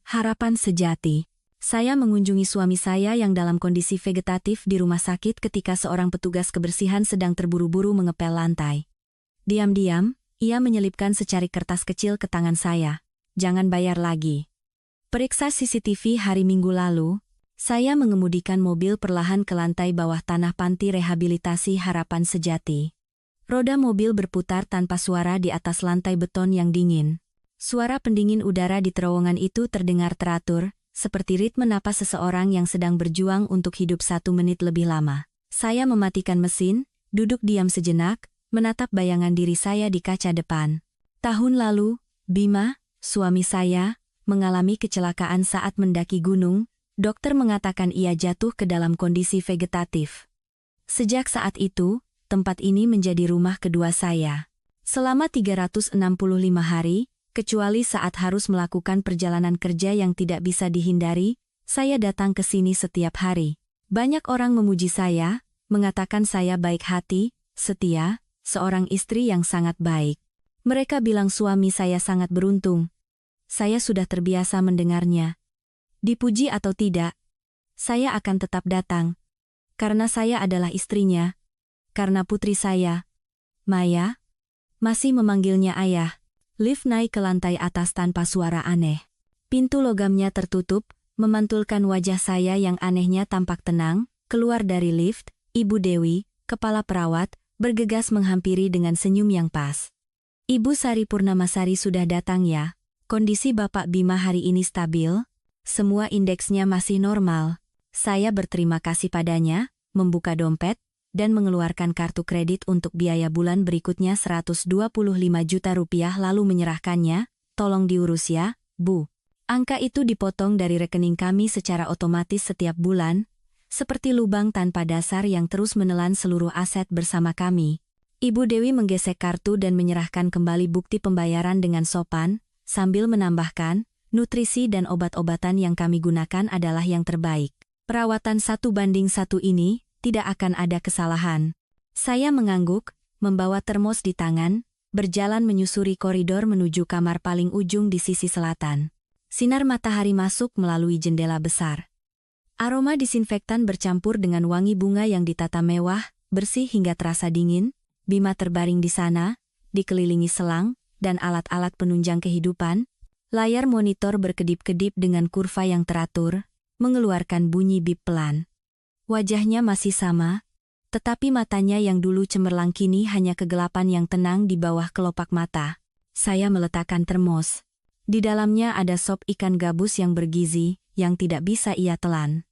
Harapan sejati. Saya mengunjungi suami saya yang dalam kondisi vegetatif di rumah sakit ketika seorang petugas kebersihan sedang terburu-buru mengepel lantai. Diam-diam, ia menyelipkan secari kertas kecil ke tangan saya. Jangan bayar lagi. Periksa CCTV hari Minggu lalu, saya mengemudikan mobil perlahan ke lantai bawah tanah panti rehabilitasi Harapan Sejati. Roda mobil berputar tanpa suara di atas lantai beton yang dingin. Suara pendingin udara di terowongan itu terdengar teratur, seperti ritme napas seseorang yang sedang berjuang untuk hidup 1 menit lebih lama. Saya mematikan mesin, duduk diam sejenak, menatap bayangan diri saya di kaca depan. Tahun lalu, Bima, suami saya, mengalami kecelakaan saat mendaki gunung. Dokter mengatakan ia jatuh ke dalam kondisi vegetatif. Sejak saat itu, tempat ini menjadi rumah kedua saya. Selama 365 hari, kecuali saat harus melakukan perjalanan kerja yang tidak bisa dihindari, saya datang ke sini setiap hari. Banyak orang memuji saya, mengatakan saya baik hati, setia, seorang istri yang sangat baik. Mereka bilang suami saya sangat beruntung. Saya sudah terbiasa mendengarnya. Dipuji atau tidak, saya akan tetap datang. Karena saya adalah istrinya. Karena putri saya, Maya, masih memanggilnya ayah. Lift naik ke lantai atas tanpa suara aneh. Pintu logamnya tertutup, memantulkan wajah saya yang anehnya tampak tenang. Keluar dari lift, Ibu Dewi, kepala perawat, bergegas menghampiri dengan senyum yang pas. Ibu Sari Purnamasari sudah datang ya. Kondisi Bapak Bima hari ini stabil. Semua indeksnya masih normal. Saya berterima kasih padanya, membuka dompet, dan mengeluarkan kartu kredit untuk biaya bulan berikutnya 125 juta rupiah lalu menyerahkannya. Tolong diurus ya, Bu. Angka itu dipotong dari rekening kami secara otomatis setiap bulan, seperti lubang tanpa dasar yang terus menelan seluruh aset bersama kami. Ibu Dewi menggesek kartu dan menyerahkan kembali bukti pembayaran dengan sopan, sambil menambahkan, nutrisi dan obat-obatan yang kami gunakan adalah yang terbaik. Perawatan 1:1 ini, tidak akan ada kesalahan. Saya mengangguk, membawa termos di tangan, berjalan menyusuri koridor menuju kamar paling ujung di sisi selatan. Sinar matahari masuk melalui jendela besar. Aroma disinfektan bercampur dengan wangi bunga yang ditata mewah, bersih hingga terasa dingin. Bima terbaring di sana, dikelilingi selang, dan alat-alat penunjang kehidupan. Layar monitor berkedip-kedip dengan kurva yang teratur, mengeluarkan bunyi bip pelan. Wajahnya masih sama, tetapi matanya yang dulu cemerlang kini hanya kegelapan yang tenang di bawah kelopak mata. Saya meletakkan termos. Di dalamnya ada sop ikan gabus yang bergizi, yang tidak bisa ia telan.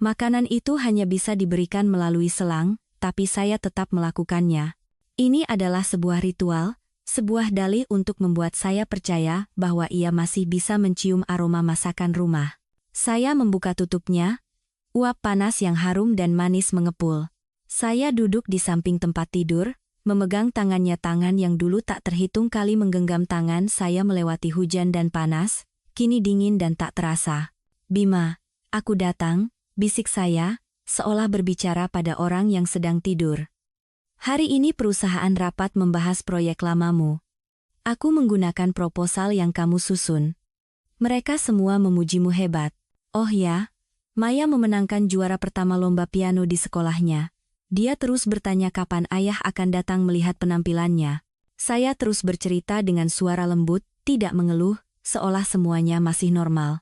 Makanan itu hanya bisa diberikan melalui selang, tapi saya tetap melakukannya. Ini adalah sebuah ritual, sebuah dalih untuk membuat saya percaya bahwa ia masih bisa mencium aroma masakan rumah. Saya membuka tutupnya. Uap panas yang harum dan manis mengepul. Saya duduk di samping tempat tidur, memegang tangannya tangan yang dulu tak terhitung kali menggenggam tangan saya melewati hujan dan panas, kini dingin dan tak terasa. Bima, aku datang, bisik saya, seolah berbicara pada orang yang sedang tidur. Hari ini perusahaan rapat membahas proyek lamamu. Aku menggunakan proposal yang kamu susun. Mereka semua memujimu hebat. Oh ya, Maya memenangkan juara pertama lomba piano di sekolahnya. Dia terus bertanya kapan ayah akan datang melihat penampilannya. Saya terus bercerita dengan suara lembut, tidak mengeluh, seolah semuanya masih normal.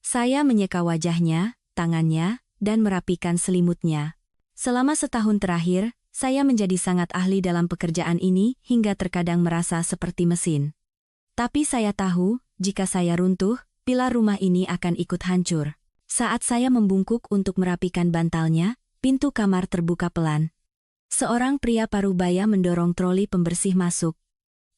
Saya menyeka wajahnya, tangannya, dan merapikan selimutnya. Selama setahun terakhir, saya menjadi sangat ahli dalam pekerjaan ini hingga terkadang merasa seperti mesin. Tapi saya tahu, jika saya runtuh, pilar rumah ini akan ikut hancur. Saat saya membungkuk untuk merapikan bantalnya, pintu kamar terbuka pelan. Seorang pria parubaya mendorong troli pembersih masuk.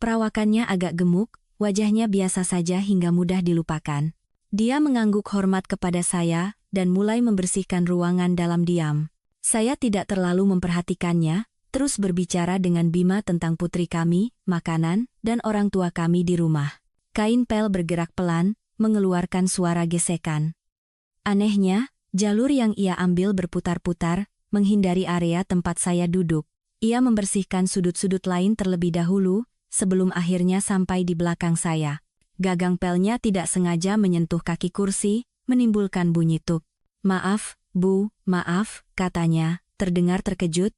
Perawakannya agak gemuk, wajahnya biasa saja hingga mudah dilupakan. Dia mengangguk hormat kepada saya, dan mulai membersihkan ruangan dalam diam. Saya tidak terlalu memperhatikannya, terus berbicara dengan Bima tentang putri kami, makanan, dan orang tua kami di rumah. Kain pel bergerak pelan, mengeluarkan suara gesekan. Anehnya, jalur yang ia ambil berputar-putar, menghindari area tempat saya duduk. Ia membersihkan sudut-sudut lain terlebih dahulu, sebelum akhirnya sampai di belakang saya. Gagang pelnya tidak sengaja menyentuh kaki kursi, menimbulkan bunyi tuk. "Maaf, Bu, maaf," katanya, terdengar terkejut.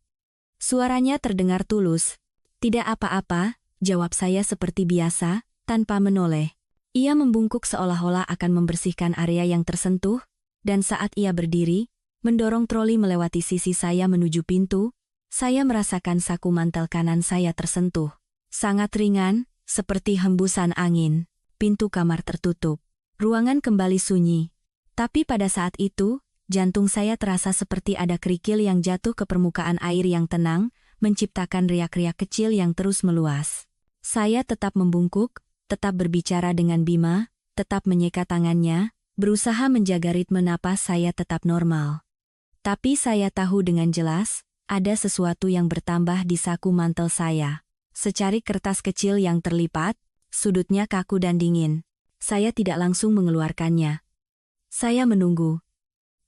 Suaranya terdengar tulus. "Tidak apa-apa," jawab saya seperti biasa, tanpa menoleh. Ia membungkuk seolah-olah akan membersihkan area yang tersentuh, dan saat ia berdiri, mendorong troli melewati sisi saya menuju pintu, saya merasakan saku mantel kanan saya tersentuh. Sangat ringan, seperti hembusan angin. Pintu kamar tertutup. Ruangan kembali sunyi. Tapi pada saat itu, jantung saya terasa seperti ada kerikil yang jatuh ke permukaan air yang tenang, menciptakan riak-riak kecil yang terus meluas. Saya tetap membungkuk, tetap berbicara dengan Bima, tetap menyeka tangannya, berusaha menjaga ritme napas saya tetap normal. Tapi saya tahu dengan jelas, ada sesuatu yang bertambah di saku mantel saya. Secarik kertas kecil yang terlipat, sudutnya kaku dan dingin. Saya tidak langsung mengeluarkannya. Saya menunggu.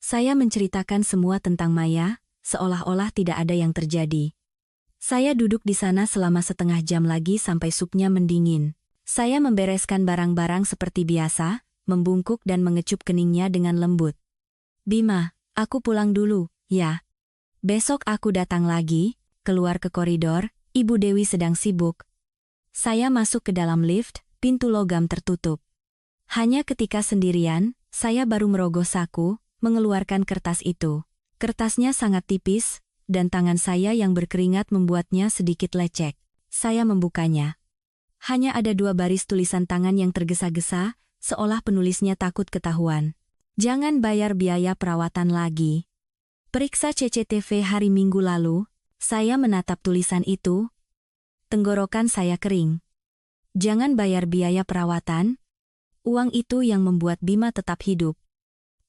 Saya menceritakan semua tentang Maya, seolah-olah tidak ada yang terjadi. Saya duduk di sana selama setengah jam lagi sampai supnya mendingin. Saya membereskan barang-barang seperti biasa, membungkuk dan mengecup keningnya dengan lembut. "Bima, aku pulang dulu, ya. Besok aku datang lagi." Keluar ke koridor, Ibu Dewi sedang sibuk. Saya masuk ke dalam lift, pintu logam tertutup. Hanya ketika sendirian, saya baru merogoh saku, mengeluarkan kertas itu. Kertasnya sangat tipis, dan tangan saya yang berkeringat membuatnya sedikit lecek. Saya membukanya. Hanya ada 2 baris tulisan tangan yang tergesa-gesa, seolah penulisnya takut ketahuan. "Jangan bayar biaya perawatan lagi. Periksa CCTV hari Minggu lalu." Saya menatap tulisan itu. Tenggorokan saya kering. Jangan bayar biaya perawatan. Uang itu yang membuat Bima tetap hidup.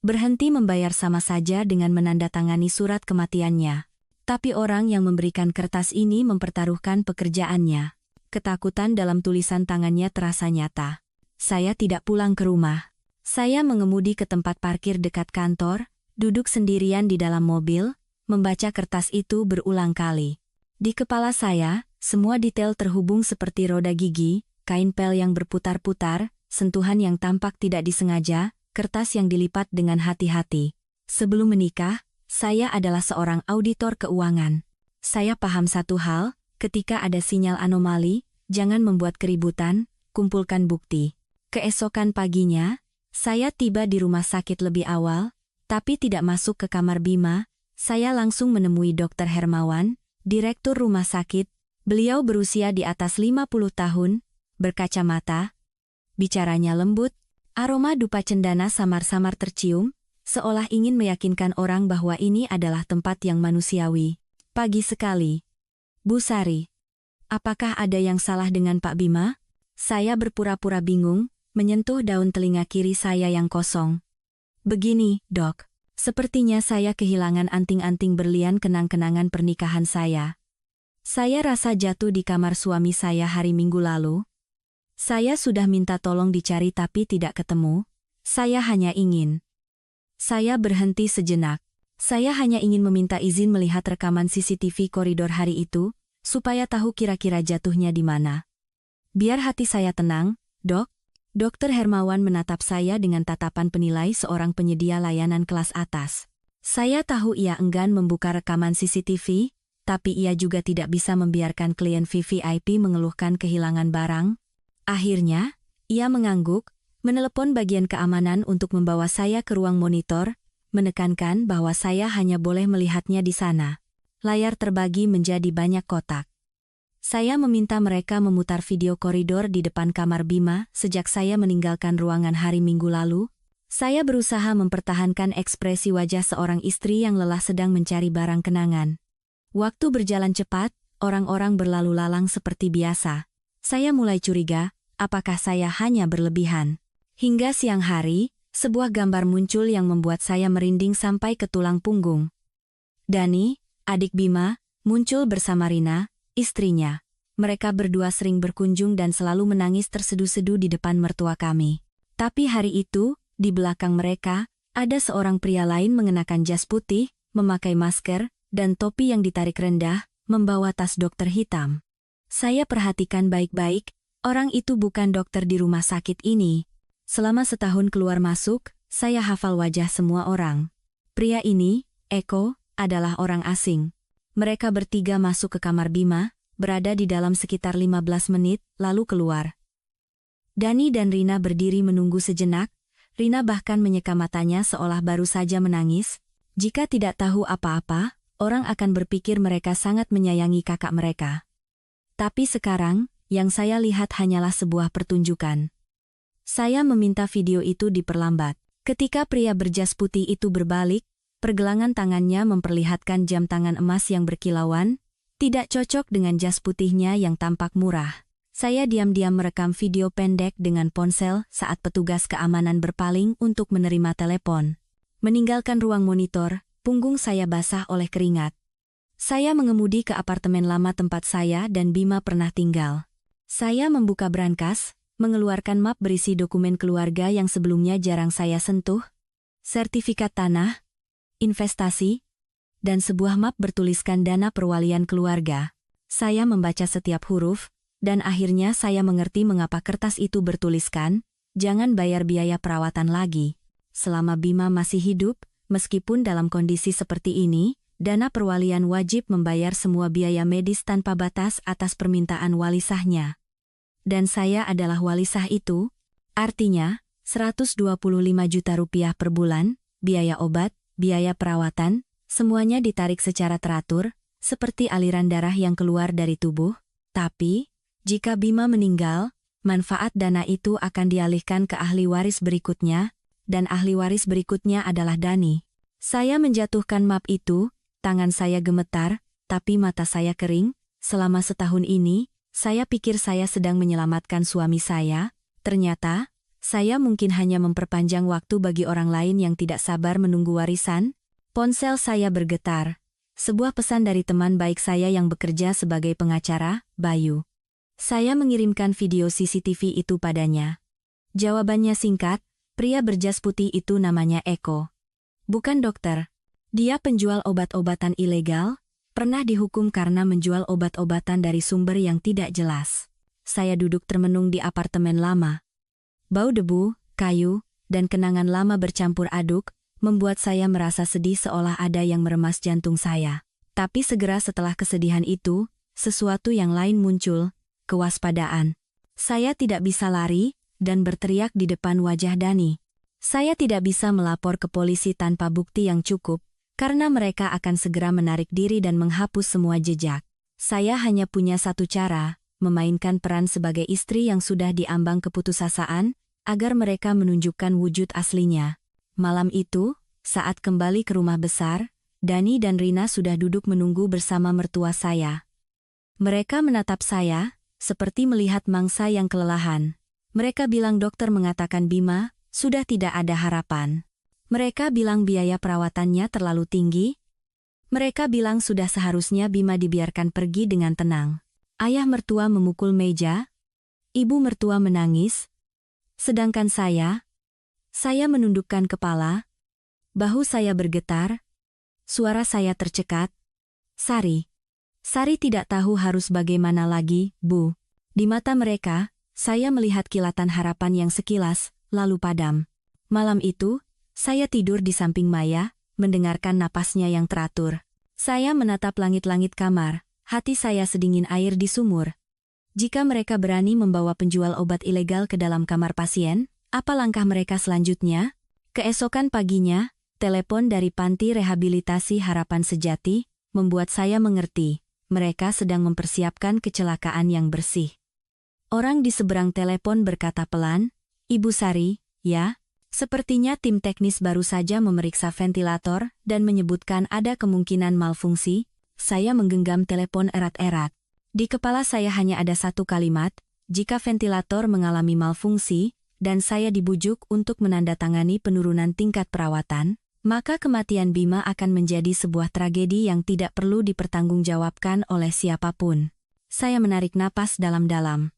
Berhenti membayar sama saja dengan menandatangani surat kematiannya. Tapi orang yang memberikan kertas ini mempertaruhkan pekerjaannya. Ketakutan dalam tulisan tangannya terasa nyata. Saya tidak pulang ke rumah. Saya mengemudi ke tempat parkir dekat kantor, duduk sendirian di dalam mobil, membaca kertas itu berulang kali. Di kepala saya, semua detail terhubung seperti roda gigi, kain pel yang berputar-putar, sentuhan yang tampak tidak disengaja, kertas yang dilipat dengan hati-hati. Sebelum menikah, saya adalah seorang auditor keuangan. Saya paham satu hal, ketika ada sinyal anomali, jangan membuat keributan, kumpulkan bukti. Keesokan paginya, saya tiba di rumah sakit lebih awal, tapi tidak masuk ke kamar Bima. Saya langsung menemui Dr. Hermawan, direktur rumah sakit. Beliau berusia di atas 50 tahun, berkacamata. Bicaranya lembut, aroma dupa cendana samar-samar tercium, seolah ingin meyakinkan orang bahwa ini adalah tempat yang manusiawi. "Pagi sekali. Bu Sari. Apakah ada yang salah dengan Pak Bima?" Saya berpura-pura bingung, menyentuh daun telinga kiri saya yang kosong. "Begini, Dok. Sepertinya saya kehilangan anting-anting berlian kenang-kenangan pernikahan saya. Saya rasa jatuh di kamar suami saya hari Minggu lalu. Saya sudah minta tolong dicari tapi tidak ketemu. Saya hanya ingin..." Saya berhenti sejenak. Saya hanya ingin meminta izin melihat rekaman CCTV koridor hari itu, supaya tahu kira-kira jatuhnya di mana. "Biar hati saya tenang, Dok." Dr. Hermawan menatap saya dengan tatapan penilai seorang penyedia layanan kelas atas. Saya tahu ia enggan membuka rekaman CCTV, tapi ia juga tidak bisa membiarkan klien VVIP mengeluhkan kehilangan barang. Akhirnya, ia mengangguk, menelepon bagian keamanan untuk membawa saya ke ruang monitor, menekankan bahwa saya hanya boleh melihatnya di sana. Layar terbagi menjadi banyak kotak. Saya meminta mereka memutar video koridor di depan kamar Bima sejak saya meninggalkan ruangan hari Minggu lalu. Saya berusaha mempertahankan ekspresi wajah seorang istri yang lelah sedang mencari barang kenangan. Waktu berjalan cepat, orang-orang berlalu lalang seperti biasa. Saya mulai curiga, apakah saya hanya berlebihan. Hingga siang hari, sebuah gambar muncul yang membuat saya merinding sampai ke tulang punggung. Dani, adik Bima, muncul bersama Rina, istrinya. Mereka berdua sering berkunjung dan selalu menangis terseduh-seduh di depan mertua kami. Tapi hari itu, di belakang mereka, ada seorang pria lain mengenakan jas putih, memakai masker, dan topi yang ditarik rendah, membawa tas dokter hitam. Saya perhatikan baik-baik, Orang itu bukan dokter di rumah sakit ini. Selama setahun keluar masuk, saya hafal wajah semua orang. Pria ini, Eko, adalah orang asing. Mereka bertiga masuk ke kamar Bima, berada di dalam sekitar 15 menit, lalu keluar. Dani dan Rina berdiri menunggu sejenak. Rina bahkan menyeka matanya seolah baru saja menangis. Jika tidak tahu apa-apa, orang akan berpikir mereka sangat menyayangi kakak mereka. Tapi sekarang, yang saya lihat hanyalah sebuah pertunjukan. Saya meminta video itu diperlambat. Ketika pria berjas putih itu berbalik, pergelangan tangannya memperlihatkan jam tangan emas yang berkilauan, tidak cocok dengan jas putihnya yang tampak murah. Saya diam-diam merekam video pendek dengan ponsel saat petugas keamanan berpaling untuk menerima telepon. Meninggalkan ruang monitor, punggung saya basah oleh keringat. Saya mengemudi ke apartemen lama tempat saya dan Bima pernah tinggal. Saya membuka brankas, mengeluarkan map berisi dokumen keluarga yang sebelumnya jarang saya sentuh, sertifikat tanah, investasi, dan sebuah map bertuliskan dana perwalian keluarga. Saya membaca setiap huruf, dan akhirnya saya mengerti mengapa kertas itu bertuliskan, jangan bayar biaya perawatan lagi. Selama Bima masih hidup, meskipun dalam kondisi seperti ini, dana perwalian wajib membayar semua biaya medis tanpa batas atas permintaan wali sahnya. Dan saya adalah wali sah itu, artinya, 125 juta rupiah per bulan, biaya obat, biaya perawatan, semuanya ditarik secara teratur, seperti aliran darah yang keluar dari tubuh. Tapi, jika Bima meninggal, manfaat dana itu akan dialihkan ke ahli waris berikutnya, dan ahli waris berikutnya adalah Dani. Saya menjatuhkan map itu, tangan saya gemetar, tapi mata saya kering. Selama setahun ini, saya pikir saya sedang menyelamatkan suami saya. Ternyata, saya mungkin hanya memperpanjang waktu bagi orang lain yang tidak sabar menunggu warisan. Ponsel saya bergetar. Sebuah pesan dari teman baik saya yang bekerja sebagai pengacara, Bayu. Saya mengirimkan video CCTV itu padanya. Jawabannya singkat, pria berjas putih itu namanya Eko. Bukan dokter. Dia penjual obat-obatan ilegal, pernah dihukum karena menjual obat-obatan dari sumber yang tidak jelas. Saya duduk termenung di apartemen lama. Bau debu, kayu, dan kenangan lama bercampur aduk, membuat saya merasa sedih seolah ada yang meremas jantung saya. Tapi segera setelah kesedihan itu, sesuatu yang lain muncul, kewaspadaan. Saya tidak bisa lari, dan berteriak di depan wajah Dani. Saya tidak bisa melapor ke polisi tanpa bukti yang cukup, karena mereka akan segera menarik diri dan menghapus semua jejak. Saya hanya punya satu cara, memainkan peran sebagai istri yang sudah diambang keputusasaan, agar mereka menunjukkan wujud aslinya. Malam itu, saat kembali ke rumah besar, Dani dan Rina sudah duduk menunggu bersama mertua saya. Mereka menatap saya, seperti melihat mangsa yang kelelahan. Mereka bilang dokter mengatakan Bima, sudah tidak ada harapan. Mereka bilang biaya perawatannya terlalu tinggi. Mereka bilang sudah seharusnya Bima dibiarkan pergi dengan tenang. Ayah mertua memukul meja. Ibu mertua menangis. Sedangkan saya menundukkan kepala. Bahu saya bergetar. Suara saya tercekat. Sari tidak tahu harus bagaimana lagi, Bu. Di mata mereka, saya melihat kilatan harapan yang sekilas, lalu padam. Malam itu, saya tidur di samping Maya, mendengarkan napasnya yang teratur. Saya menatap langit-langit kamar, hati saya sedingin air di sumur. Jika mereka berani membawa penjual obat ilegal ke dalam kamar pasien, apa langkah mereka selanjutnya? Keesokan paginya, telepon dari Panti Rehabilitasi Harapan Sejati, membuat saya mengerti. Mereka sedang mempersiapkan kecelakaan yang bersih. Orang di seberang telepon berkata pelan, Ibu Sari, ya? Sepertinya tim teknis baru saja memeriksa ventilator dan menyebutkan ada kemungkinan malfungsi. Saya menggenggam telepon erat-erat. Di kepala saya hanya ada satu kalimat, jika ventilator mengalami malfungsi, dan saya dibujuk untuk menandatangani penurunan tingkat perawatan, maka kematian Bima akan menjadi sebuah tragedi yang tidak perlu dipertanggungjawabkan oleh siapapun. Saya menarik napas dalam-dalam.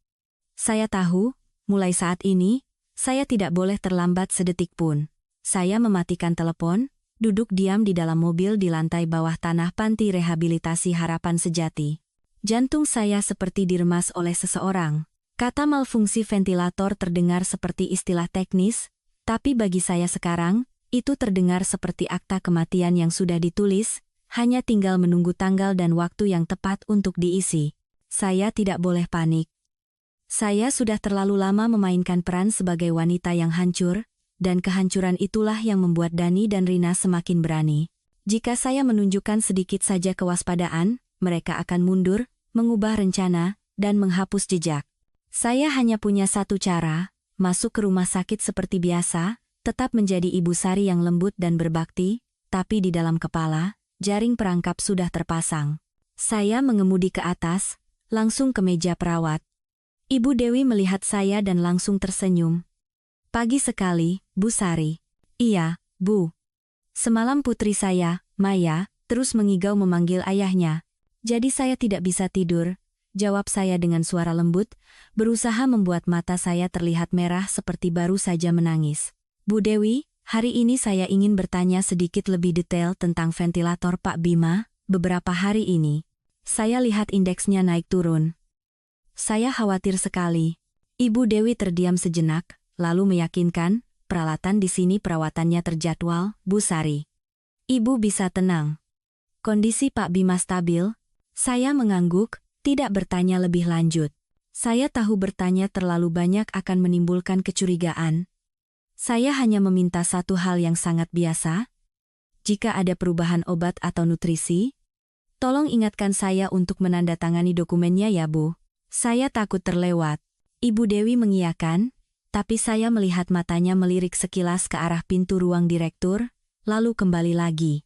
Saya tahu, mulai saat ini, saya tidak boleh terlambat sedetik pun. Saya mematikan telepon, duduk diam di dalam mobil di lantai bawah tanah Panti Rehabilitasi Harapan Sejati. Jantung saya seperti diremas oleh seseorang. Kata malfungsi ventilator terdengar seperti istilah teknis, tapi bagi saya sekarang, itu terdengar seperti akta kematian yang sudah ditulis, hanya tinggal menunggu tanggal dan waktu yang tepat untuk diisi. Saya tidak boleh panik. Saya sudah terlalu lama memainkan peran sebagai wanita yang hancur, dan kehancuran itulah yang membuat Dani dan Rina semakin berani. Jika saya menunjukkan sedikit saja kewaspadaan, mereka akan mundur, mengubah rencana, dan menghapus jejak. Saya hanya punya satu cara, masuk ke rumah sakit seperti biasa, tetap menjadi ibu sari yang lembut dan berbakti, tapi di dalam kepala, jaring perangkap sudah terpasang. Saya mengemudi ke atas, langsung ke meja perawat. Ibu Dewi melihat saya dan langsung tersenyum. Pagi sekali, Bu Sari. Iya, Bu. Semalam putri saya, Maya, terus mengigau memanggil ayahnya. Jadi saya tidak bisa tidur, jawab saya dengan suara lembut, berusaha membuat mata saya terlihat merah seperti baru saja menangis. Bu Dewi, hari ini saya ingin bertanya sedikit lebih detail tentang ventilator Pak Bima. Beberapa hari ini, saya lihat indeksnya naik turun. Saya khawatir sekali. Ibu Dewi terdiam sejenak, lalu meyakinkan, peralatan di sini perawatannya terjadwal, Bu Sari. Ibu bisa tenang. Kondisi Pak Bima stabil. Saya mengangguk, tidak bertanya lebih lanjut. Saya tahu bertanya terlalu banyak akan menimbulkan kecurigaan. Saya hanya meminta satu hal yang sangat biasa. Jika ada perubahan obat atau nutrisi, tolong ingatkan saya untuk menandatangani dokumennya ya Bu. Saya takut terlewat. Ibu Dewi mengiyakan, tapi saya melihat matanya melirik sekilas ke arah pintu ruang direktur, lalu kembali lagi.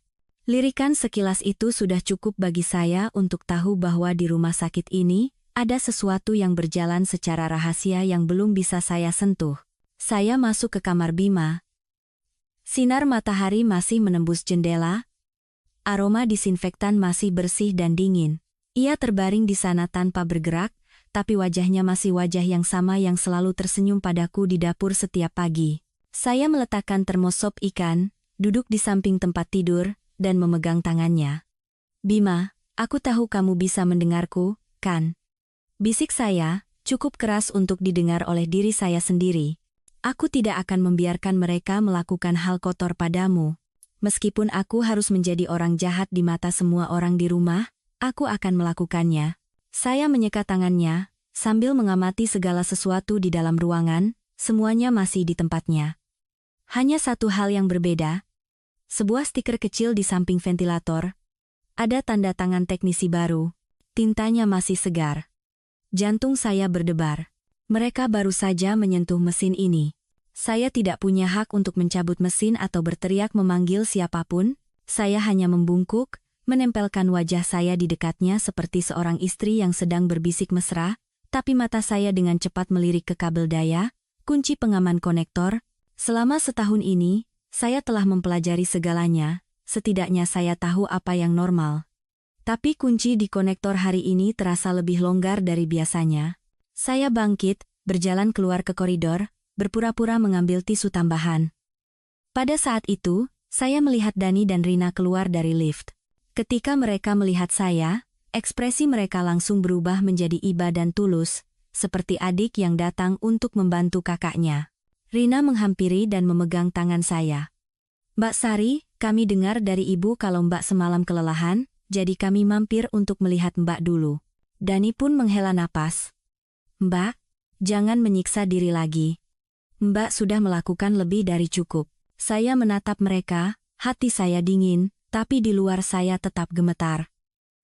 Lirikan sekilas itu sudah cukup bagi saya untuk tahu bahwa di rumah sakit ini, ada sesuatu yang berjalan secara rahasia yang belum bisa saya sentuh. Saya masuk ke kamar Bima. Sinar matahari masih menembus jendela. Aroma disinfektan masih bersih dan dingin. Ia terbaring di sana tanpa bergerak, tapi wajahnya masih wajah yang sama yang selalu tersenyum padaku di dapur setiap pagi. Saya meletakkan termos sop ikan, duduk di samping tempat tidur, dan memegang tangannya. Bima, aku tahu kamu bisa mendengarku, kan? Bisik saya, cukup keras untuk didengar oleh diri saya sendiri. Aku tidak akan membiarkan mereka melakukan hal kotor padamu. Meskipun aku harus menjadi orang jahat di mata semua orang di rumah, aku akan melakukannya. Saya menyeka tangannya, sambil mengamati segala sesuatu di dalam ruangan, semuanya masih di tempatnya. Hanya satu hal yang berbeda. Sebuah stiker kecil di samping ventilator. Ada tanda tangan teknisi baru. Tintanya masih segar. Jantung saya berdebar. Mereka baru saja menyentuh mesin ini. Saya tidak punya hak untuk mencabut mesin atau berteriak memanggil siapapun. Saya hanya membungkuk, menempelkan wajah saya di dekatnya seperti seorang istri yang sedang berbisik mesra, tapi mata saya dengan cepat melirik ke kabel daya, kunci pengaman konektor. Selama setahun ini, saya telah mempelajari segalanya, setidaknya saya tahu apa yang normal. Tapi kunci di konektor hari ini terasa lebih longgar dari biasanya. Saya bangkit, berjalan keluar ke koridor, berpura-pura mengambil tisu tambahan. Pada saat itu, saya melihat Dani dan Rina keluar dari lift. Ketika mereka melihat saya, ekspresi mereka langsung berubah menjadi iba dan tulus, seperti adik yang datang untuk membantu kakaknya. Rina menghampiri dan memegang tangan saya. Mbak Sari, kami dengar dari Ibu kalau Mbak semalam kelelahan, jadi kami mampir untuk melihat Mbak dulu. Dani pun menghela napas. Mbak, jangan menyiksa diri lagi. Mbak sudah melakukan lebih dari cukup. Saya menatap mereka, hati saya dingin, tapi di luar saya tetap gemetar.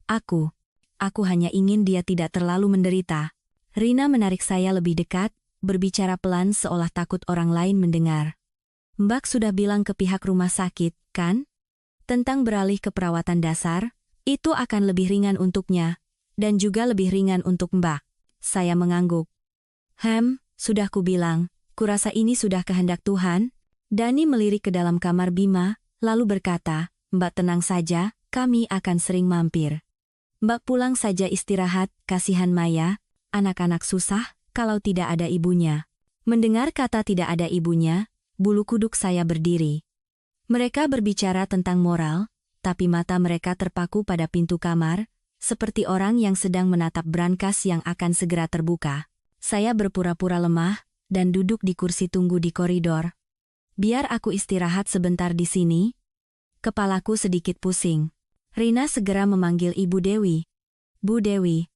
Aku hanya ingin dia tidak terlalu menderita. Rina menarik saya lebih dekat, berbicara pelan seolah takut orang lain mendengar. Mbak sudah bilang ke pihak rumah sakit, kan? Tentang beralih ke perawatan dasar, itu akan lebih ringan untuknya, dan juga lebih ringan untuk Mbak. Saya mengangguk. Sudah kubilang, kurasa ini sudah kehendak Tuhan. Dani melirik ke dalam kamar Bima, lalu berkata, Mbak tenang saja, kami akan sering mampir. Mbak pulang saja istirahat, kasihan Maya, anak-anak susah, kalau tidak ada ibunya. Mendengar kata tidak ada ibunya, bulu kuduk saya berdiri. Mereka berbicara tentang moral, tapi mata mereka terpaku pada pintu kamar, seperti orang yang sedang menatap brankas yang akan segera terbuka. Saya berpura-pura lemah dan duduk di kursi tunggu di koridor. Biar aku istirahat sebentar di sini. Kepalaku sedikit pusing. Rina segera memanggil Ibu Dewi. Bu Dewi.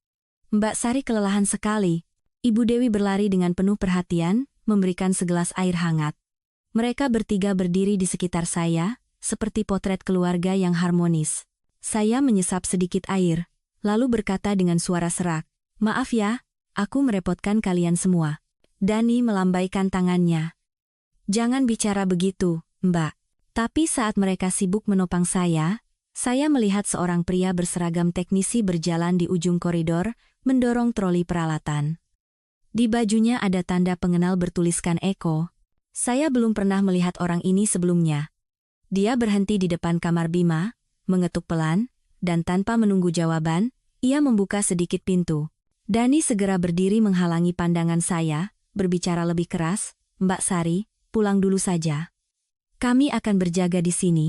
Mbak Sari kelelahan sekali. Ibu Dewi berlari dengan penuh perhatian, memberikan segelas air hangat. Mereka bertiga berdiri di sekitar saya, seperti potret keluarga yang harmonis. Saya menyesap sedikit air, lalu berkata dengan suara serak, "Maaf ya, aku merepotkan kalian semua." Dani melambaikan tangannya. "Jangan bicara begitu, Mbak." Tapi saat mereka sibuk menopang saya melihat seorang pria berseragam teknisi berjalan di ujung koridor, mendorong troli peralatan. Di bajunya ada tanda pengenal bertuliskan Eko. Saya belum pernah melihat orang ini sebelumnya. Dia berhenti di depan kamar Bima, mengetuk pelan, dan tanpa menunggu jawaban, ia membuka sedikit pintu. Dani segera berdiri menghalangi pandangan saya, berbicara lebih keras, "Mbak Sari, pulang dulu saja. Kami akan berjaga di sini.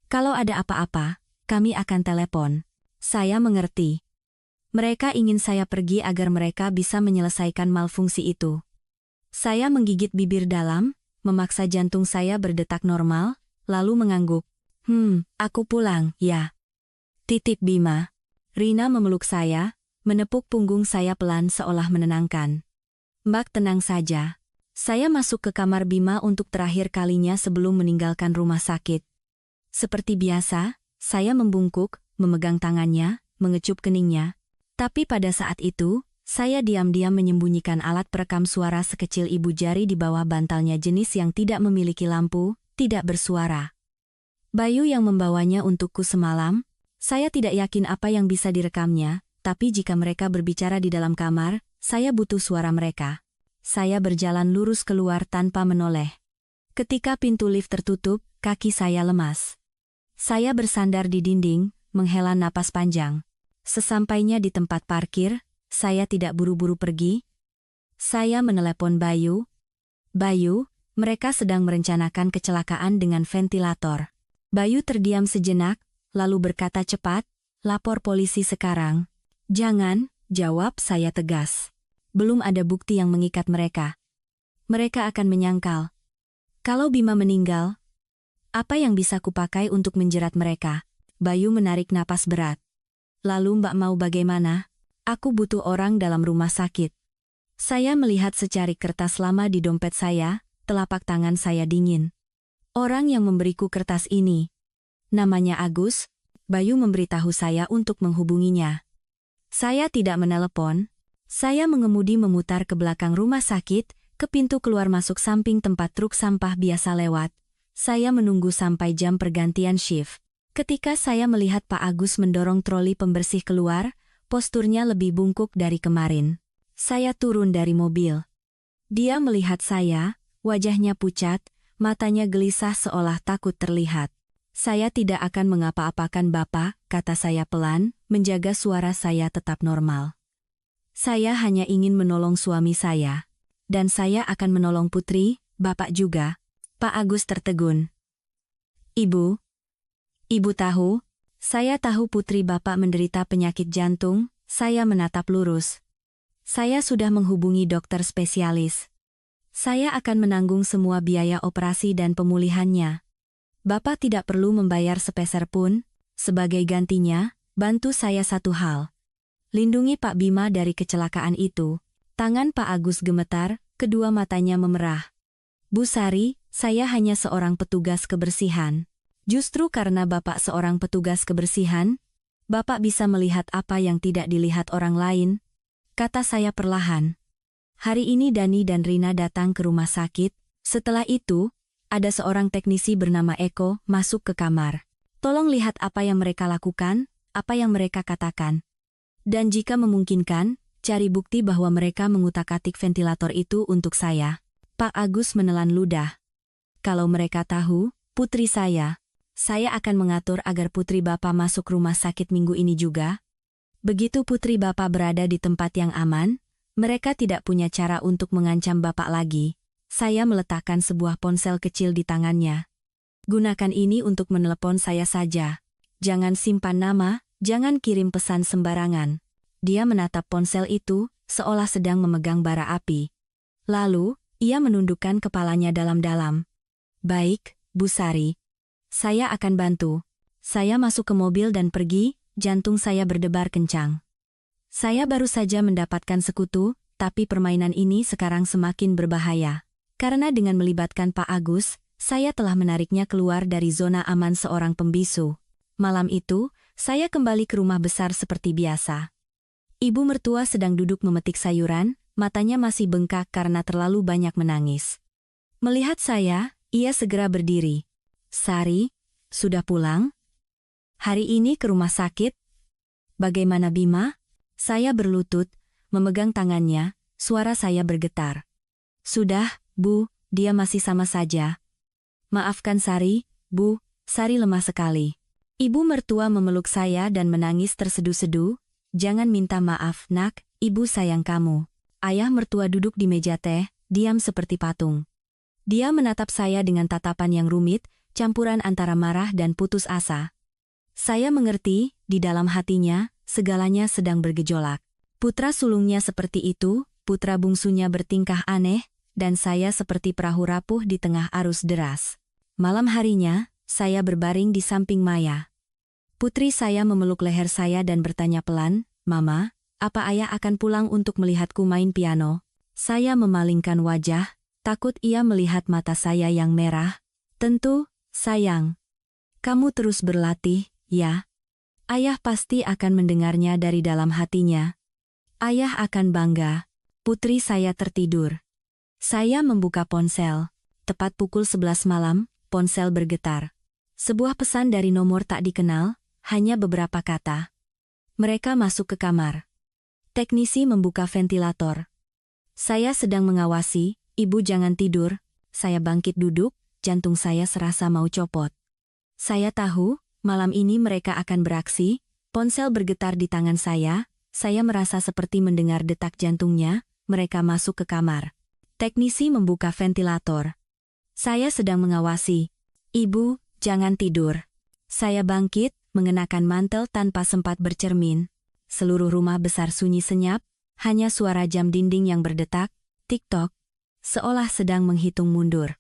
Kalau ada apa-apa, kami akan telepon." Saya mengerti. Mereka ingin saya pergi agar mereka bisa menyelesaikan malfungsi itu. Saya menggigit bibir dalam, memaksa jantung saya berdetak normal, lalu mengangguk. Aku pulang, ya." Titip Bima. Rina memeluk saya, menepuk punggung saya pelan seolah menenangkan. "Mbak tenang saja." Saya masuk ke kamar Bima untuk terakhir kalinya sebelum meninggalkan rumah sakit. Seperti biasa, saya membungkuk, memegang tangannya, mengecup keningnya. Tapi pada saat itu, saya diam-diam menyembunyikan alat perekam suara sekecil ibu jari di bawah bantalnya, jenis yang tidak memiliki lampu, tidak bersuara. Bayu yang membawanya untukku semalam. Saya tidak yakin apa yang bisa direkamnya, tapi jika mereka berbicara di dalam kamar, saya butuh suara mereka. Saya berjalan lurus keluar tanpa menoleh. Ketika pintu lift tertutup, kaki saya lemas. Saya bersandar di dinding, menghela napas panjang. Sesampainya di tempat parkir, saya tidak buru-buru pergi. Saya menelepon Bayu. "Bayu, mereka sedang merencanakan kecelakaan dengan ventilator." Bayu terdiam sejenak, lalu berkata cepat, "Lapor polisi sekarang." "Jangan," jawab saya tegas. "Belum ada bukti yang mengikat mereka. Mereka akan menyangkal. Kalau Bima meninggal, apa yang bisa kupakai untuk menjerat mereka?" Bayu menarik napas berat. "Lalu Mbak mau bagaimana?" "Aku butuh orang dalam rumah sakit." Saya melihat secarik kertas lama di dompet saya, telapak tangan saya dingin. "Orang yang memberiku kertas ini, namanya Agus." Bayu memberitahu saya untuk menghubunginya. Saya tidak menelepon. Saya mengemudi memutar ke belakang rumah sakit, ke pintu keluar masuk samping tempat truk sampah biasa lewat. Saya menunggu sampai jam pergantian shift. Ketika saya melihat Pak Agus mendorong troli pembersih keluar, posturnya lebih bungkuk dari kemarin. Saya turun dari mobil. Dia melihat saya, wajahnya pucat, matanya gelisah seolah takut terlihat. "Saya tidak akan mengapa-apakan Bapak," kata saya pelan, menjaga suara saya tetap normal. "Saya hanya ingin menolong suami saya. Dan saya akan menolong Putri, Bapak juga." Pak Agus tertegun. Ibu tahu? Saya tahu Putri Bapak menderita penyakit jantung." Saya menatap lurus. "Saya sudah menghubungi dokter spesialis. Saya akan menanggung semua biaya operasi dan pemulihannya. Bapak tidak perlu membayar sepeser pun. Sebagai gantinya, bantu saya satu hal. Lindungi Pak Bima dari kecelakaan itu." Tangan Pak Agus gemetar, kedua matanya memerah. "Bu Sari, saya hanya seorang petugas kebersihan. Justru karena Bapak seorang petugas kebersihan, Bapak bisa melihat apa yang tidak dilihat orang lain," kata saya perlahan. Hari ini Dani dan Rina datang ke rumah sakit. Setelah itu, ada seorang teknisi bernama Eko masuk ke kamar. "Tolong lihat apa yang mereka lakukan, apa yang mereka katakan. Dan jika memungkinkan, cari bukti bahwa mereka mengutak-atik ventilator itu untuk saya." Pak Agus menelan ludah. "Kalau mereka tahu, putri saya akan mengatur agar putri Bapak masuk rumah sakit minggu ini juga. Begitu putri Bapak berada di tempat yang aman, mereka tidak punya cara untuk mengancam Bapak lagi." Saya meletakkan sebuah ponsel kecil di tangannya. "Gunakan ini untuk menelepon saya saja. Jangan simpan nama, jangan kirim pesan sembarangan." Dia menatap ponsel itu, seolah sedang memegang bara api. Lalu, ia menundukkan kepalanya dalam-dalam. Baik, Bu Sari. Saya akan bantu. Saya masuk ke mobil dan pergi, jantung saya berdebar kencang. Saya baru saja mendapatkan sekutu, tapi permainan ini sekarang semakin berbahaya. Karena dengan melibatkan Pak Agus, saya telah menariknya keluar dari zona aman seorang pembisu. Malam itu, saya kembali ke rumah besar seperti biasa. Ibu mertua sedang duduk memetik sayuran, matanya masih bengkak karena terlalu banyak menangis. Melihat saya, ia segera berdiri. Sari, sudah pulang? Hari ini ke rumah sakit? Bagaimana Bima? Saya berlutut, memegang tangannya, suara saya bergetar. Sudah, Bu, dia masih sama saja. Maafkan Sari, Bu, Sari lemah sekali. Ibu mertua memeluk saya dan menangis terseduh-seduh. Jangan minta maaf, Nak, Ibu sayang kamu. Ayah mertua duduk di meja teh, diam seperti patung. Dia menatap saya dengan tatapan yang rumit, campuran antara marah dan putus asa. Saya mengerti, di dalam hatinya, segalanya sedang bergejolak. Putra sulungnya seperti itu, putra bungsunya bertingkah aneh, dan saya seperti perahu rapuh di tengah arus deras. Malam harinya, saya berbaring di samping Maya. Putri saya memeluk leher saya dan bertanya pelan, Mama, apa ayah akan pulang untuk melihatku main piano? Saya memalingkan wajah, takut ia melihat mata saya yang merah. Tentu, sayang. Kamu terus berlatih, ya? Ayah pasti akan mendengarnya dari dalam hatinya. Ayah akan bangga. Putri saya tertidur. Saya membuka ponsel. Tepat pukul 11 malam, ponsel bergetar. Sebuah pesan dari nomor tak dikenal, hanya beberapa kata. Mereka masuk ke kamar. Teknisi membuka ventilator. Saya sedang mengawasi, Ibu jangan tidur. Saya bangkit duduk, jantung saya serasa mau copot. Saya tahu, malam ini mereka akan beraksi. Ponsel bergetar di tangan saya merasa seperti mendengar detak jantungnya. Mereka masuk ke kamar. Teknisi membuka ventilator. Saya sedang mengawasi. Ibu, jangan tidur. Saya bangkit, mengenakan mantel tanpa sempat bercermin. Seluruh rumah besar sunyi senyap, hanya suara jam dinding yang berdetak, tik-tok, seolah sedang menghitung mundur.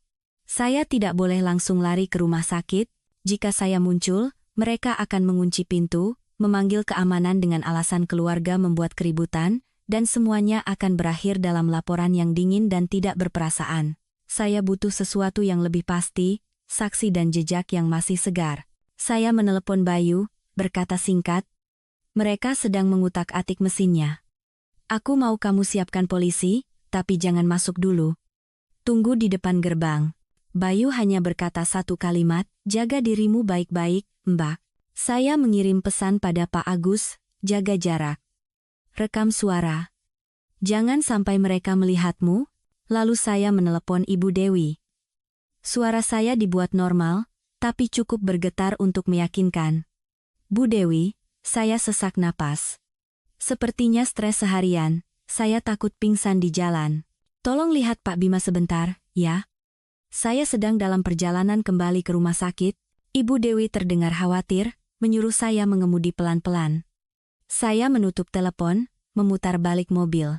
Saya tidak boleh langsung lari ke rumah sakit. Jika saya muncul, mereka akan mengunci pintu, memanggil keamanan dengan alasan keluarga membuat keributan, dan semuanya akan berakhir dalam laporan yang dingin dan tidak berperasaan. Saya butuh sesuatu yang lebih pasti, saksi dan jejak yang masih segar. Saya menelepon Bayu, berkata singkat. Mereka sedang mengutak-atik mesinnya. Aku mau kamu siapkan polisi, tapi jangan masuk dulu. Tunggu di depan gerbang. Bayu hanya berkata satu kalimat, jaga dirimu baik-baik, Mbak. Saya mengirim pesan pada Pak Agus, jaga jarak. Rekam suara. Jangan sampai mereka melihatmu. Lalu saya menelepon Ibu Dewi. Suara saya dibuat normal, tapi cukup bergetar untuk meyakinkan. Bu Dewi, saya sesak napas. Sepertinya stres seharian, saya takut pingsan di jalan. Tolong lihat Pak Bima sebentar, ya. Saya sedang dalam perjalanan kembali ke rumah sakit. Ibu Dewi terdengar khawatir, menyuruh saya mengemudi pelan-pelan. Saya menutup telepon, memutar balik mobil.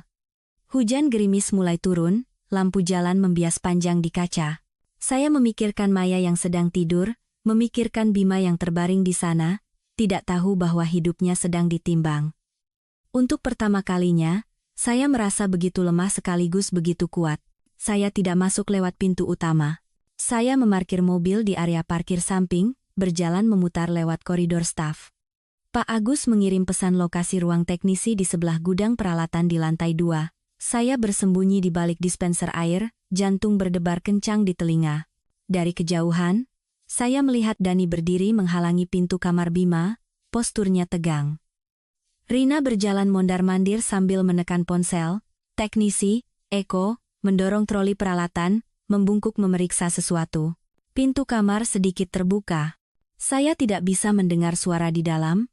Hujan gerimis mulai turun, lampu jalan membias panjang di kaca. Saya memikirkan Maya yang sedang tidur, memikirkan Bima yang terbaring di sana, tidak tahu bahwa hidupnya sedang ditimbang. Untuk pertama kalinya, saya merasa begitu lemah sekaligus begitu kuat. Saya tidak masuk lewat pintu utama. Saya memarkir mobil di area parkir samping, berjalan memutar lewat koridor staf. Pak Agus mengirim pesan lokasi ruang teknisi di sebelah gudang peralatan di lantai 2. Saya bersembunyi di balik dispenser air, jantung berdebar kencang di telinga. Dari kejauhan, saya melihat Dani berdiri menghalangi pintu kamar Bima, posturnya tegang. Rina berjalan mondar-mandir sambil menekan ponsel. Teknisi, Eko, mendorong troli peralatan, membungkuk memeriksa sesuatu. Pintu kamar sedikit terbuka. Saya tidak bisa mendengar suara di dalam,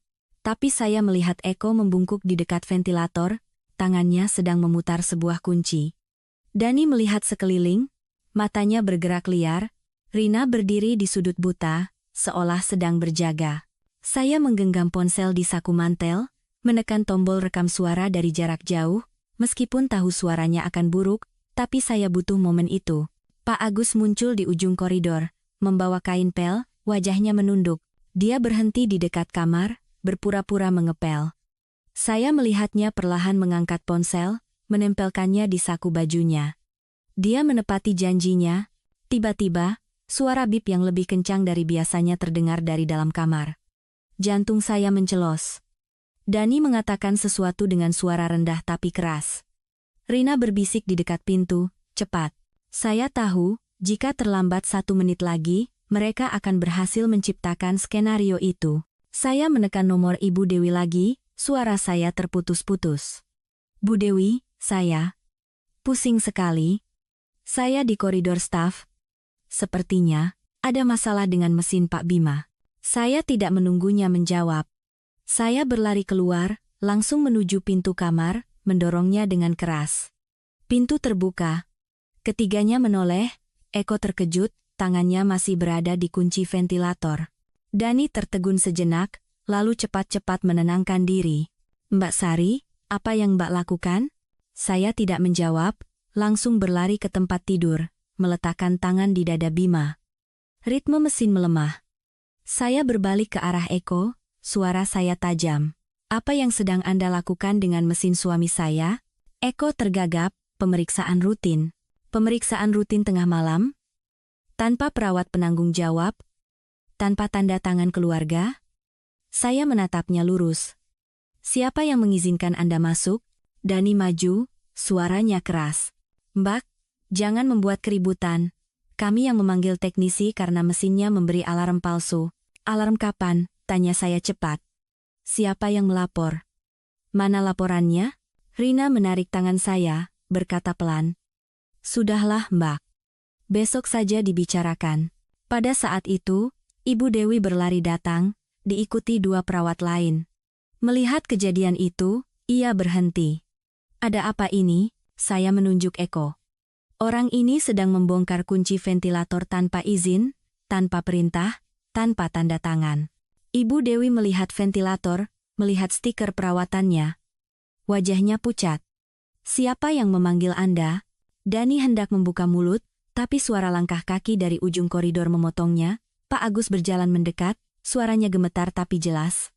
tapi saya melihat Eko membungkuk di dekat ventilator, tangannya sedang memutar sebuah kunci. Dani melihat sekeliling, matanya bergerak liar. Rina berdiri di sudut buta, seolah sedang berjaga. Saya menggenggam ponsel di saku mantel, menekan tombol rekam suara dari jarak jauh, Meskipun tahu suaranya akan buruk, tapi saya butuh momen itu. Pak Agus muncul di ujung koridor, membawa kain pel, wajahnya menunduk. Dia berhenti di dekat kamar, berpura-pura mengepel. Saya melihatnya perlahan mengangkat ponsel, menempelkannya di saku bajunya. Dia menepati janjinya. Tiba-tiba, suara bip yang lebih kencang dari biasanya terdengar dari dalam kamar. Jantung saya mencelos. Dani mengatakan sesuatu dengan suara rendah tapi keras. Rina berbisik di dekat pintu, cepat. Saya tahu, jika terlambat 1 menit lagi, mereka akan berhasil menciptakan skenario itu. Saya menekan nomor Ibu Dewi lagi, suara saya terputus-putus. Bu Dewi, saya pusing sekali. Saya di koridor staf. Sepertinya, ada masalah dengan mesin Pak Bima. Saya tidak menunggunya menjawab. Saya berlari keluar, langsung menuju pintu kamar, mendorongnya dengan keras. Pintu terbuka. Ketiganya menoleh, Eko terkejut, tangannya masih berada di kunci ventilator. Dani tertegun sejenak, lalu cepat-cepat menenangkan diri. Mbak Sari, apa yang Mbak lakukan? Saya tidak menjawab, langsung berlari ke tempat tidur, meletakkan tangan di dada Bima. Ritme mesin melemah. Saya berbalik ke arah Eko, suara saya tajam. Apa yang sedang Anda lakukan dengan mesin suami saya? Eko tergagap, pemeriksaan rutin. Pemeriksaan rutin tengah malam? Tanpa perawat penanggung jawab? Tanpa tanda tangan keluarga? Saya menatapnya lurus. Siapa yang mengizinkan Anda masuk? Dani maju, suaranya keras. Mbak, jangan membuat keributan. Kami yang memanggil teknisi karena mesinnya memberi alarm palsu. Alarm kapan? Tanya saya cepat. Siapa yang melapor? Mana laporannya? Rina menarik tangan saya, berkata pelan. Sudahlah, Mbak. Besok saja dibicarakan. Pada saat itu, Ibu Dewi berlari datang, diikuti 2 perawat lain. Melihat kejadian itu, ia berhenti. Ada apa ini? Saya menunjuk Eko. Orang ini sedang membongkar kunci ventilator tanpa izin, tanpa perintah, tanpa tanda tangan. Ibu Dewi melihat ventilator, melihat stiker perawatannya. Wajahnya pucat. Siapa yang memanggil Anda? Dani hendak membuka mulut, tapi suara langkah kaki dari ujung koridor memotongnya. Pak Agus berjalan mendekat, suaranya gemetar tapi jelas.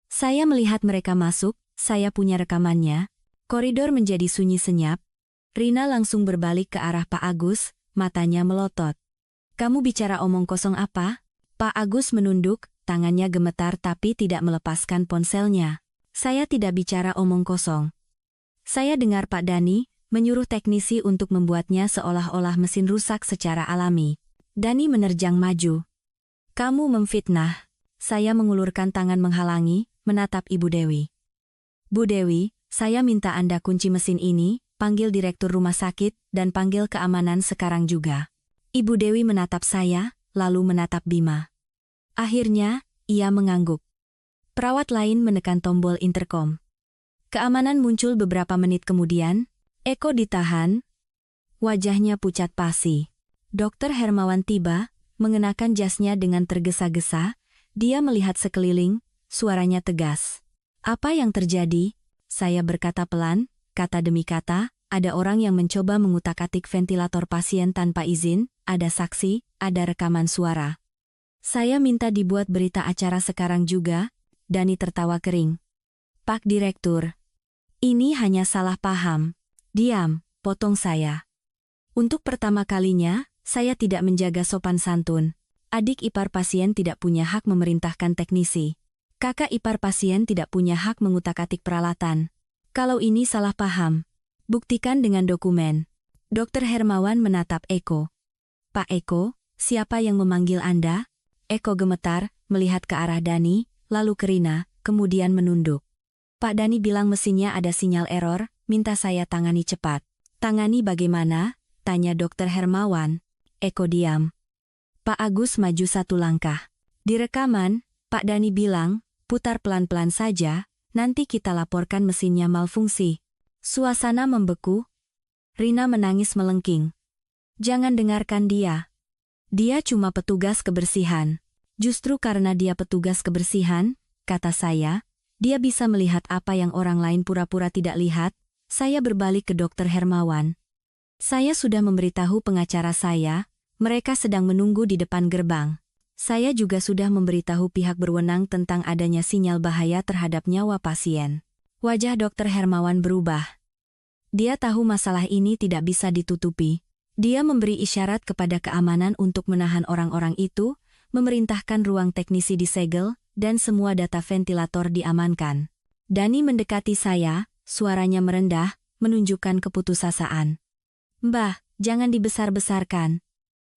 Saya melihat mereka masuk, saya punya rekamannya. Koridor menjadi sunyi senyap. Rina langsung berbalik ke arah Pak Agus, matanya melotot. Kamu bicara omong kosong apa? Pak Agus menunduk, tangannya gemetar tapi tidak melepaskan ponselnya. Saya tidak bicara omong kosong. Saya dengar Pak Dani menyuruh teknisi untuk membuatnya seolah-olah mesin rusak secara alami. Dani menerjang maju. Kamu memfitnah. Saya mengulurkan tangan menghalangi, menatap Ibu Dewi. Bu Dewi, saya minta Anda kunci mesin ini, panggil direktur rumah sakit, dan panggil keamanan sekarang juga. Ibu Dewi menatap saya, lalu menatap Bima. Akhirnya, ia mengangguk. Perawat lain menekan tombol interkom. Keamanan muncul beberapa menit kemudian. Eko ditahan. Wajahnya pucat pasi. Dokter Hermawan tiba, mengenakan jasnya dengan tergesa-gesa. Dia melihat sekeliling, suaranya tegas. Apa yang terjadi? Saya berkata pelan, kata demi kata, ada orang yang mencoba mengutak-atik ventilator pasien tanpa izin, ada saksi, ada rekaman suara. Saya minta dibuat berita acara sekarang juga. Dani tertawa kering. Pak Direktur, ini hanya salah paham. Diam, potong saya. Untuk pertama kalinya, saya tidak menjaga sopan santun. Adik ipar pasien tidak punya hak memerintahkan teknisi. Kakak ipar pasien tidak punya hak mengutak-atik peralatan. Kalau ini salah paham, buktikan dengan dokumen. Dokter Hermawan menatap Eko. Pak Eko, siapa yang memanggil Anda? Eko gemetar, melihat ke arah Dani, lalu ke Rina, kemudian menunduk. Pak Dani bilang mesinnya ada sinyal error, minta saya tangani cepat. Tangani bagaimana? Tanya Dokter Hermawan. Eko diam. Pak Agus maju 1 langkah. Di rekaman, Pak Dani bilang, putar pelan-pelan saja, nanti kita laporkan mesinnya malfungsi. Suasana membeku. Rina menangis melengking. Jangan dengarkan dia. Dia cuma petugas kebersihan. Justru karena dia petugas kebersihan, kata saya, dia bisa melihat apa yang orang lain pura-pura tidak lihat. Saya berbalik ke Dokter Hermawan. Saya sudah memberitahu pengacara saya, mereka sedang menunggu di depan gerbang. Saya juga sudah memberitahu pihak berwenang tentang adanya sinyal bahaya terhadap nyawa pasien. Wajah Dokter Hermawan berubah. Dia tahu masalah ini tidak bisa ditutupi. Dia memberi isyarat kepada keamanan untuk menahan orang-orang itu, memerintahkan ruang teknisi disegel, dan semua data ventilator diamankan. Dani mendekati saya, suaranya merendah, menunjukkan keputusasaan. Mbah, jangan dibesar-besarkan.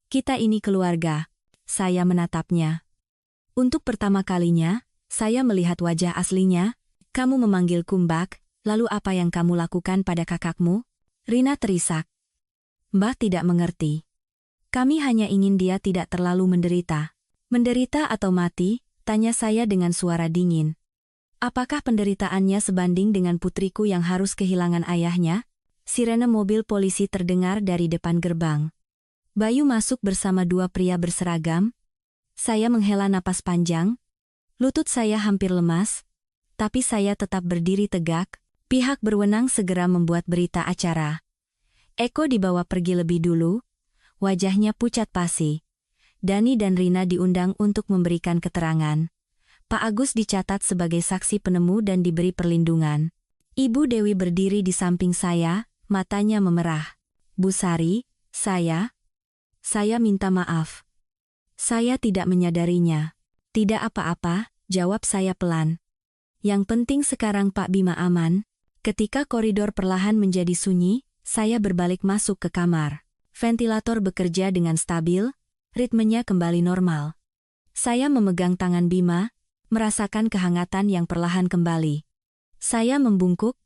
Kita ini keluarga. Saya menatapnya. Untuk pertama kalinya, saya melihat wajah aslinya. Kamu memanggilku Mbak, lalu apa yang kamu lakukan pada kakakmu? Rina terisak. Mbah tidak mengerti. Kami hanya ingin dia tidak terlalu menderita. Menderita atau mati? Tanya saya dengan suara dingin. Apakah penderitaannya sebanding dengan putriku yang harus kehilangan ayahnya? Sirene mobil polisi terdengar dari depan gerbang. Bayu masuk bersama dua pria berseragam. Saya menghela napas panjang. Lutut saya hampir lemas. Tapi saya tetap berdiri tegak. Pihak berwenang segera membuat berita acara. Eko dibawa pergi lebih dulu. Wajahnya pucat pasi. Dani dan Rina diundang untuk memberikan keterangan. Pak Agus dicatat sebagai saksi penemu dan diberi perlindungan. Ibu Dewi berdiri di samping saya, matanya memerah. Bu Sari, saya minta maaf. Saya tidak menyadarinya. Tidak apa-apa, jawab saya pelan. Yang penting sekarang Pak Bima aman. Ketika koridor perlahan menjadi sunyi, saya berbalik masuk ke kamar. Ventilator bekerja dengan stabil, ritmenya kembali normal. Saya memegang tangan Bima, merasakan kehangatan yang perlahan kembali. Saya membungkuk,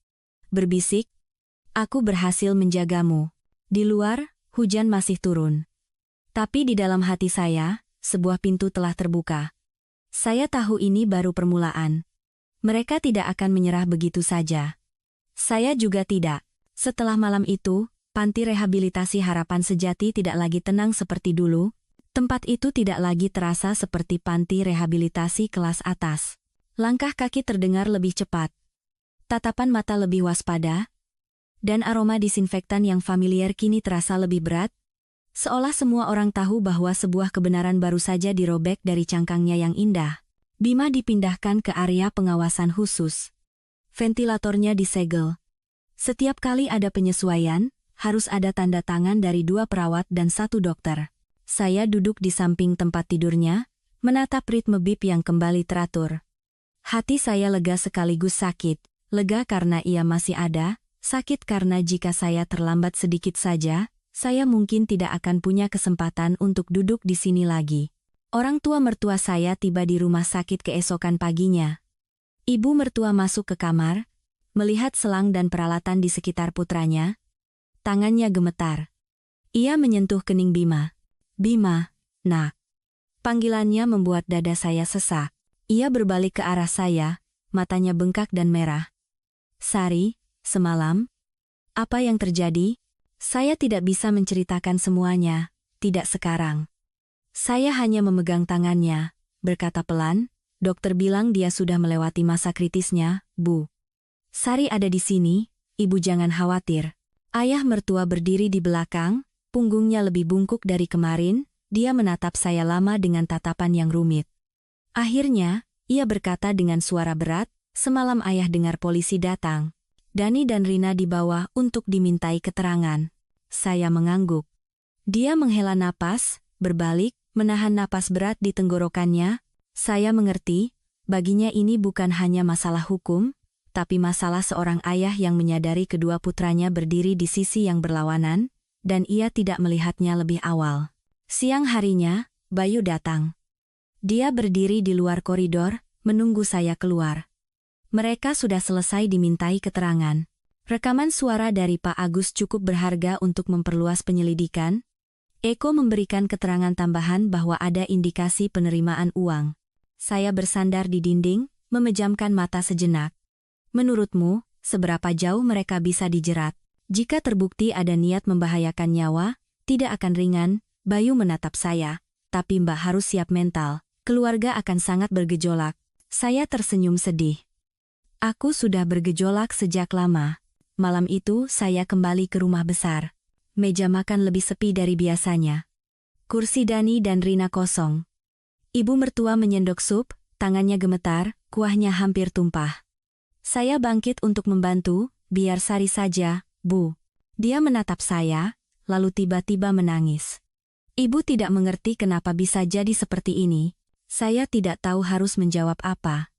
berbisik, aku berhasil menjagamu. Di luar, hujan masih turun. Tapi di dalam hati saya, sebuah pintu telah terbuka. Saya tahu ini baru permulaan. Mereka tidak akan menyerah begitu saja. Saya juga tidak. Setelah malam itu, panti rehabilitasi Harapan Sejati tidak lagi tenang seperti dulu. Tempat itu tidak lagi terasa seperti panti rehabilitasi kelas atas. Langkah kaki terdengar lebih cepat. Tatapan mata lebih waspada. Dan aroma disinfektan yang familiar kini terasa lebih berat. Seolah semua orang tahu bahwa sebuah kebenaran baru saja dirobek dari cangkangnya yang indah. Bima dipindahkan ke area pengawasan khusus. Ventilatornya disegel. Setiap kali ada penyesuaian, harus ada tanda tangan dari 2 perawat dan 1 dokter. Saya duduk di samping tempat tidurnya, menatap ritme bip yang kembali teratur. Hati saya lega sekaligus sakit, lega karena ia masih ada, sakit karena jika saya terlambat sedikit saja, saya mungkin tidak akan punya kesempatan untuk duduk di sini lagi. Orang tua mertua saya tiba di rumah sakit keesokan paginya. Ibu mertua masuk ke kamar, melihat selang dan peralatan di sekitar putranya. Tangannya gemetar. Ia menyentuh kening Bima. Bima, nak. Panggilannya membuat dada saya sesak. Ia berbalik ke arah saya, matanya bengkak dan merah. Sari, semalam? Apa yang terjadi? Saya tidak bisa menceritakan semuanya, tidak sekarang. Saya hanya memegang tangannya, berkata pelan, dokter bilang dia sudah melewati masa kritisnya, Bu. Sari ada di sini, Ibu jangan khawatir. Ayah mertua berdiri di belakang, punggungnya lebih bungkuk dari kemarin, dia menatap saya lama dengan tatapan yang rumit. Akhirnya, ia berkata dengan suara berat, semalam ayah dengar polisi datang. Dani dan Rina dibawa untuk dimintai keterangan. Saya mengangguk. Dia menghela napas, berbalik, menahan napas berat di tenggorokannya. Saya mengerti, baginya ini bukan hanya masalah hukum, tapi masalah seorang ayah yang menyadari kedua putranya berdiri di sisi yang berlawanan, dan ia tidak melihatnya lebih awal. Siang harinya, Bayu datang. Dia berdiri di luar koridor, menunggu saya keluar. Mereka sudah selesai dimintai keterangan. Rekaman suara dari Pak Agus cukup berharga untuk memperluas penyelidikan. Eko memberikan keterangan tambahan bahwa ada indikasi penerimaan uang. Saya bersandar di dinding, memejamkan mata sejenak. Menurutmu, seberapa jauh mereka bisa dijerat? Jika terbukti ada niat membahayakan nyawa, tidak akan ringan. Bayu menatap saya, tapi Mbak harus siap mental. Keluarga akan sangat bergejolak. Saya tersenyum sedih. Aku sudah bergejolak sejak lama. Malam itu saya kembali ke rumah besar. Meja makan lebih sepi dari biasanya. Kursi Dani dan Rina kosong. Ibu mertua menyendok sup, tangannya gemetar, kuahnya hampir tumpah. Saya bangkit untuk membantu, biar Sari saja, Bu. Dia menatap saya, lalu tiba-tiba menangis. Ibu tidak mengerti kenapa bisa jadi seperti ini. Saya tidak tahu harus menjawab apa.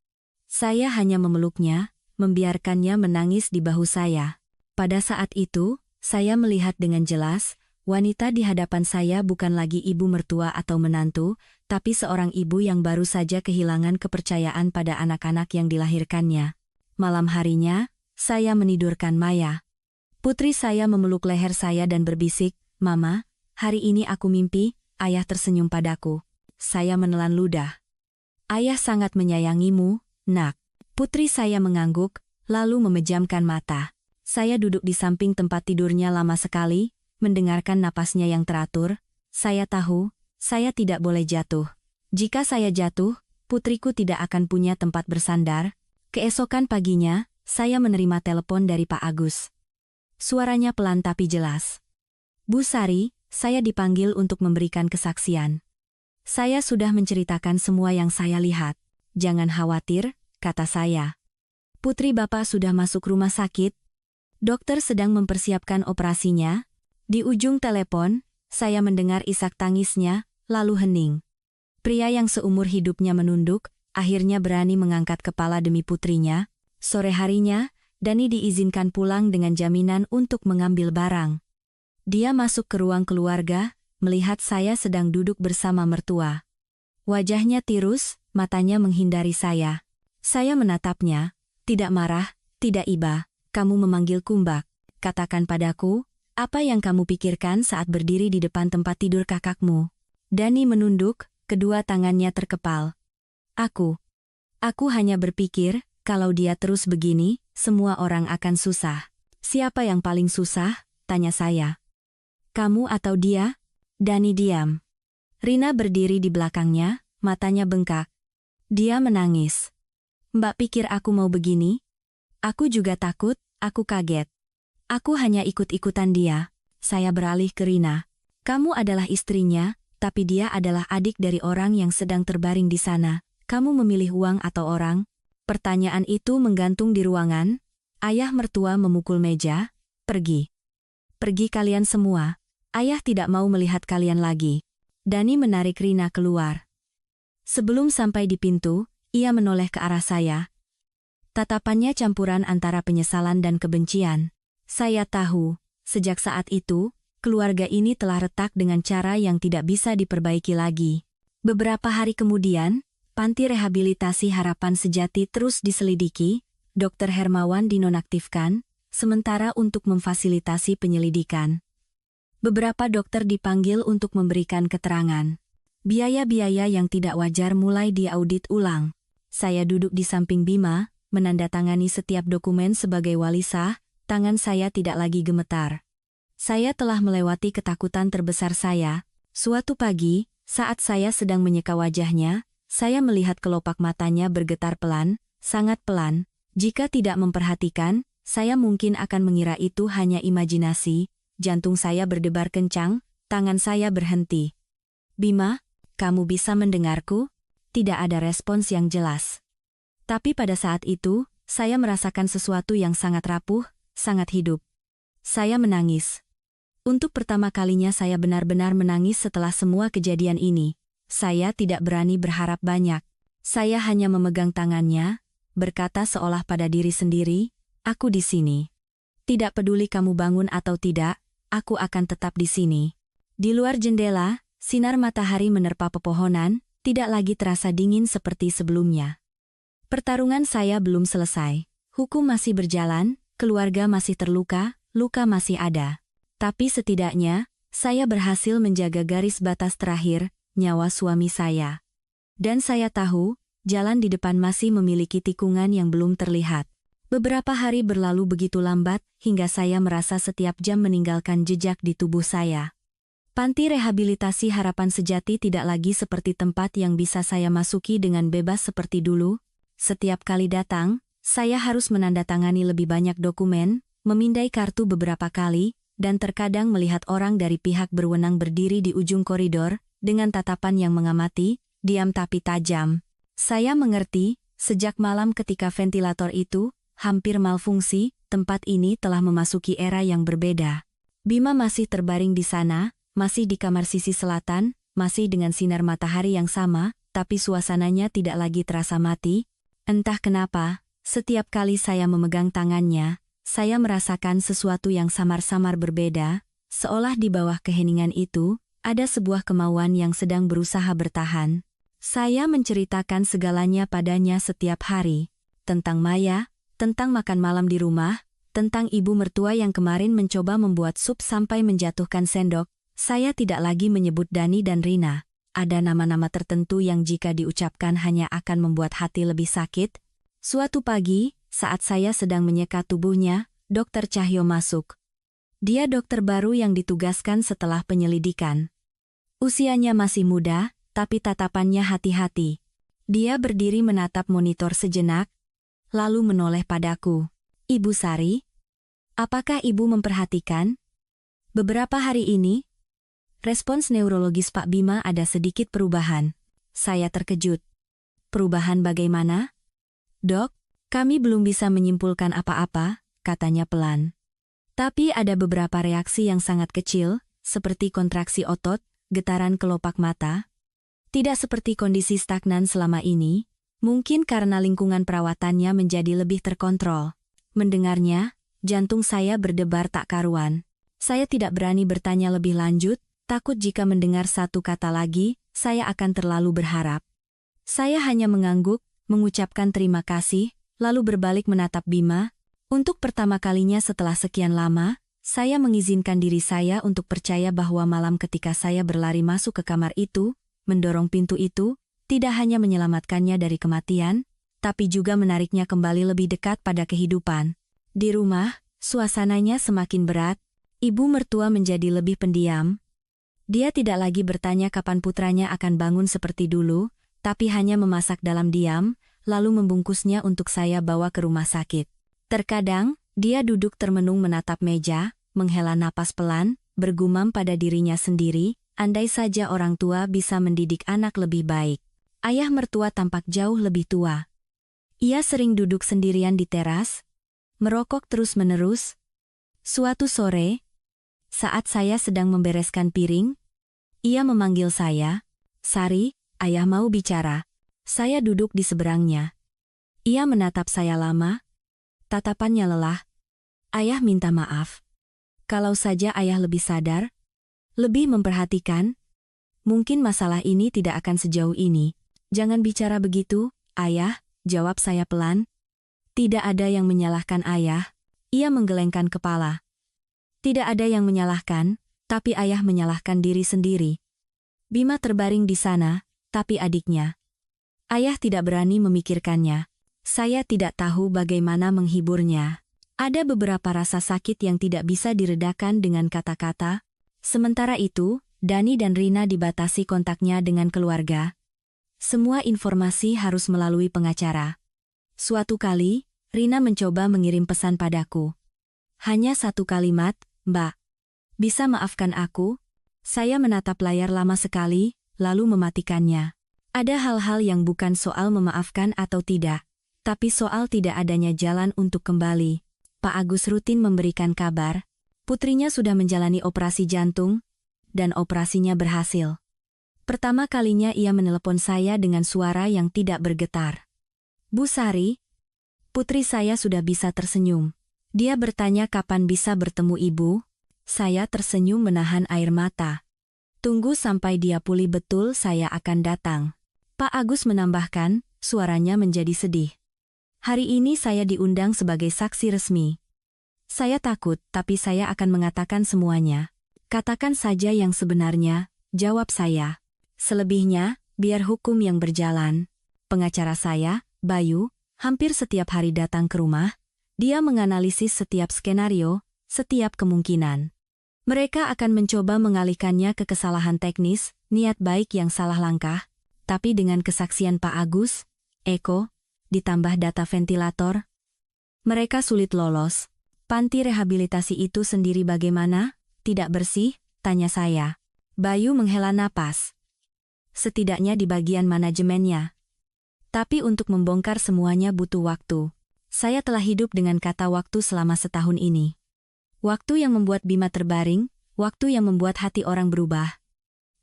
Saya hanya memeluknya, membiarkannya menangis di bahu saya. Pada saat itu, saya melihat dengan jelas, wanita di hadapan saya bukan lagi ibu mertua atau menantu, tapi seorang ibu yang baru saja kehilangan kepercayaan pada anak-anak yang dilahirkannya. Malam harinya, saya menidurkan Maya. Putri saya memeluk leher saya dan berbisik, "Mama, hari ini aku mimpi, ayah tersenyum padaku." Saya menelan ludah. "Ayah sangat menyayangimu, nak." Putri saya mengangguk, lalu memejamkan mata. Saya duduk di samping tempat tidurnya lama sekali, mendengarkan napasnya yang teratur. Saya tahu, saya tidak boleh jatuh. Jika saya jatuh, putriku tidak akan punya tempat bersandar. Keesokan paginya, saya menerima telepon dari Pak Agus. Suaranya pelan tapi jelas. "Bu Sari, saya dipanggil untuk memberikan kesaksian. Saya sudah menceritakan semua yang saya lihat. Jangan khawatir," kata saya. "Putri Bapak sudah masuk rumah sakit. Dokter sedang mempersiapkan operasinya." Di ujung telepon, saya mendengar isak tangisnya, lalu hening. Pria yang seumur hidupnya menunduk, akhirnya berani mengangkat kepala demi putrinya. Sore harinya, Dani diizinkan pulang dengan jaminan untuk mengambil barang. Dia masuk ke ruang keluarga, melihat saya sedang duduk bersama mertua. Wajahnya tirus, matanya menghindari saya. Saya menatapnya, "Tidak marah, tidak iba, kamu memanggilku Mbak. Katakan padaku, apa yang kamu pikirkan saat berdiri di depan tempat tidur kakakmu?" Dani menunduk, kedua tangannya terkepal. Aku hanya berpikir, kalau dia terus begini, semua orang akan susah." "Siapa yang paling susah?" tanya saya. "Kamu atau dia?" Dani diam. Rina berdiri di belakangnya, matanya bengkak. Dia menangis. "Mbak pikir aku mau begini?" "Aku juga takut, aku kaget. Aku hanya ikut-ikutan dia." Saya beralih ke Rina. "Kamu adalah istrinya, tapi dia adalah adik dari orang yang sedang terbaring di sana. Kamu memilih uang atau orang?" Pertanyaan itu menggantung di ruangan. Ayah mertua memukul meja. "Pergi. Pergi kalian semua. Ayah tidak mau melihat kalian lagi." Dani menarik Rina keluar. Sebelum sampai di pintu, ia menoleh ke arah saya. Tatapannya campuran antara penyesalan dan kebencian. Saya tahu, sejak saat itu, keluarga ini telah retak dengan cara yang tidak bisa diperbaiki lagi. Beberapa hari kemudian, Panti Rehabilitasi Harapan Sejati terus diselidiki, Dr. Hermawan dinonaktifkan, sementara untuk memfasilitasi penyelidikan. Beberapa dokter dipanggil untuk memberikan keterangan. Biaya-biaya yang tidak wajar mulai diaudit ulang. Saya duduk di samping Bima, menandatangani setiap dokumen sebagai wali sah, tangan saya tidak lagi gemetar. Saya telah melewati ketakutan terbesar saya. Suatu pagi, saat saya sedang menyeka wajahnya, saya melihat kelopak matanya bergetar pelan, sangat pelan. Jika tidak memperhatikan, saya mungkin akan mengira itu hanya imajinasi. Jantung saya berdebar kencang, tangan saya berhenti. "Bima, kamu bisa mendengarku?" Tidak ada respons yang jelas. Tapi pada saat itu, saya merasakan sesuatu yang sangat rapuh, sangat hidup. Saya menangis. Untuk pertama kalinya saya benar-benar menangis setelah semua kejadian ini. Saya tidak berani berharap banyak. Saya hanya memegang tangannya, berkata seolah pada diri sendiri, "Aku di sini. Tidak peduli kamu bangun atau tidak, aku akan tetap di sini." Di luar jendela, sinar matahari menerpa pepohonan, tidak lagi terasa dingin seperti sebelumnya. Pertarungan saya belum selesai. Hukum masih berjalan, keluarga masih terluka, luka masih ada. Tapi setidaknya, saya berhasil menjaga garis batas terakhir, nyawa suami saya. Dan saya tahu, jalan di depan masih memiliki tikungan yang belum terlihat. Beberapa hari berlalu begitu lambat, hingga saya merasa setiap jam meninggalkan jejak di tubuh saya. Panti Rehabilitasi Harapan Sejati tidak lagi seperti tempat yang bisa saya masuki dengan bebas seperti dulu. Setiap kali datang, saya harus menandatangani lebih banyak dokumen, memindai kartu beberapa kali, dan terkadang melihat orang dari pihak berwenang berdiri di ujung koridor, dengan tatapan yang mengamati, diam tapi tajam. Saya mengerti, sejak malam ketika ventilator itu hampir malfungsi, tempat ini telah memasuki era yang berbeda. Bima masih terbaring di sana, masih di kamar sisi selatan, masih dengan sinar matahari yang sama, tapi suasananya tidak lagi terasa mati. Entah kenapa, setiap kali saya memegang tangannya, saya merasakan sesuatu yang samar-samar berbeda, seolah di bawah keheningan itu, ada sebuah kemauan yang sedang berusaha bertahan. Saya menceritakan segalanya padanya setiap hari, tentang Maya, tentang makan malam di rumah, tentang ibu mertua yang kemarin mencoba membuat sup sampai menjatuhkan sendok. Saya tidak lagi menyebut Dani dan Rina. Ada nama-nama tertentu yang jika diucapkan hanya akan membuat hati lebih sakit. Suatu pagi, saat saya sedang menyeka tubuhnya, Dr. Cahyo masuk. Dia dokter baru yang ditugaskan setelah penyelidikan. Usianya masih muda, tapi tatapannya hati-hati. Dia berdiri menatap monitor sejenak, lalu menoleh padaku. Ibu Sari, apakah ibu memperhatikan? Beberapa hari ini, respons neurologis Pak Bima ada sedikit perubahan. Saya terkejut. Perubahan bagaimana? Dok, kami belum bisa menyimpulkan apa-apa, katanya pelan. Tapi ada beberapa reaksi yang sangat kecil, seperti kontraksi otot, getaran kelopak mata. Tidak seperti kondisi stagnan selama ini, mungkin karena lingkungan perawatannya menjadi lebih terkontrol. Mendengarnya, jantung saya berdebar tak karuan. Saya tidak berani bertanya lebih lanjut, takut jika mendengar satu kata lagi, saya akan terlalu berharap. Saya hanya mengangguk, mengucapkan terima kasih, lalu berbalik menatap Bima. Untuk pertama kalinya setelah sekian lama, saya mengizinkan diri saya untuk percaya bahwa malam ketika saya berlari masuk ke kamar itu, mendorong pintu itu, tidak hanya menyelamatkannya dari kematian, tapi juga menariknya kembali lebih dekat pada kehidupan. Di rumah, suasananya semakin berat, ibu mertua menjadi lebih pendiam. Dia tidak lagi bertanya kapan putranya akan bangun seperti dulu, tapi hanya memasak dalam diam, lalu membungkusnya untuk saya bawa ke rumah sakit. Terkadang, dia duduk termenung menatap meja, menghela napas pelan, bergumam pada dirinya sendiri, andai saja orang tua bisa mendidik anak lebih baik. Ayah mertua tampak jauh lebih tua. Ia sering duduk sendirian di teras, merokok terus-menerus. Suatu sore, saat saya sedang membereskan piring, ia memanggil saya, "Sari, ayah mau bicara." Saya duduk di seberangnya. Ia menatap saya lama, tatapannya lelah. "Ayah minta maaf. Kalau saja ayah lebih sadar, lebih memperhatikan, mungkin masalah ini tidak akan sejauh ini." "Jangan bicara begitu, ayah," jawab saya pelan. "Tidak ada yang menyalahkan ayah." Ia menggelengkan kepala. "Tidak ada yang menyalahkan, tapi ayah menyalahkan diri sendiri." Bima terbaring di sana, tapi adiknya. Ayah tidak berani memikirkannya. Saya tidak tahu bagaimana menghiburnya. Ada beberapa rasa sakit yang tidak bisa diredakan dengan kata-kata. Sementara itu, Dani dan Rina dibatasi kontaknya dengan keluarga. Semua informasi harus melalui pengacara. Suatu kali, Rina mencoba mengirim pesan padaku. Hanya satu kalimat, "Mbak, bisa maafkan aku?" Saya menatap layar lama sekali, lalu mematikannya. Ada hal-hal yang bukan soal memaafkan atau tidak, tapi soal tidak adanya jalan untuk kembali. Pak Agus rutin memberikan kabar, putrinya sudah menjalani operasi jantung, dan operasinya berhasil. Pertama kalinya ia menelepon saya dengan suara yang tidak bergetar. "Bu Sari, putri saya sudah bisa tersenyum." Dia bertanya kapan bisa bertemu ibu. Saya tersenyum menahan air mata. "Tunggu sampai dia pulih betul, saya akan datang." Pak Agus menambahkan, suaranya menjadi sedih. "Hari ini saya diundang sebagai saksi resmi." "Saya takut, tapi saya akan mengatakan semuanya." "Katakan saja yang sebenarnya," jawab saya. "Selebihnya, biar hukum yang berjalan." Pengacara saya, Bayu, hampir setiap hari datang ke rumah. Dia menganalisis setiap skenario, setiap kemungkinan. Mereka akan mencoba mengalihkannya ke kesalahan teknis, niat baik yang salah langkah, tapi dengan kesaksian Pak Agus, Eko, ditambah data ventilator, mereka sulit lolos. Panti rehabilitasi itu sendiri bagaimana? Tidak bersih? Tanya saya. Bayu menghela napas. Setidaknya di bagian manajemennya. Tapi untuk membongkar semuanya butuh waktu. Saya telah hidup dengan kata waktu selama setahun ini. Waktu yang membuat Bima terbaring, waktu yang membuat hati orang berubah.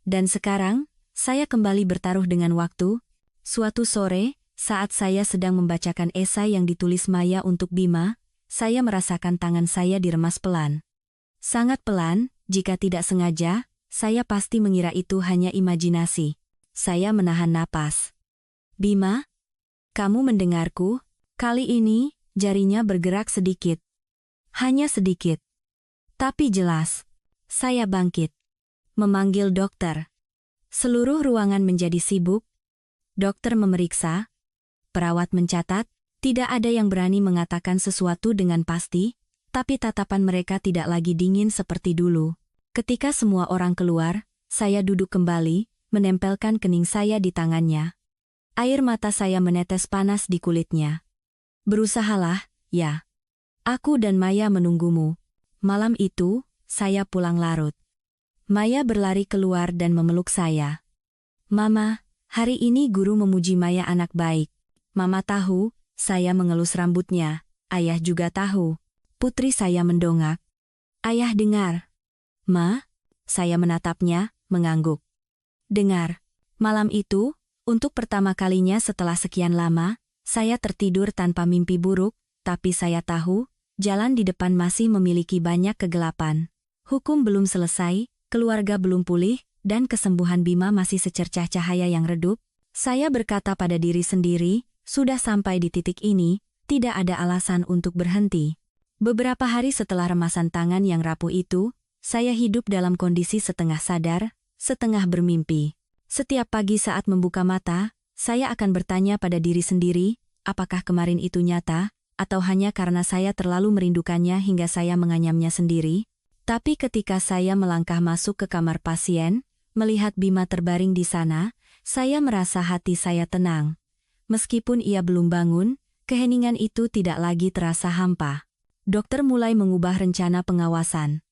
Dan sekarang, saya kembali bertaruh dengan waktu. Suatu sore, saat saya sedang membacakan esai yang ditulis Maya untuk Bima, saya merasakan tangan saya diremas pelan. Sangat pelan, jika tidak sengaja, saya pasti mengira itu hanya imajinasi. Saya menahan napas. Bima, kamu mendengarku? Kali ini, jarinya bergerak sedikit. Hanya sedikit. Tapi jelas. Saya bangkit. Memanggil dokter. Seluruh ruangan menjadi sibuk. Dokter memeriksa. Perawat mencatat. Tidak ada yang berani mengatakan sesuatu dengan pasti, tapi tatapan mereka tidak lagi dingin seperti dulu. Ketika semua orang keluar, saya duduk kembali, menempelkan kening saya di tangannya. Air mata saya menetes panas di kulitnya. Berusahalah, ya. Aku dan Maya menunggumu. Malam itu, saya pulang larut. Maya berlari keluar dan memeluk saya. Mama, hari ini guru memuji Maya anak baik. Mama tahu, saya mengelus rambutnya. Ayah juga tahu. Putri saya mendongak. Ayah dengar. Ma, saya menatapnya, mengangguk. Dengar. Malam itu, untuk pertama kalinya setelah sekian lama, saya tertidur tanpa mimpi buruk, tapi saya tahu, jalan di depan masih memiliki banyak kegelapan. Hukum belum selesai, keluarga belum pulih, dan kesembuhan Bima masih secercah cahaya yang redup. Saya berkata pada diri sendiri, sudah sampai di titik ini, tidak ada alasan untuk berhenti. Beberapa hari setelah remasan tangan yang rapuh itu, saya hidup dalam kondisi setengah sadar, setengah bermimpi. Setiap pagi saat membuka mata, saya akan bertanya pada diri sendiri, apakah kemarin itu nyata, atau hanya karena saya terlalu merindukannya hingga saya menganyamnya sendiri. Tapi ketika saya melangkah masuk ke kamar pasien, melihat Bima terbaring di sana, saya merasa hati saya tenang. Meskipun ia belum bangun, keheningan itu tidak lagi terasa hampa. Dokter mulai mengubah rencana pengawasan.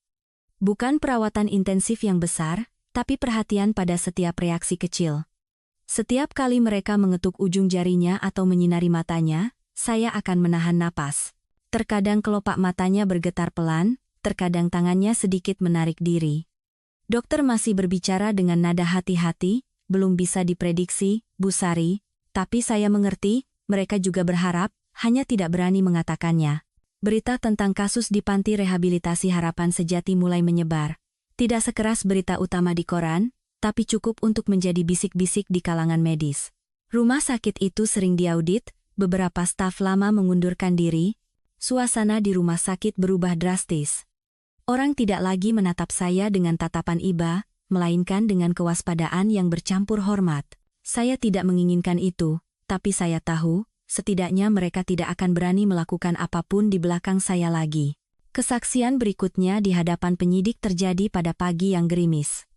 Bukan perawatan intensif yang besar, tapi perhatian pada setiap reaksi kecil. Setiap kali mereka mengetuk ujung jarinya atau menyinari matanya, saya akan menahan napas. Terkadang kelopak matanya bergetar pelan, terkadang tangannya sedikit menarik diri. Dokter masih berbicara dengan nada hati-hati, belum bisa diprediksi, Bu Sari. Tapi saya mengerti, mereka juga berharap, hanya tidak berani mengatakannya. Berita tentang kasus di Panti Rehabilitasi Harapan Sejati mulai menyebar. Tidak sekeras berita utama di koran, tapi cukup untuk menjadi bisik-bisik di kalangan medis. Rumah sakit itu sering diaudit, beberapa staf lama mengundurkan diri. Suasana di rumah sakit berubah drastis. Orang tidak lagi menatap saya dengan tatapan iba, melainkan dengan kewaspadaan yang bercampur hormat. Saya tidak menginginkan itu, tapi saya tahu, setidaknya mereka tidak akan berani melakukan apapun di belakang saya lagi. Kesaksian berikutnya di hadapan penyidik terjadi pada pagi yang gerimis.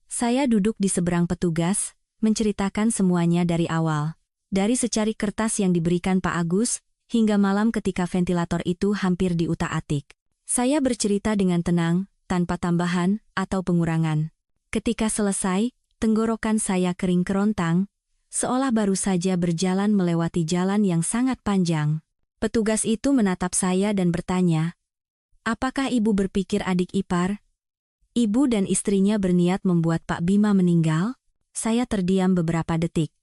Saya duduk di seberang petugas, menceritakan semuanya dari awal. Dari secari kertas yang diberikan Pak Agus, hingga malam ketika ventilator itu hampir diutak-atik. Saya bercerita dengan tenang, tanpa tambahan atau pengurangan. Ketika selesai, tenggorokan saya kering kerontang, seolah baru saja berjalan melewati jalan yang sangat panjang. Petugas itu menatap saya dan bertanya, "Apakah ibu berpikir adik ipar? Ibu dan istrinya berniat membuat Pak Bima meninggal?" Saya terdiam beberapa detik.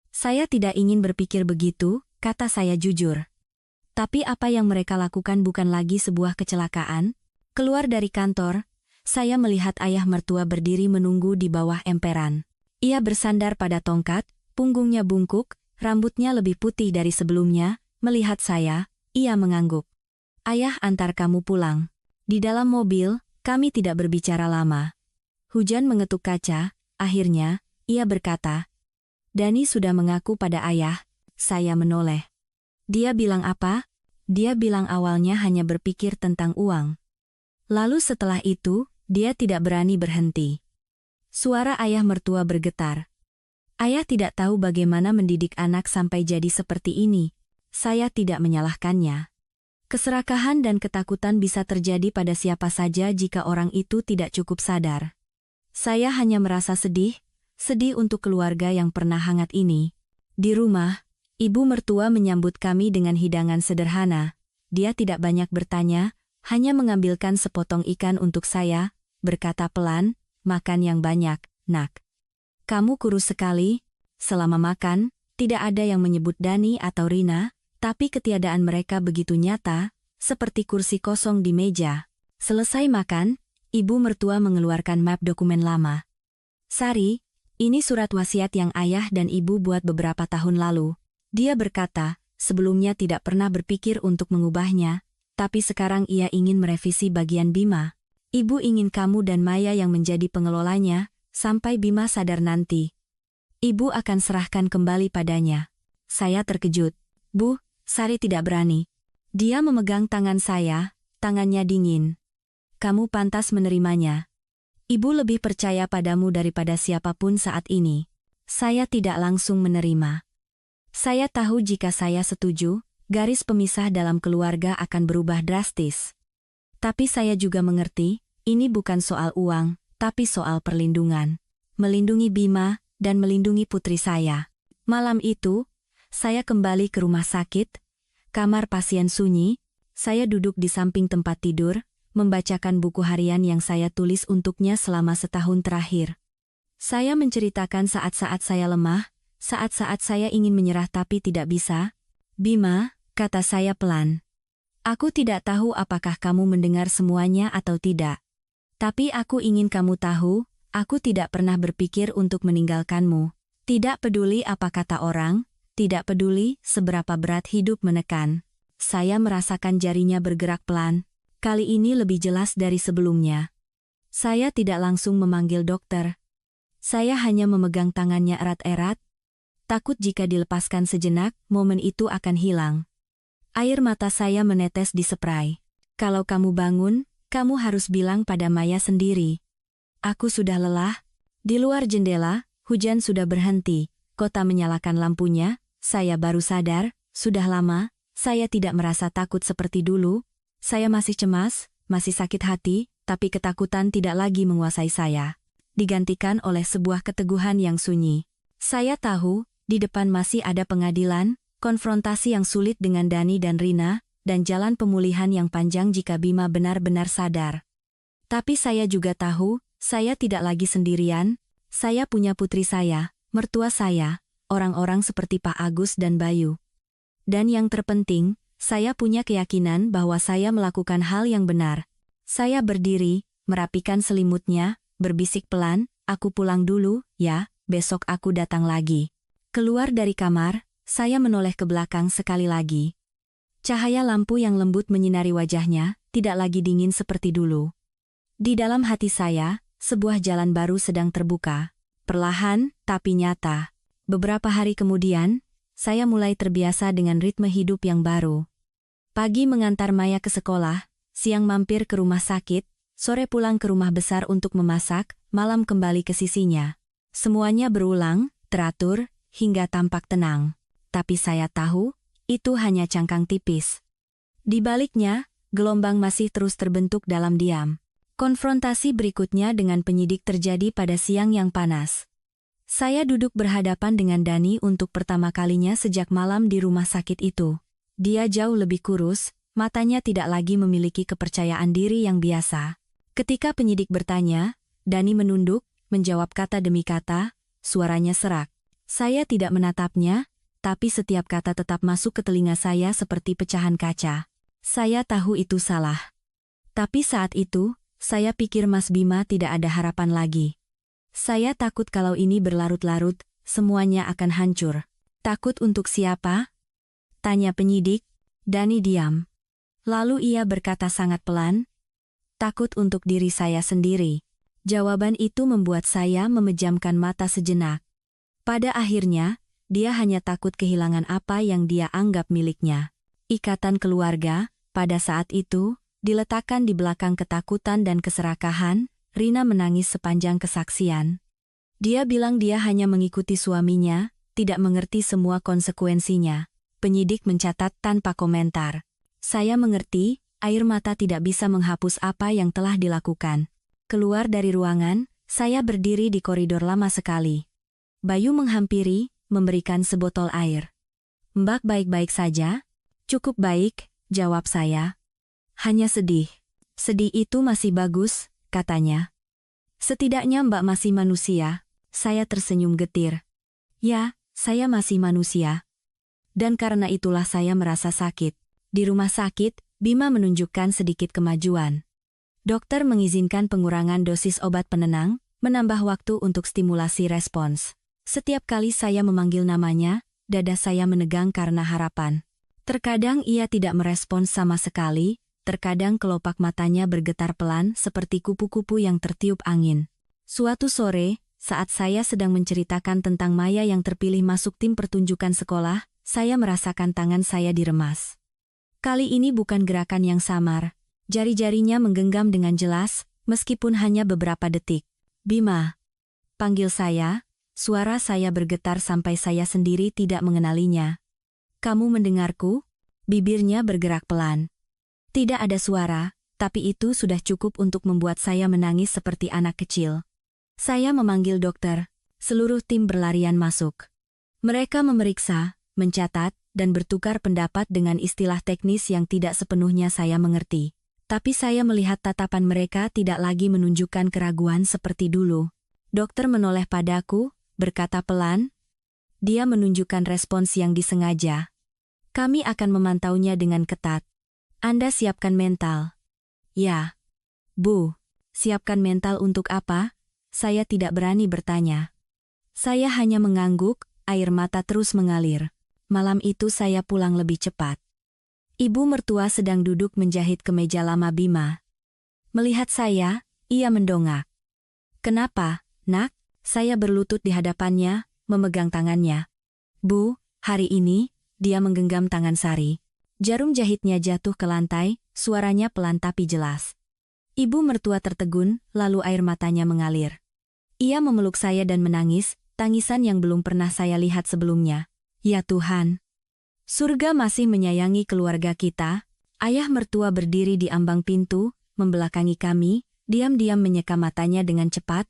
"Saya tidak ingin berpikir begitu," kata saya jujur. Tapi apa yang mereka lakukan bukan lagi sebuah kecelakaan. Keluar dari kantor, saya melihat ayah mertua berdiri menunggu di bawah emperan. Ia bersandar pada tongkat, punggungnya bungkuk, rambutnya lebih putih dari sebelumnya. Melihat saya, ia mengangguk. "Ayah antar kamu pulang." Di dalam mobil, kami tidak berbicara lama. Hujan mengetuk kaca, akhirnya, ia berkata, "Dani sudah mengaku pada ayah." Saya menoleh. "Dia bilang apa?" Dia bilang awalnya hanya berpikir tentang uang. Lalu setelah itu, dia tidak berani berhenti. Suara ayah mertua bergetar. "Ayah tidak tahu bagaimana mendidik anak sampai jadi seperti ini." Saya tidak menyalahkannya. Keserakahan dan ketakutan bisa terjadi pada siapa saja jika orang itu tidak cukup sadar. Saya hanya merasa sedih untuk keluarga yang pernah hangat ini. Di rumah, ibu mertua menyambut kami dengan hidangan sederhana. Dia tidak banyak bertanya, hanya mengambilkan sepotong ikan untuk saya, berkata pelan, "Makan yang banyak, nak. Kamu kurus sekali." Selama makan, tidak ada yang menyebut Dani atau Rina, tapi ketiadaan mereka begitu nyata, seperti kursi kosong di meja. Selesai makan, ibu mertua mengeluarkan map dokumen lama. "Sari, ini surat wasiat yang ayah dan ibu buat beberapa tahun lalu." Dia berkata, sebelumnya tidak pernah berpikir untuk mengubahnya, tapi sekarang ia ingin merevisi bagian Bima. "Ibu ingin kamu dan Maya yang menjadi pengelolanya, sampai Bima sadar nanti. Ibu akan serahkan kembali padanya." Saya terkejut. "Bu, Sari tidak berani." Dia memegang tangan saya, tangannya dingin. "Kamu pantas menerimanya. Ibu lebih percaya padamu daripada siapapun saat ini." Saya tidak langsung menerima. Saya tahu jika saya setuju, garis pemisah dalam keluarga akan berubah drastis. Tapi saya juga mengerti, ini bukan soal uang, tapi soal perlindungan. Melindungi Bima, dan melindungi putri saya. Malam itu, saya kembali ke rumah sakit, kamar pasien sunyi, saya duduk di samping tempat tidur, membacakan buku harian yang saya tulis untuknya selama setahun terakhir. Saya menceritakan saat-saat saya lemah, saat-saat saya ingin menyerah tapi tidak bisa. "Bima," kata saya pelan. "Aku tidak tahu apakah kamu mendengar semuanya atau tidak. Tapi aku ingin kamu tahu, aku tidak pernah berpikir untuk meninggalkanmu. Tidak peduli apa kata orang, tidak peduli seberapa berat hidup menekan." Saya merasakan jarinya bergerak pelan. Kali ini lebih jelas dari sebelumnya. Saya tidak langsung memanggil dokter. Saya hanya memegang tangannya erat-erat, takut jika dilepaskan sejenak, momen itu akan hilang. Air mata saya menetes di spray. "Kalau kamu bangun, kamu harus bilang pada Maya sendiri." Aku sudah lelah. Di luar jendela, hujan sudah berhenti, kota menyalakan lampunya. Saya baru sadar, sudah lama, saya tidak merasa takut seperti dulu. Saya masih cemas, masih sakit hati, tapi ketakutan tidak lagi menguasai saya. Digantikan oleh sebuah keteguhan yang sunyi. Saya tahu, di depan masih ada pengadilan, konfrontasi yang sulit dengan Dani dan Rina, dan jalan pemulihan yang panjang jika Bima benar-benar sadar. Tapi saya juga tahu, saya tidak lagi sendirian. Saya punya putri saya, mertua saya, orang-orang seperti Pak Agus dan Bayu. Dan yang terpenting, saya punya keyakinan bahwa saya melakukan hal yang benar. Saya berdiri, merapikan selimutnya, berbisik pelan, "Aku pulang dulu, ya, besok aku datang lagi." Keluar dari kamar, saya menoleh ke belakang sekali lagi. Cahaya lampu yang lembut menyinari wajahnya, tidak lagi dingin seperti dulu. Di dalam hati saya, sebuah jalan baru sedang terbuka. Perlahan, tapi nyata. Beberapa hari kemudian, saya mulai terbiasa dengan ritme hidup yang baru. Pagi mengantar Maya ke sekolah, siang mampir ke rumah sakit, sore pulang ke rumah besar untuk memasak, malam kembali ke sisinya. Semuanya berulang, teratur, hingga tampak tenang. Tapi saya tahu, itu hanya cangkang tipis. Di baliknya, gelombang masih terus terbentuk dalam diam. Konfrontasi berikutnya dengan penyidik terjadi pada siang yang panas. Saya duduk berhadapan dengan Dani untuk pertama kalinya sejak malam di rumah sakit itu. Dia jauh lebih kurus, matanya tidak lagi memiliki kepercayaan diri yang biasa. Ketika penyidik bertanya, Dani menunduk, menjawab kata demi kata, suaranya serak. Saya tidak menatapnya, tapi setiap kata tetap masuk ke telinga saya seperti pecahan kaca. Saya tahu itu salah. Tapi saat itu, saya pikir Mas Bima tidak ada harapan lagi. Saya takut kalau ini berlarut-larut, semuanya akan hancur. "Takut untuk siapa?" tanya penyidik. Dani diam. Lalu ia berkata sangat pelan, "Takut untuk diri saya sendiri." Jawaban itu membuat saya memejamkan mata sejenak. Pada akhirnya, dia hanya takut kehilangan apa yang dia anggap miliknya. Ikatan keluarga, pada saat itu, diletakkan di belakang ketakutan dan keserakahan. Rina menangis sepanjang kesaksian. Dia bilang dia hanya mengikuti suaminya, tidak mengerti semua konsekuensinya. Penyidik mencatat tanpa komentar. Saya mengerti, air mata tidak bisa menghapus apa yang telah dilakukan. Keluar dari ruangan, saya berdiri di koridor lama sekali. Bayu menghampiri, memberikan sebotol air. Mbak baik-baik saja? Cukup baik, jawab saya. Hanya sedih. Sedih itu masih bagus, katanya. Setidaknya Mbak masih manusia. Saya tersenyum getir. Ya, saya masih manusia. Dan karena itulah saya merasa sakit. Di rumah sakit, Bima menunjukkan sedikit kemajuan. Dokter mengizinkan pengurangan dosis obat penenang, menambah waktu untuk stimulasi respons. Setiap kali saya memanggil namanya, dada saya menegang karena harapan. Terkadang ia tidak merespons sama sekali, terkadang kelopak matanya bergetar pelan seperti kupu-kupu yang tertiup angin. Suatu sore, saat saya sedang menceritakan tentang Maya yang terpilih masuk tim pertunjukan sekolah, saya merasakan tangan saya diremas. Kali ini bukan gerakan yang samar. Jari-jarinya menggenggam dengan jelas, meskipun hanya beberapa detik. Bima. Panggil saya, suara saya bergetar sampai saya sendiri tidak mengenalinya. Kamu mendengarku? Bibirnya bergerak pelan. Tidak ada suara, tapi itu sudah cukup untuk membuat saya menangis seperti anak kecil. Saya memanggil dokter. Seluruh tim berlarian masuk. Mereka memeriksa, mencatat, dan bertukar pendapat dengan istilah teknis yang tidak sepenuhnya saya mengerti. Tapi saya melihat tatapan mereka tidak lagi menunjukkan keraguan seperti dulu. Dokter menoleh padaku, berkata pelan. Dia menunjukkan respons yang disengaja. Kami akan memantaunya dengan ketat. Anda siapkan mental. Ya. Bu, siapkan mental untuk apa? Saya tidak berani bertanya. Saya hanya mengangguk, air mata terus mengalir. Malam itu saya pulang lebih cepat. Ibu mertua sedang duduk menjahit kemeja lama Bima. Melihat saya, ia mendongak. Kenapa, nak? Saya berlutut di hadapannya, memegang tangannya. Bu, hari ini, dia menggenggam tangan Sari. Jarum jahitnya jatuh ke lantai, suaranya pelan tapi jelas. Ibu mertua tertegun, lalu air matanya mengalir. Ia memeluk saya dan menangis, tangisan yang belum pernah saya lihat sebelumnya. Ya Tuhan! Surga masih menyayangi keluarga kita. Ayah mertua berdiri di ambang pintu, membelakangi kami, diam-diam menyeka matanya dengan cepat.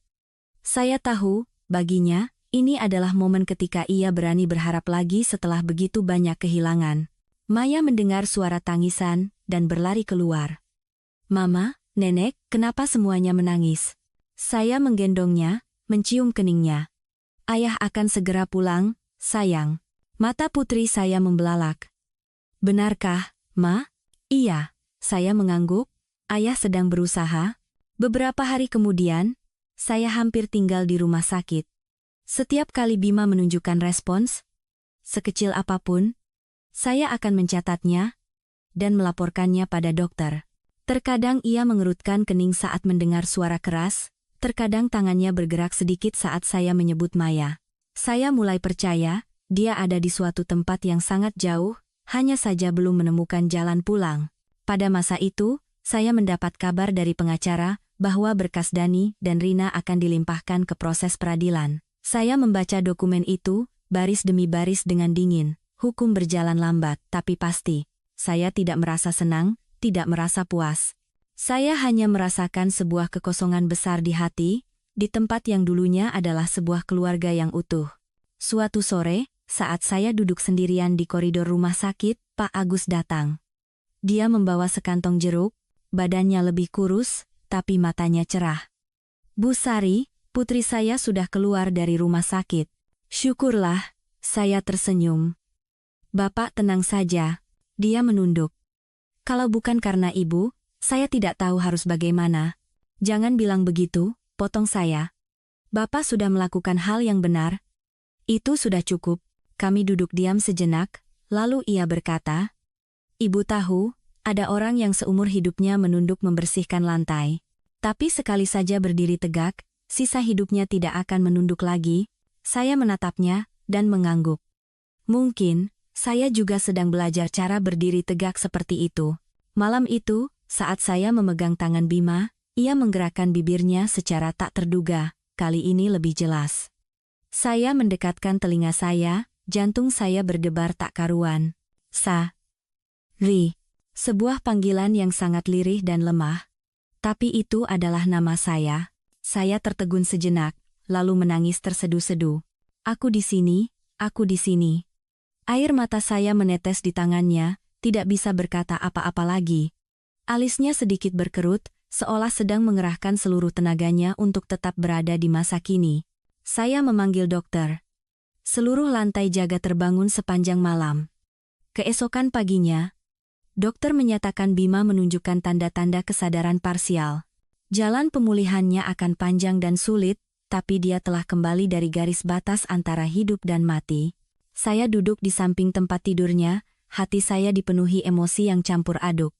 Saya tahu, baginya, ini adalah momen ketika ia berani berharap lagi setelah begitu banyak kehilangan. Maya mendengar suara tangisan, dan berlari keluar. Mama, Nenek, kenapa semuanya menangis? Saya menggendongnya, mencium keningnya. Ayah akan segera pulang, sayang. Mata putri saya membelalak. Benarkah, Ma? Iya, saya mengangguk. Ayah sedang berusaha. Beberapa hari kemudian, saya hampir tinggal di rumah sakit. Setiap kali Bima menunjukkan respons, sekecil apapun, saya akan mencatatnya dan melaporkannya pada dokter. Terkadang ia mengerutkan kening saat mendengar suara keras, terkadang tangannya bergerak sedikit saat saya menyebut Maya. Saya mulai percaya, dia ada di suatu tempat yang sangat jauh, hanya saja belum menemukan jalan pulang. Pada masa itu, saya mendapat kabar dari pengacara bahwa berkas Dani dan Rina akan dilimpahkan ke proses peradilan. Saya membaca dokumen itu, baris demi baris dengan dingin. Hukum berjalan lambat, tapi pasti. Saya tidak merasa senang, tidak merasa puas. Saya hanya merasakan sebuah kekosongan besar di hati, di tempat yang dulunya adalah sebuah keluarga yang utuh. Suatu sore, saat saya duduk sendirian di koridor rumah sakit, Pak Agus datang. Dia membawa sekantong jeruk, badannya lebih kurus, tapi matanya cerah. Bu Sari, putri saya sudah keluar dari rumah sakit. Syukurlah, saya tersenyum. Bapak tenang saja, dia menunduk. Kalau bukan karena ibu, saya tidak tahu harus bagaimana. Jangan bilang begitu, potong saya. Bapak sudah melakukan hal yang benar. Itu sudah cukup. Kami duduk diam sejenak, lalu ia berkata, Ibu tahu, ada orang yang seumur hidupnya menunduk membersihkan lantai. Tapi sekali saja berdiri tegak, sisa hidupnya tidak akan menunduk lagi. Saya menatapnya, dan mengangguk. Mungkin, saya juga sedang belajar cara berdiri tegak seperti itu. Malam itu, saat saya memegang tangan Bima, ia menggerakkan bibirnya secara tak terduga, kali ini lebih jelas. Saya mendekatkan telinga saya, jantung saya berdebar tak karuan. Ri. Sebuah panggilan yang sangat lirih dan lemah. Tapi itu adalah nama saya. Saya tertegun sejenak, lalu menangis tersedu-sedu. Aku di sini, aku di sini. Air mata saya menetes di tangannya, tidak bisa berkata apa-apa lagi. Alisnya sedikit berkerut, seolah sedang mengerahkan seluruh tenaganya untuk tetap berada di masa kini. Saya memanggil dokter. Seluruh lantai jaga terbangun sepanjang malam. Keesokan paginya, dokter menyatakan Bima menunjukkan tanda-tanda kesadaran parsial. Jalan pemulihannya akan panjang dan sulit, tapi dia telah kembali dari garis batas antara hidup dan mati. Saya duduk di samping tempat tidurnya, hati saya dipenuhi emosi yang campur aduk.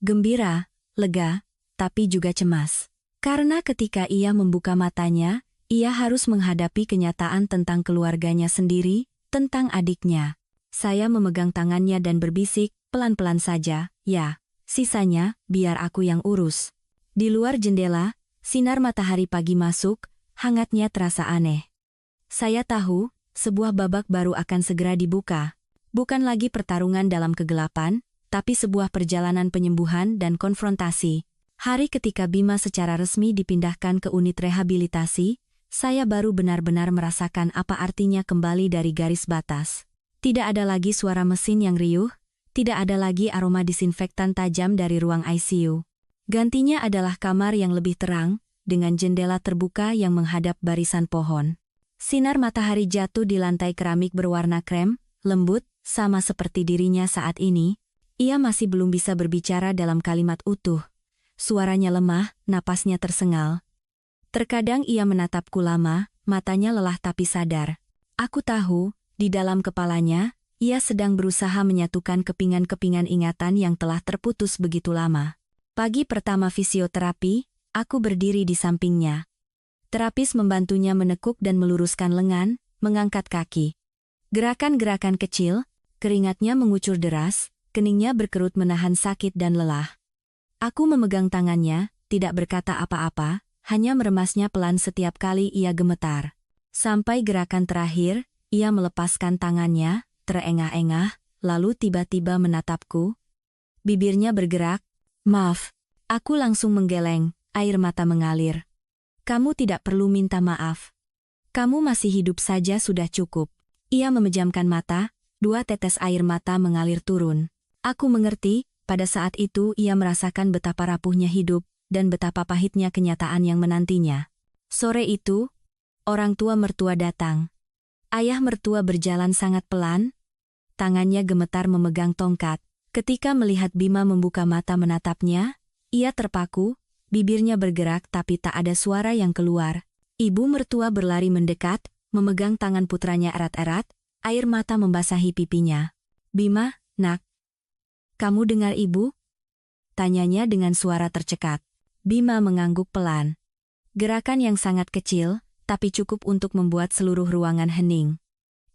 Gembira, lega, tapi juga cemas. Karena ketika ia membuka matanya, ia harus menghadapi kenyataan tentang keluarganya sendiri, tentang adiknya. Saya memegang tangannya dan berbisik, pelan-pelan saja, ya, sisanya, biar aku yang urus. Di luar jendela, sinar matahari pagi masuk, hangatnya terasa aneh. Saya tahu, sebuah babak baru akan segera dibuka. Bukan lagi pertarungan dalam kegelapan, tapi sebuah perjalanan penyembuhan dan konfrontasi. Hari ketika Bima secara resmi dipindahkan ke unit rehabilitasi, saya baru benar-benar merasakan apa artinya kembali dari garis batas. Tidak ada lagi suara mesin yang riuh, tidak ada lagi aroma disinfektan tajam dari ruang ICU. Gantinya adalah kamar yang lebih terang, dengan jendela terbuka yang menghadap barisan pohon. Sinar matahari jatuh di lantai keramik berwarna krem, lembut, sama seperti dirinya saat ini. Ia masih belum bisa berbicara dalam kalimat utuh. Suaranya lemah, napasnya tersengal. Terkadang ia menatapku lama, matanya lelah tapi sadar. Aku tahu, di dalam kepalanya, ia sedang berusaha menyatukan kepingan-kepingan ingatan yang telah terputus begitu lama. Pagi pertama fisioterapi, aku berdiri di sampingnya. Terapis membantunya menekuk dan meluruskan lengan, mengangkat kaki. Gerakan-gerakan kecil, keringatnya mengucur deras, keningnya berkerut menahan sakit dan lelah. Aku memegang tangannya, tidak berkata apa-apa, hanya meremasnya pelan setiap kali ia gemetar. Sampai gerakan terakhir, ia melepaskan tangannya, terengah-engah, lalu tiba-tiba menatapku. Bibirnya bergerak. Maaf. Aku langsung menggeleng, air mata mengalir. Kamu tidak perlu minta maaf. Kamu masih hidup saja sudah cukup. Ia memejamkan mata, 2 tetes air mata mengalir turun. Aku mengerti, pada saat itu ia merasakan betapa rapuhnya hidup, dan betapa pahitnya kenyataan yang menantinya. Sore itu, orang tua mertua datang. Ayah mertua berjalan sangat pelan, tangannya gemetar memegang tongkat. Ketika melihat Bima membuka mata menatapnya, ia terpaku, bibirnya bergerak tapi tak ada suara yang keluar. Ibu mertua berlari mendekat, memegang tangan putranya erat-erat, air mata membasahi pipinya. Bima, nak. Kamu dengar ibu? Tanyanya dengan suara tercekat. Bima mengangguk pelan. Gerakan yang sangat kecil, tapi cukup untuk membuat seluruh ruangan hening.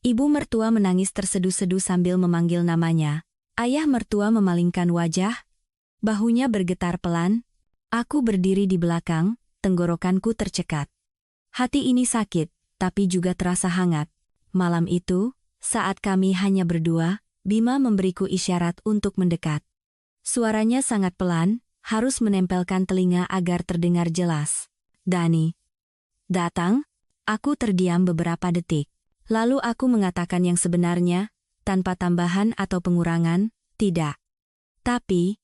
Ibu mertua menangis tersedu-sedu sambil memanggil namanya. Ayah mertua memalingkan wajah, bahunya bergetar pelan. Aku berdiri di belakang, tenggorokanku tercekat. Hati ini sakit, tapi juga terasa hangat. Malam itu, saat kami hanya berdua, Bima memberiku isyarat untuk mendekat. Suaranya sangat pelan, harus menempelkan telinga agar terdengar jelas. Dani. Datang? Aku terdiam beberapa detik. Lalu aku mengatakan yang sebenarnya, tanpa tambahan atau pengurangan, tidak. Tapi,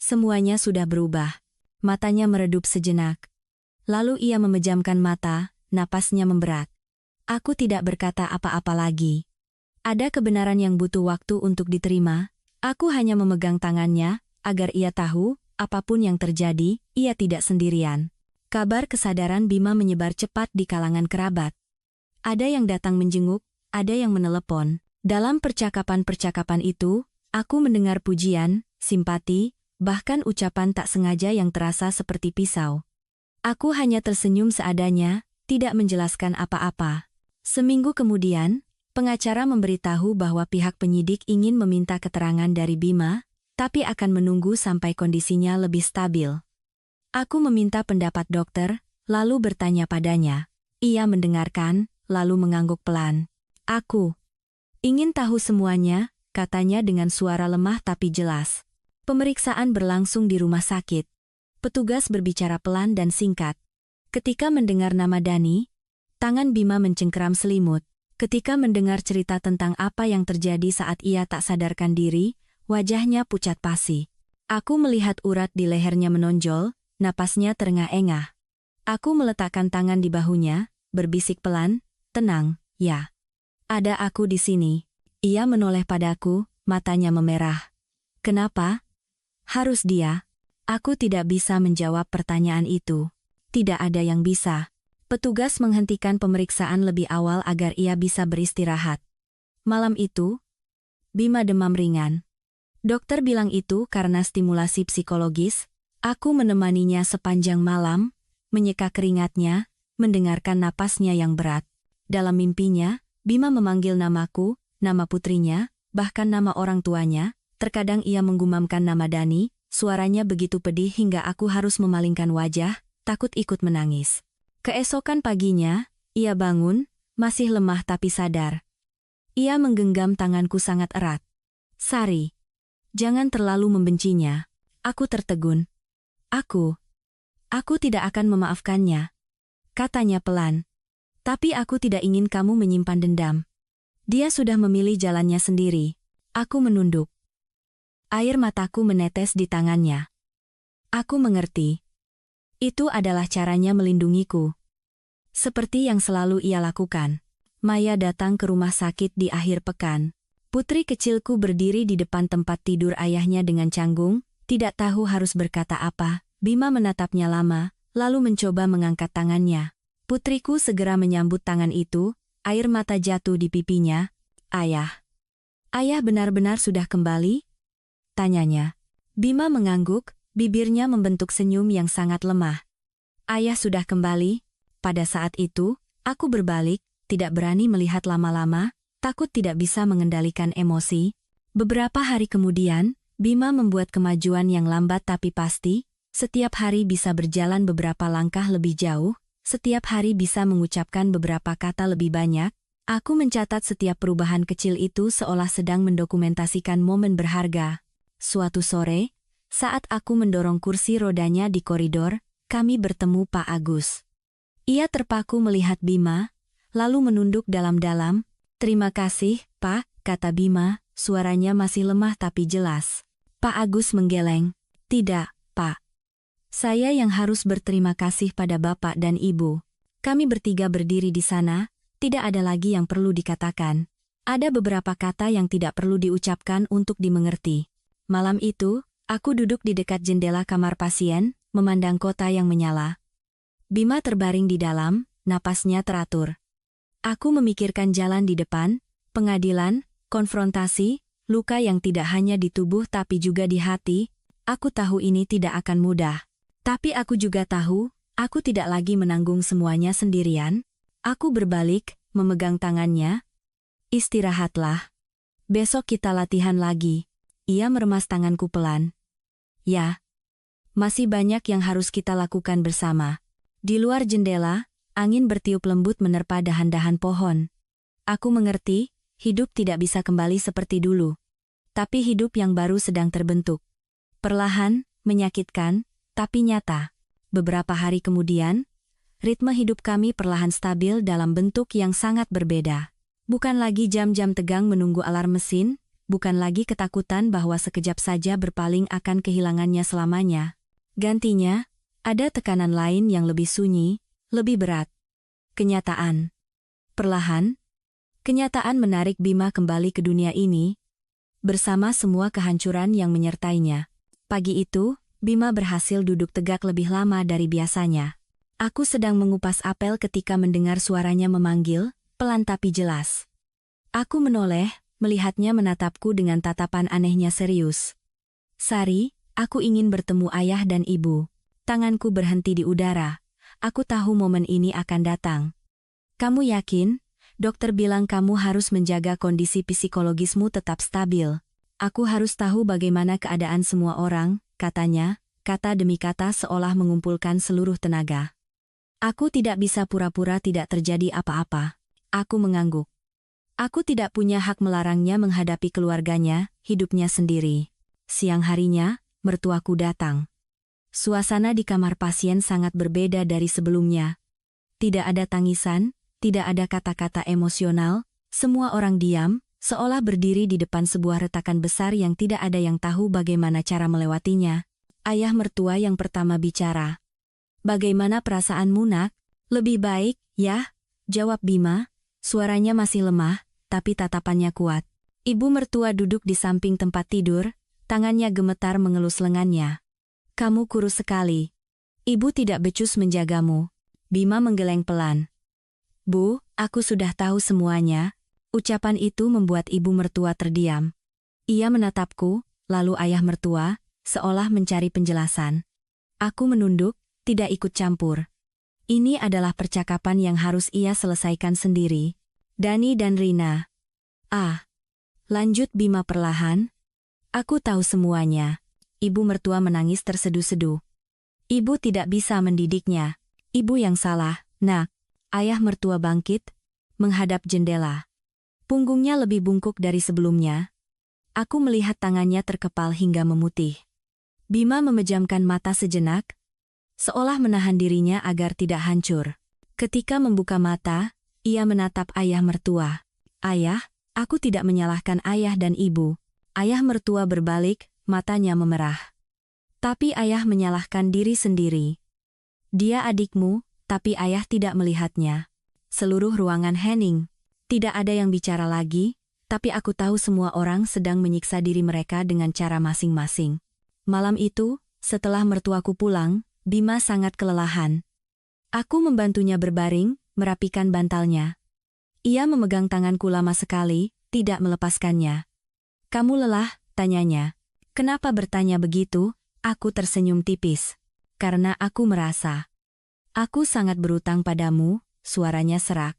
semuanya sudah berubah. Matanya meredup sejenak. Lalu ia memejamkan mata, napasnya memberat. Aku tidak berkata apa-apa lagi. Ada kebenaran yang butuh waktu untuk diterima. Aku hanya memegang tangannya, agar ia tahu, apapun yang terjadi, ia tidak sendirian. Kabar kesadaran Bima menyebar cepat di kalangan kerabat. Ada yang datang menjenguk, ada yang menelepon. Dalam percakapan-percakapan itu, aku mendengar pujian, simpati, bahkan ucapan tak sengaja yang terasa seperti pisau. Aku hanya tersenyum seadanya, tidak menjelaskan apa-apa. Seminggu kemudian, pengacara memberitahu bahwa pihak penyidik ingin meminta keterangan dari Bima, tapi akan menunggu sampai kondisinya lebih stabil. Aku meminta pendapat dokter, lalu bertanya padanya. Ia mendengarkan, lalu mengangguk pelan. Aku ingin tahu semuanya, katanya dengan suara lemah tapi jelas. Pemeriksaan berlangsung di rumah sakit. Petugas berbicara pelan dan singkat. Ketika mendengar nama Dani, tangan Bima mencengkeram selimut. Ketika mendengar cerita tentang apa yang terjadi saat ia tak sadarkan diri, wajahnya pucat pasi. Aku melihat urat di lehernya menonjol, napasnya terengah-engah. Aku meletakkan tangan di bahunya, berbisik pelan, "Tenang, ya. Ada aku di sini." Ia menoleh padaku, matanya memerah. "Kenapa? Harus dia?" Aku tidak bisa menjawab pertanyaan itu. Tidak ada yang bisa. Petugas menghentikan pemeriksaan lebih awal agar ia bisa beristirahat. Malam itu, Bima demam ringan. Dokter bilang itu karena stimulasi psikologis. Aku menemaninya sepanjang malam, menyeka keringatnya, mendengarkan napasnya yang berat. Dalam mimpinya, Bima memanggil namaku, nama putrinya, bahkan nama orang tuanya. Terkadang ia menggumamkan nama Dani, suaranya begitu pedih hingga aku harus memalingkan wajah, takut ikut menangis. Keesokan paginya, ia bangun, masih lemah tapi sadar. Ia menggenggam tanganku sangat erat. "Sari, jangan terlalu membencinya." Aku tertegun. Aku tidak akan memaafkannya," katanya pelan. "Tapi aku tidak ingin kamu menyimpan dendam. Dia sudah memilih jalannya sendiri." Aku menunduk. Air mataku menetes di tangannya. Aku mengerti. Itu adalah caranya melindungiku. Seperti yang selalu ia lakukan. Maya datang ke rumah sakit di akhir pekan. Putri kecilku berdiri di depan tempat tidur ayahnya dengan canggung, tidak tahu harus berkata apa. Bima menatapnya lama, lalu mencoba mengangkat tangannya. Putriku segera menyambut tangan itu, air mata jatuh di pipinya. "Ayah. Ayah benar-benar sudah kembali?" tanyanya. Bima mengangguk, bibirnya membentuk senyum yang sangat lemah. "Ayah sudah kembali." Pada saat itu, aku berbalik, tidak berani melihat lama-lama, takut tidak bisa mengendalikan emosi. Beberapa hari kemudian, Bima membuat kemajuan yang lambat tapi pasti. Setiap hari bisa berjalan beberapa langkah lebih jauh, setiap hari bisa mengucapkan beberapa kata lebih banyak. Aku mencatat setiap perubahan kecil itu seolah sedang mendokumentasikan momen berharga. Suatu sore, saat aku mendorong kursi rodanya di koridor, kami bertemu Pak Agus. Ia terpaku melihat Bima, lalu menunduk dalam-dalam. "Terima kasih, Pak," kata Bima, suaranya masih lemah tapi jelas. Pak Agus menggeleng. "Tidak, Pak. Saya yang harus berterima kasih pada Bapak dan Ibu." Kami bertiga berdiri di sana, tidak ada lagi yang perlu dikatakan. Ada beberapa kata yang tidak perlu diucapkan untuk dimengerti. Malam itu, aku duduk di dekat jendela kamar pasien, memandang kota yang menyala. Bima terbaring di dalam, napasnya teratur. Aku memikirkan jalan di depan, pengadilan, konfrontasi, luka yang tidak hanya di tubuh tapi juga di hati. Aku tahu ini tidak akan mudah. Tapi aku juga tahu, aku tidak lagi menanggung semuanya sendirian. Aku berbalik, memegang tangannya. "Istirahatlah. Besok kita latihan lagi." Ia meremas tanganku pelan. "Ya. Masih banyak yang harus kita lakukan bersama." Di luar jendela, angin bertiup lembut menerpa dahan-dahan pohon. Aku mengerti, hidup tidak bisa kembali seperti dulu. Tapi hidup yang baru sedang terbentuk. Perlahan, menyakitkan, tapi nyata. Beberapa hari kemudian, ritme hidup kami perlahan stabil dalam bentuk yang sangat berbeda. Bukan lagi jam-jam tegang menunggu alarm mesin, bukan lagi ketakutan bahwa sekejap saja berpaling akan kehilangannya selamanya. Gantinya, ada tekanan lain yang lebih sunyi, lebih berat. Kenyataan. Perlahan, kenyataan menarik Bima kembali ke dunia ini, bersama semua kehancuran yang menyertainya. Pagi itu, Bima berhasil duduk tegak lebih lama dari biasanya. Aku sedang mengupas apel ketika mendengar suaranya memanggil, pelan tapi jelas. Aku menoleh, melihatnya menatapku dengan tatapan anehnya serius. "Sari, aku ingin bertemu ayah dan ibu." Tanganku berhenti di udara. Aku tahu momen ini akan datang. "Kamu yakin? Dokter bilang kamu harus menjaga kondisi psikologismu tetap stabil." "Aku harus tahu bagaimana keadaan semua orang," katanya, kata demi kata seolah mengumpulkan seluruh tenaga. "Aku tidak bisa pura-pura tidak terjadi apa-apa." Aku mengangguk. Aku tidak punya hak melarangnya menghadapi keluarganya, hidupnya sendiri. Siang harinya, mertuaku datang. Suasana di kamar pasien sangat berbeda dari sebelumnya. Tidak ada tangisan, tidak ada kata-kata emosional, semua orang diam, seolah berdiri di depan sebuah retakan besar yang tidak ada yang tahu bagaimana cara melewatinya. Ayah mertua yang pertama bicara. "Bagaimana perasaanmu, Nak?" "Lebih baik, ya," jawab Bima. Suaranya masih lemah, tapi tatapannya kuat. Ibu mertua duduk di samping tempat tidur, tangannya gemetar mengelus lengannya. "Kamu kurus sekali. Ibu tidak becus menjagamu." Bima menggeleng pelan. "Bu, aku sudah tahu semuanya." Ucapan itu membuat ibu mertua terdiam. Ia menatapku, lalu ayah mertua, seolah mencari penjelasan. Aku menunduk, tidak ikut campur. Ini adalah percakapan yang harus ia selesaikan sendiri. "Dani dan Rina." Lanjut Bima perlahan. "Aku tahu semuanya." Ibu mertua menangis terseduh-seduh. "Ibu tidak bisa mendidiknya. Ibu yang salah, Nak." Ayah mertua bangkit, menghadap jendela. Punggungnya lebih bungkuk dari sebelumnya. Aku melihat tangannya terkepal hingga memutih. Bima memejamkan mata sejenak, seolah menahan dirinya agar tidak hancur. Ketika membuka mata, ia menatap ayah mertua. "Ayah, aku tidak menyalahkan ayah dan ibu." Ayah mertua berbalik, matanya memerah. "Tapi ayah menyalahkan diri sendiri. Dia adikmu, tapi ayah tidak melihatnya." Seluruh ruangan hening. Tidak ada yang bicara lagi, tapi aku tahu semua orang sedang menyiksa diri mereka dengan cara masing-masing. Malam itu, setelah mertuaku pulang, Bima sangat kelelahan. Aku membantunya berbaring, merapikan bantalnya. Ia memegang tanganku lama sekali, tidak melepaskannya. "Kamu lelah?" tanyanya. "Kenapa bertanya begitu?" Aku tersenyum tipis. "Karena aku merasa aku sangat berutang padamu." Suaranya serak.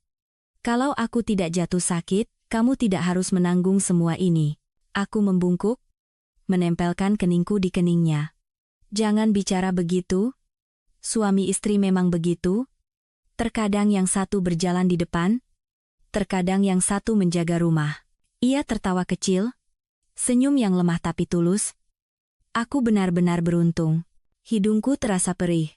"Kalau aku tidak jatuh sakit, kamu tidak harus menanggung semua ini." Aku membungkuk, menempelkan keningku di keningnya. "Jangan bicara begitu. Suami istri memang begitu. Terkadang yang satu berjalan di depan, terkadang yang satu menjaga rumah." Ia tertawa kecil, senyum yang lemah tapi tulus. Aku benar-benar beruntung. Hidungku terasa perih.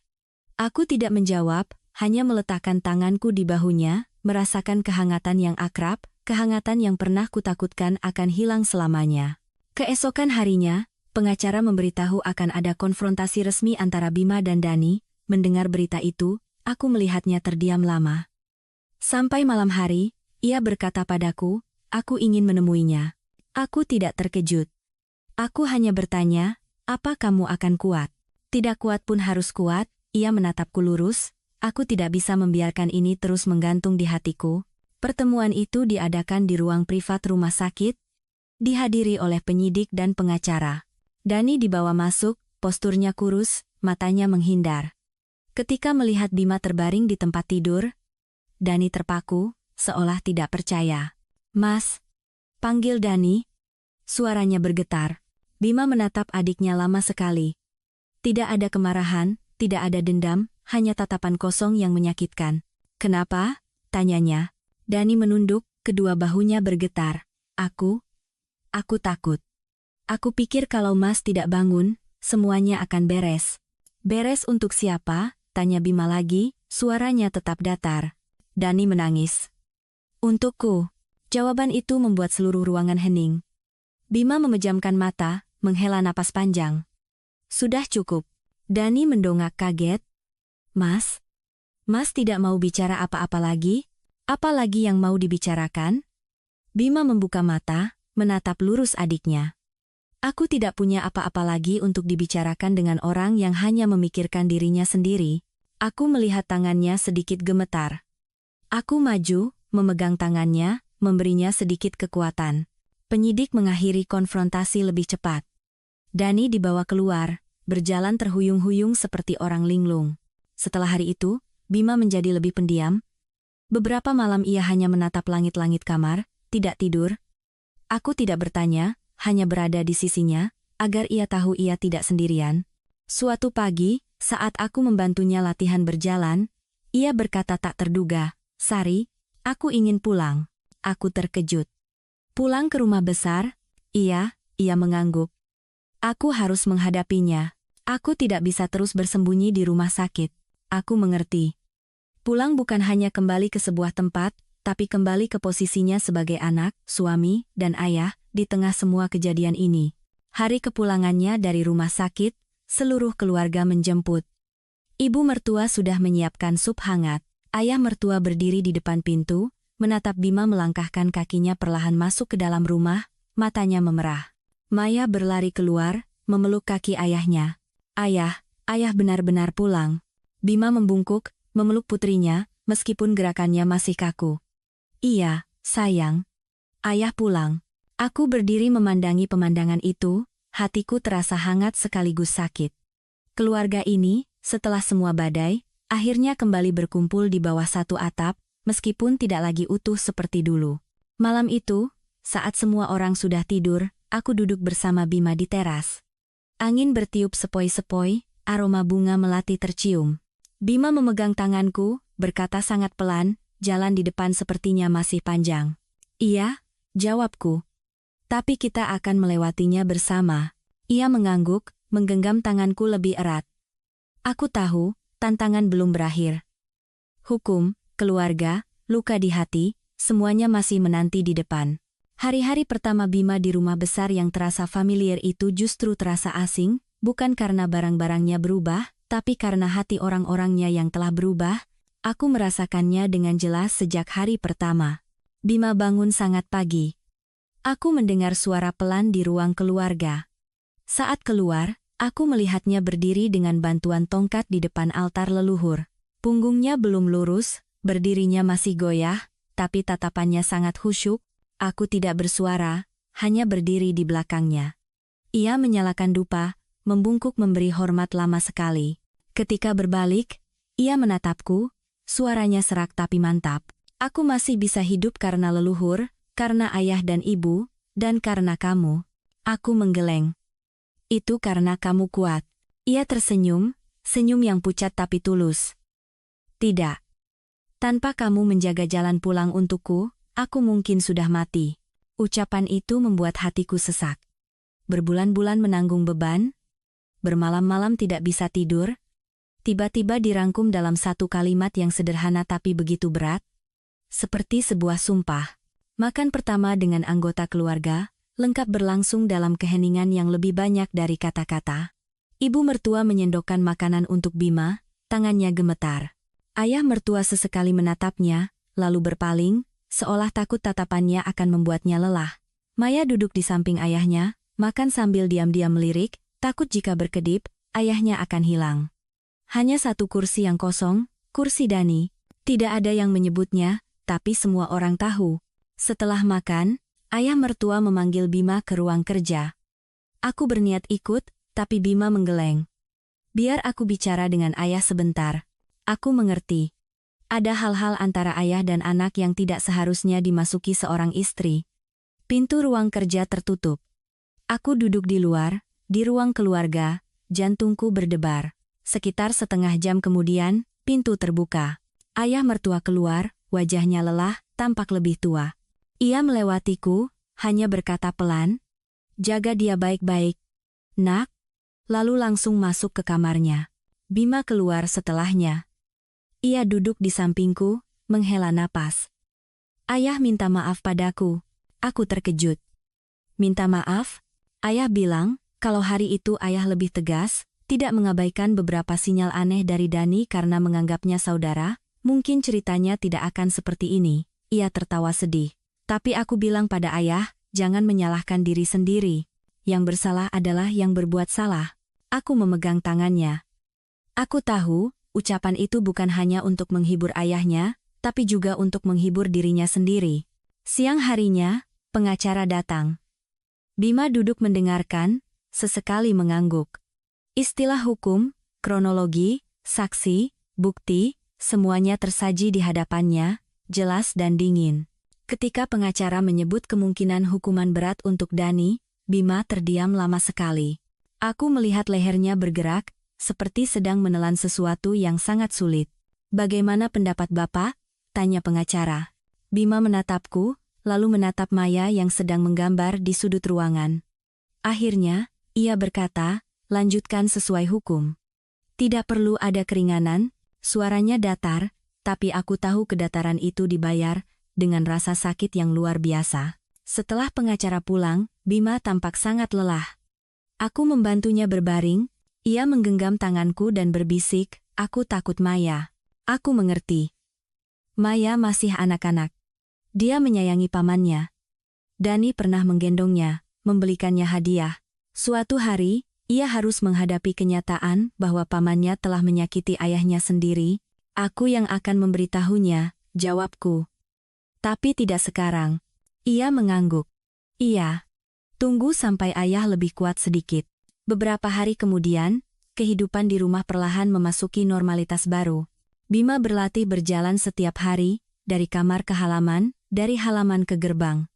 Aku tidak menjawab, hanya meletakkan tanganku di bahunya, merasakan kehangatan yang akrab, kehangatan yang pernah kutakutkan akan hilang selamanya. Keesokan harinya, pengacara memberitahu akan ada konfrontasi resmi antara Bima dan Dani. Mendengar berita itu, aku melihatnya terdiam lama. Sampai malam hari, ia berkata padaku, "Aku ingin menemuinya." Aku tidak terkejut. Aku hanya bertanya, "Apa kamu akan kuat?" "Tidak kuat pun harus kuat." Ia menatapku lurus. Aku tidak bisa membiarkan ini terus menggantung di hatiku. Pertemuan itu diadakan di ruang privat rumah sakit, dihadiri oleh penyidik dan pengacara. Dani dibawa masuk, posturnya kurus, matanya menghindar. Ketika melihat Bima terbaring di tempat tidur, Dani terpaku, seolah tidak percaya. "Mas," panggil Dani. Suaranya bergetar. Bima menatap adiknya lama sekali. Tidak ada kemarahan, tidak ada dendam, hanya tatapan kosong yang menyakitkan. "Kenapa?" tanyanya. Dani menunduk, kedua bahunya bergetar. Aku takut. Aku pikir kalau Mas tidak bangun, semuanya akan beres." "Beres untuk siapa?" tanya Bima lagi, suaranya tetap datar. Dani menangis. "Untukku." Jawaban itu membuat seluruh ruangan hening. Bima memejamkan mata, menghela napas panjang. "Sudah cukup." Dani mendongak kaget. Mas tidak mau bicara apa-apa lagi? Apa lagi yang mau dibicarakan?" Bima membuka mata, menatap lurus adiknya. "Aku tidak punya apa-apa lagi untuk dibicarakan dengan orang yang hanya memikirkan dirinya sendiri." Aku melihat tangannya sedikit gemetar. Aku maju, memegang tangannya, memberinya sedikit kekuatan. Penyidik mengakhiri konfrontasi lebih cepat. Dani dibawa keluar, berjalan terhuyung-huyung seperti orang linglung. Setelah hari itu, Bima menjadi lebih pendiam. Beberapa malam ia hanya menatap langit-langit kamar, tidak tidur. Aku tidak bertanya, hanya berada di sisinya, agar ia tahu ia tidak sendirian. Suatu pagi, saat aku membantunya latihan berjalan, ia berkata tak terduga, "Sari, aku ingin pulang." Aku terkejut. "Pulang ke rumah besar?" Iya, ia mengangguk. Aku harus menghadapinya. Aku tidak bisa terus bersembunyi di rumah sakit. Aku mengerti. Pulang bukan hanya kembali ke sebuah tempat, tapi kembali ke posisinya sebagai anak, suami, dan ayah, di tengah semua kejadian ini. Hari kepulangannya dari rumah sakit, seluruh keluarga menjemput. Ibu mertua sudah menyiapkan sup hangat. Ayah mertua berdiri di depan pintu, menatap Bima melangkahkan kakinya perlahan masuk ke dalam rumah, matanya memerah. Maya berlari keluar, memeluk kaki ayahnya. Ayah benar-benar pulang. Bima membungkuk, memeluk putrinya, meskipun gerakannya masih kaku. Iya, sayang. Ayah pulang. Aku berdiri memandangi pemandangan itu, hatiku terasa hangat sekaligus sakit. Keluarga ini, setelah semua badai, akhirnya kembali berkumpul di bawah satu atap, meskipun tidak lagi utuh seperti dulu. Malam itu, saat semua orang sudah tidur, aku duduk bersama Bima di teras. Angin bertiup sepoi-sepoi, aroma bunga melati tercium. Bima memegang tanganku, berkata sangat pelan, jalan di depan sepertinya masih panjang. Iya, jawabku. Tapi kita akan melewatinya bersama. Ia mengangguk, menggenggam tanganku lebih erat. Aku tahu, tantangan belum berakhir. Hukum, keluarga, luka di hati, semuanya masih menanti di depan. Hari-hari pertama Bima di rumah besar yang terasa familiar itu justru terasa asing, bukan karena barang-barangnya berubah, tapi karena hati orang-orangnya yang telah berubah. Aku merasakannya dengan jelas sejak hari pertama. Bima bangun sangat pagi. Aku mendengar suara pelan di ruang keluarga. Saat keluar, aku melihatnya berdiri dengan bantuan tongkat di depan altar leluhur. Punggungnya belum lurus, berdirinya masih goyah, tapi tatapannya sangat khusyuk. Aku tidak bersuara, hanya berdiri di belakangnya. Ia menyalakan dupa, membungkuk memberi hormat lama sekali. Ketika berbalik, ia menatapku, suaranya serak tapi mantap. Aku masih bisa hidup karena leluhur, karena ayah dan ibu, dan karena kamu. Aku menggeleng. Itu karena kamu kuat. Ia tersenyum, senyum yang pucat tapi tulus. Tidak. Tanpa kamu menjaga jalan pulang untukku, aku mungkin sudah mati. Ucapan itu membuat hatiku sesak. Berbulan-bulan menanggung beban, bermalam-malam tidak bisa tidur, tiba-tiba dirangkum dalam satu kalimat yang sederhana tapi begitu berat, seperti sebuah sumpah. Makan pertama dengan anggota keluarga, lengkap berlangsung dalam keheningan yang lebih banyak dari kata-kata. Ibu mertua menyendokkan makanan untuk Bima, tangannya gemetar. Ayah mertua sesekali menatapnya, lalu berpaling, seolah takut tatapannya akan membuatnya lelah. Maya duduk di samping ayahnya, makan sambil diam-diam melirik, takut jika berkedip, ayahnya akan hilang. Hanya satu kursi yang kosong, kursi Dani. Tidak ada yang menyebutnya, tapi semua orang tahu. Setelah makan, ayah mertua memanggil Bima ke ruang kerja. Aku berniat ikut, tapi Bima menggeleng. Biar aku bicara dengan ayah sebentar. Aku mengerti. Ada hal-hal antara ayah dan anak yang tidak seharusnya dimasuki seorang istri. Pintu ruang kerja tertutup. Aku duduk di luar, di ruang keluarga, jantungku berdebar. Sekitar setengah jam kemudian, pintu terbuka. Ayah mertua keluar, wajahnya lelah, tampak lebih tua. Ia melewatiku, hanya berkata pelan, "Jaga dia baik-baik, nak." Lalu langsung masuk ke kamarnya. Bima keluar setelahnya. Ia duduk di sampingku, menghela napas. "Ayah minta maaf padaku." Aku terkejut. "Minta maaf?" Ayah bilang, kalau hari itu ayah lebih tegas, tidak mengabaikan beberapa sinyal aneh dari Dani karena menganggapnya saudara, mungkin ceritanya tidak akan seperti ini. Ia tertawa sedih. Tapi aku bilang pada ayah, jangan menyalahkan diri sendiri. Yang bersalah adalah yang berbuat salah. Aku memegang tangannya. Aku tahu, ucapan itu bukan hanya untuk menghibur ayahnya, tapi juga untuk menghibur dirinya sendiri. Siang harinya, pengacara datang. Bima duduk mendengarkan, sesekali mengangguk. Istilah hukum, kronologi, saksi, bukti, semuanya tersaji di hadapannya, jelas dan dingin. Ketika pengacara menyebut kemungkinan hukuman berat untuk Dani, Bima terdiam lama sekali. Aku melihat lehernya bergerak, seperti sedang menelan sesuatu yang sangat sulit. "Bagaimana pendapat Bapak?" tanya pengacara. Bima menatapku, lalu menatap Maya yang sedang menggambar di sudut ruangan. Akhirnya, Ia berkata, lanjutkan sesuai hukum. Tidak perlu ada keringanan, suaranya datar, tapi aku tahu kedataran itu dibayar dengan rasa sakit yang luar biasa. Setelah pengacara pulang, Bima tampak sangat lelah. Aku membantunya berbaring, ia menggenggam tanganku dan berbisik, aku takut Maya. Aku mengerti. Maya masih anak-anak. Dia menyayangi pamannya. Dani pernah menggendongnya, membelikannya hadiah. Suatu hari, ia harus menghadapi kenyataan bahwa pamannya telah menyakiti ayahnya sendiri. Aku yang akan memberitahunya, jawabku. Tapi tidak sekarang. Ia mengangguk. Iya. Tunggu sampai ayah lebih kuat sedikit. Beberapa hari kemudian, kehidupan di rumah perlahan memasuki normalitas baru. Bima berlatih berjalan setiap hari, dari kamar ke halaman, dari halaman ke gerbang.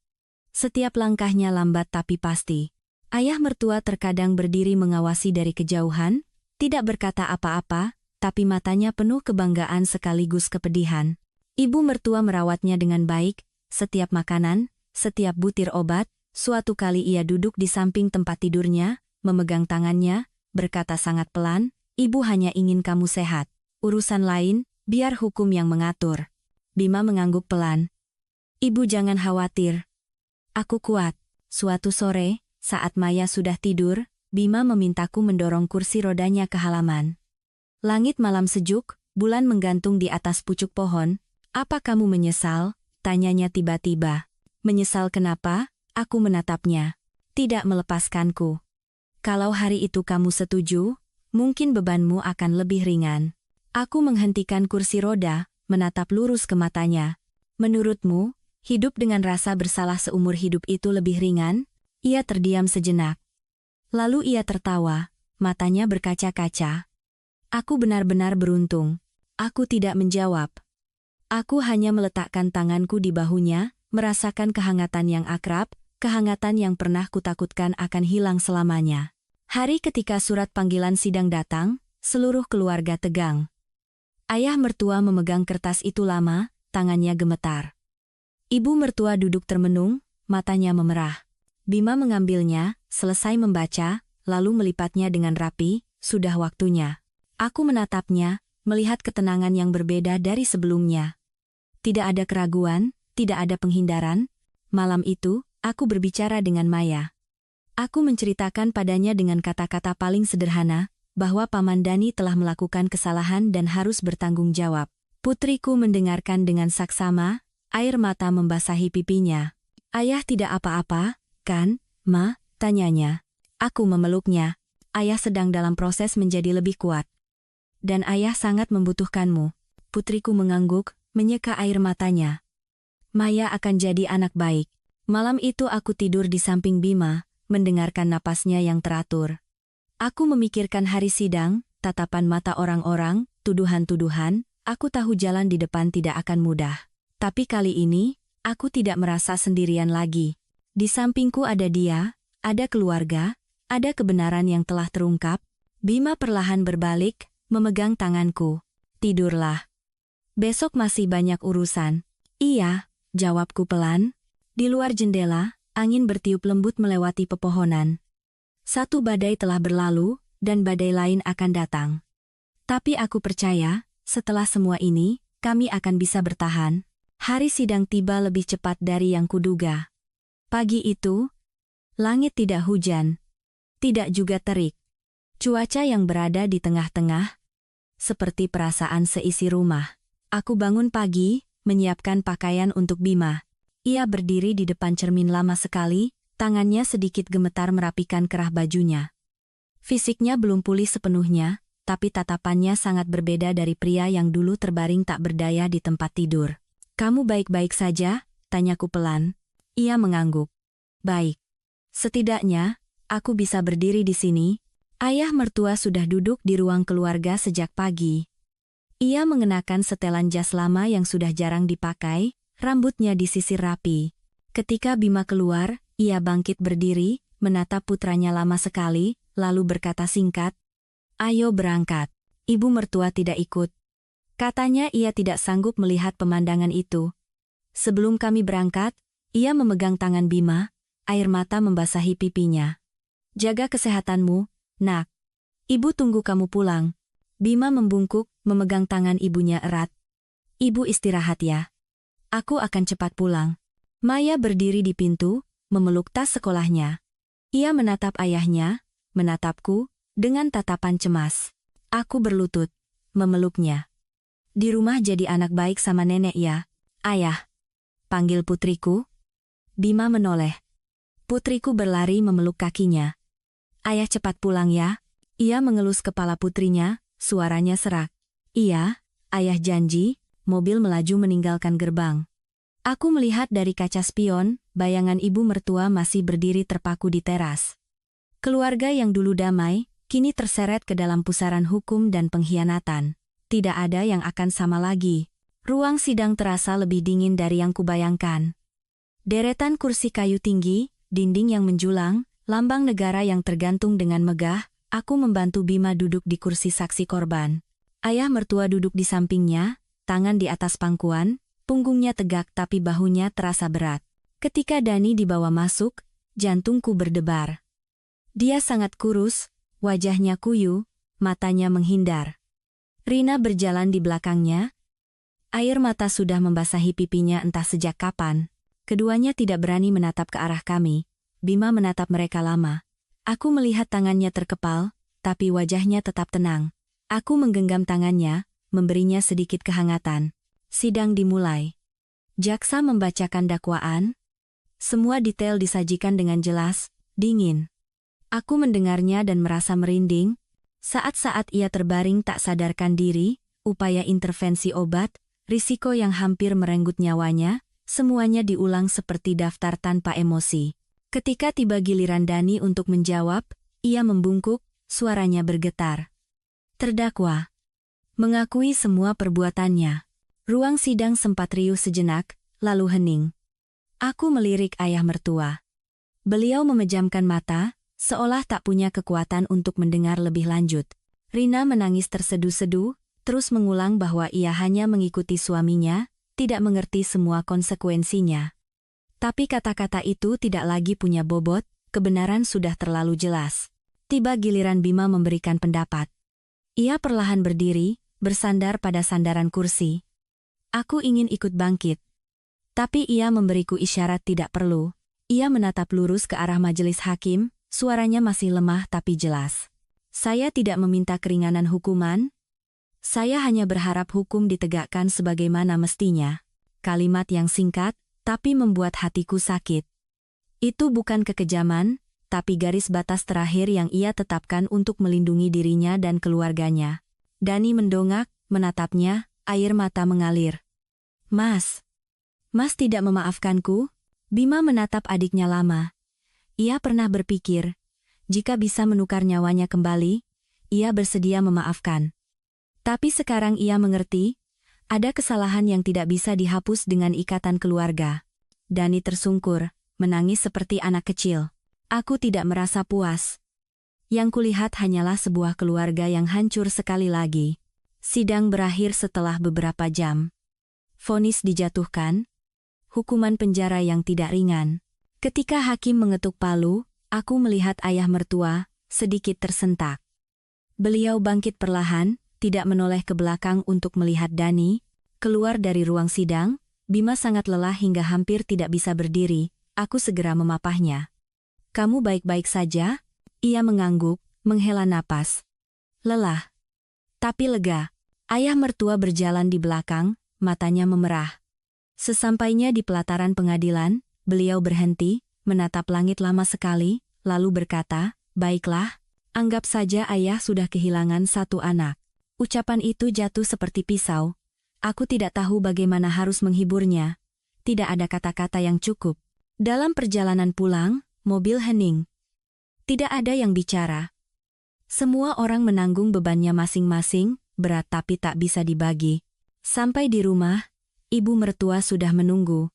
Setiap langkahnya lambat tapi pasti. Ayah mertua terkadang berdiri mengawasi dari kejauhan, tidak berkata apa-apa, tapi matanya penuh kebanggaan sekaligus kepedihan. Ibu mertua merawatnya dengan baik, setiap makanan, setiap butir obat. Suatu kali ia duduk di samping tempat tidurnya, memegang tangannya, berkata sangat pelan, "Ibu hanya ingin kamu sehat. Urusan lain, biar hukum yang mengatur." Bima mengangguk pelan. "Ibu jangan khawatir. Aku kuat." Suatu sore, saat Maya sudah tidur, Bima memintaku mendorong kursi rodanya ke halaman. Langit malam sejuk, bulan menggantung di atas pucuk pohon. "Apa kamu menyesal?" tanyanya tiba-tiba. "Menyesal kenapa?" Aku menatapnya. "Tidak melepaskanku. Kalau hari itu kamu setuju, mungkin bebanmu akan lebih ringan." Aku menghentikan kursi roda, menatap lurus ke matanya. "Menurutmu, hidup dengan rasa bersalah seumur hidup itu lebih ringan?" Ia terdiam sejenak. Lalu ia tertawa, matanya berkaca-kaca. Aku benar-benar beruntung. Aku tidak menjawab. Aku hanya meletakkan tanganku di bahunya, merasakan kehangatan yang akrab, kehangatan yang pernah kutakutkan akan hilang selamanya. Hari ketika surat panggilan sidang datang, seluruh keluarga tegang. Ayah mertua memegang kertas itu lama, tangannya gemetar. Ibu mertua duduk termenung, matanya memerah. Bima mengambilnya, selesai membaca, lalu melipatnya dengan rapi, sudah waktunya. Aku menatapnya, melihat ketenangan yang berbeda dari sebelumnya. Tidak ada keraguan, tidak ada penghindaran. Malam itu, aku berbicara dengan Maya. Aku menceritakan padanya dengan kata-kata paling sederhana, bahwa Paman Dani telah melakukan kesalahan dan harus bertanggung jawab. Putriku mendengarkan dengan saksama, air mata membasahi pipinya. "Ayah tidak apa-apa, kan, Ma?" tanyanya. Aku memeluknya. "Ayah sedang dalam proses menjadi lebih kuat. Dan ayah sangat membutuhkanmu." Putriku mengangguk, menyeka air matanya. "Maya akan jadi anak baik." Malam itu aku tidur di samping Bima, mendengarkan napasnya yang teratur. Aku memikirkan hari sidang, tatapan mata orang-orang, tuduhan-tuduhan. Aku tahu jalan di depan tidak akan mudah. Tapi kali ini, aku tidak merasa sendirian lagi. Di sampingku ada dia, ada keluarga, ada kebenaran yang telah terungkap. Bima perlahan berbalik, memegang tanganku. "Tidurlah. Besok masih banyak urusan." "Iya," jawabku pelan. Di luar jendela, angin bertiup lembut melewati pepohonan. Satu badai telah berlalu, dan badai lain akan datang. Tapi aku percaya, setelah semua ini, kami akan bisa bertahan. Hari sidang tiba lebih cepat dari yang kuduga. Pagi itu, langit tidak hujan, tidak juga terik. Cuaca yang berada di tengah-tengah, seperti perasaan seisi rumah. Aku bangun pagi, menyiapkan pakaian untuk Bima. Ia berdiri di depan cermin lama sekali, tangannya sedikit gemetar merapikan kerah bajunya. Fisiknya belum pulih sepenuhnya, tapi tatapannya sangat berbeda dari pria yang dulu terbaring tak berdaya di tempat tidur. "Kamu baik-baik saja?" tanyaku pelan. Ia mengangguk. "Baik. Setidaknya, aku bisa berdiri di sini." Ayah mertua sudah duduk di ruang keluarga sejak pagi. Ia mengenakan setelan jas lama yang sudah jarang dipakai, rambutnya disisir rapi. Ketika Bima keluar, ia bangkit berdiri, menatap putranya lama sekali, lalu berkata singkat, "Ayo berangkat." Ibu mertua tidak ikut. Katanya ia tidak sanggup melihat pemandangan itu. Sebelum kami berangkat, ia memegang tangan Bima, air mata membasahi pipinya. Jaga kesehatanmu, nak. Ibu tunggu kamu pulang. Bima membungkuk, memegang tangan ibunya erat. Ibu istirahat ya. Aku akan cepat pulang. Maya berdiri di pintu, memeluk tas sekolahnya. Ia menatap ayahnya, menatapku, dengan tatapan cemas. Aku berlutut, memeluknya. Di rumah jadi anak baik sama nenek ya, ayah. Panggil putriku. Bima menoleh. Putriku berlari memeluk kakinya. Ayah cepat pulang ya. Ia mengelus kepala putrinya, suaranya serak. Iya, ayah janji. Mobil melaju meninggalkan gerbang. Aku melihat dari kaca spion, bayangan ibu mertua masih berdiri terpaku di teras. Keluarga yang dulu damai, kini terseret ke dalam pusaran hukum dan pengkhianatan. Tidak ada yang akan sama lagi. Ruang sidang terasa lebih dingin dari yang kubayangkan. Deretan kursi kayu tinggi, dinding yang menjulang, lambang negara yang tergantung dengan megah, aku membantu Bima duduk di kursi saksi korban. Ayah mertua duduk di sampingnya, tangan di atas pangkuan, punggungnya tegak tapi bahunya terasa berat. Ketika Dani dibawa masuk, jantungku berdebar. Dia sangat kurus, wajahnya kuyu, matanya menghindar. Rina berjalan di belakangnya. Air mata sudah membasahi pipinya entah sejak kapan. Keduanya tidak berani menatap ke arah kami. Bima menatap mereka lama. Aku melihat tangannya terkepal, tapi wajahnya tetap tenang. Aku menggenggam tangannya, memberinya sedikit kehangatan. Sidang dimulai. Jaksa membacakan dakwaan. Semua detail disajikan dengan jelas, dingin. Aku mendengarnya dan merasa merinding. Saat-saat ia terbaring tak sadarkan diri, upaya intervensi obat, risiko yang hampir merenggut nyawanya, semuanya diulang seperti daftar tanpa emosi. Ketika tiba giliran Dani untuk menjawab, ia membungkuk, suaranya bergetar. Terdakwa mengakui semua perbuatannya. Ruang sidang sempat riuh sejenak, lalu hening. Aku melirik ayah mertua. Beliau memejamkan mata, seolah tak punya kekuatan untuk mendengar lebih lanjut. Rina menangis tersedu-sedu, terus mengulang bahwa ia hanya mengikuti suaminya, tidak mengerti semua konsekuensinya. Tapi kata-kata itu tidak lagi punya bobot, kebenaran sudah terlalu jelas. Tiba giliran Bima memberikan pendapat. Ia perlahan berdiri, bersandar pada sandaran kursi. Aku ingin ikut bangkit. Tapi ia memberiku isyarat tidak perlu. Ia menatap lurus ke arah majelis hakim, suaranya masih lemah tapi jelas. Saya tidak meminta keringanan hukuman. Saya hanya berharap hukum ditegakkan sebagaimana mestinya. Kalimat yang singkat, tapi membuat hatiku sakit. Itu bukan kekejaman, tapi garis batas terakhir yang ia tetapkan untuk melindungi dirinya dan keluarganya. Dani mendongak, menatapnya, air mata mengalir. Mas tidak memaafkanku? Bima menatap adiknya lama. Ia pernah berpikir, jika bisa menukar nyawanya kembali, ia bersedia memaafkan. Tapi sekarang ia mengerti, ada kesalahan yang tidak bisa dihapus dengan ikatan keluarga. Dani tersungkur, menangis seperti anak kecil. Aku tidak merasa puas. Yang kulihat hanyalah sebuah keluarga yang hancur sekali lagi. Sidang berakhir setelah beberapa jam. Vonis dijatuhkan. Hukuman penjara yang tidak ringan. Ketika hakim mengetuk palu, aku melihat ayah mertua, sedikit tersentak. Beliau bangkit perlahan, tidak menoleh ke belakang untuk melihat Dani. Keluar dari ruang sidang, Bima sangat lelah hingga hampir tidak bisa berdiri. Aku segera memapahnya. Kamu baik-baik saja? Ia mengangguk, menghela napas. Lelah. Tapi lega. Ayah mertua berjalan di belakang, matanya memerah. Sesampainya di pelataran pengadilan, beliau berhenti, menatap langit lama sekali, lalu berkata, baiklah, anggap saja ayah sudah kehilangan satu anak. Ucapan itu jatuh seperti pisau. Aku tidak tahu bagaimana harus menghiburnya. Tidak ada kata-kata yang cukup. Dalam perjalanan pulang, mobil hening. Tidak ada yang bicara. Semua orang menanggung bebannya masing-masing, berat tapi tak bisa dibagi. Sampai di rumah, ibu mertua sudah menunggu.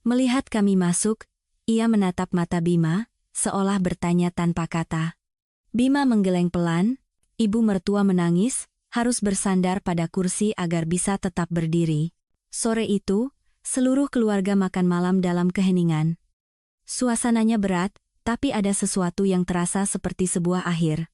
Melihat kami masuk, ia menatap mata Bima, seolah bertanya tanpa kata. Bima menggeleng pelan, ibu mertua menangis, harus bersandar pada kursi agar bisa tetap berdiri. Sore itu, seluruh keluarga makan malam dalam keheningan. Suasananya berat, tapi ada sesuatu yang terasa seperti sebuah akhir.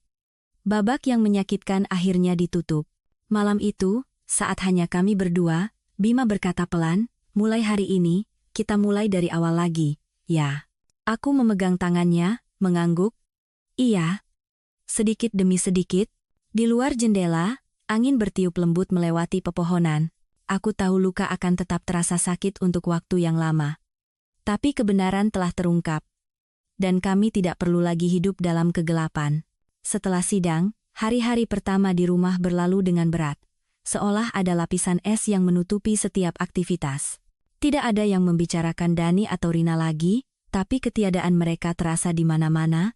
Babak yang menyakitkan akhirnya ditutup. Malam itu, saat hanya kami berdua, Bima berkata pelan, mulai hari ini, kita mulai dari awal lagi, ya. Aku memegang tangannya, mengangguk. Iya. Sedikit demi sedikit, di luar jendela, angin bertiup lembut melewati pepohonan. Aku tahu luka akan tetap terasa sakit untuk waktu yang lama. Tapi kebenaran telah terungkap. Dan kami tidak perlu lagi hidup dalam kegelapan. Setelah sidang, hari-hari pertama di rumah berlalu dengan berat. Seolah ada lapisan es yang menutupi setiap aktivitas. Tidak ada yang membicarakan Dani atau Rina lagi, tapi ketiadaan mereka terasa di mana-mana.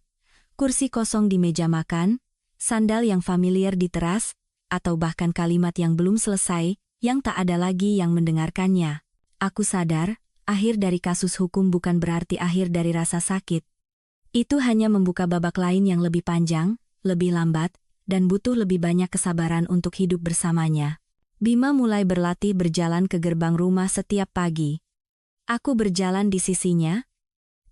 Kursi kosong di meja makan, sandal yang familiar di teras, atau bahkan kalimat yang belum selesai, yang tak ada lagi yang mendengarkannya. Aku sadar, akhir dari kasus hukum bukan berarti akhir dari rasa sakit. Itu hanya membuka babak lain yang lebih panjang, lebih lambat, dan butuh lebih banyak kesabaran untuk hidup bersamanya. Bima mulai berlatih berjalan ke gerbang rumah setiap pagi. Aku berjalan di sisinya,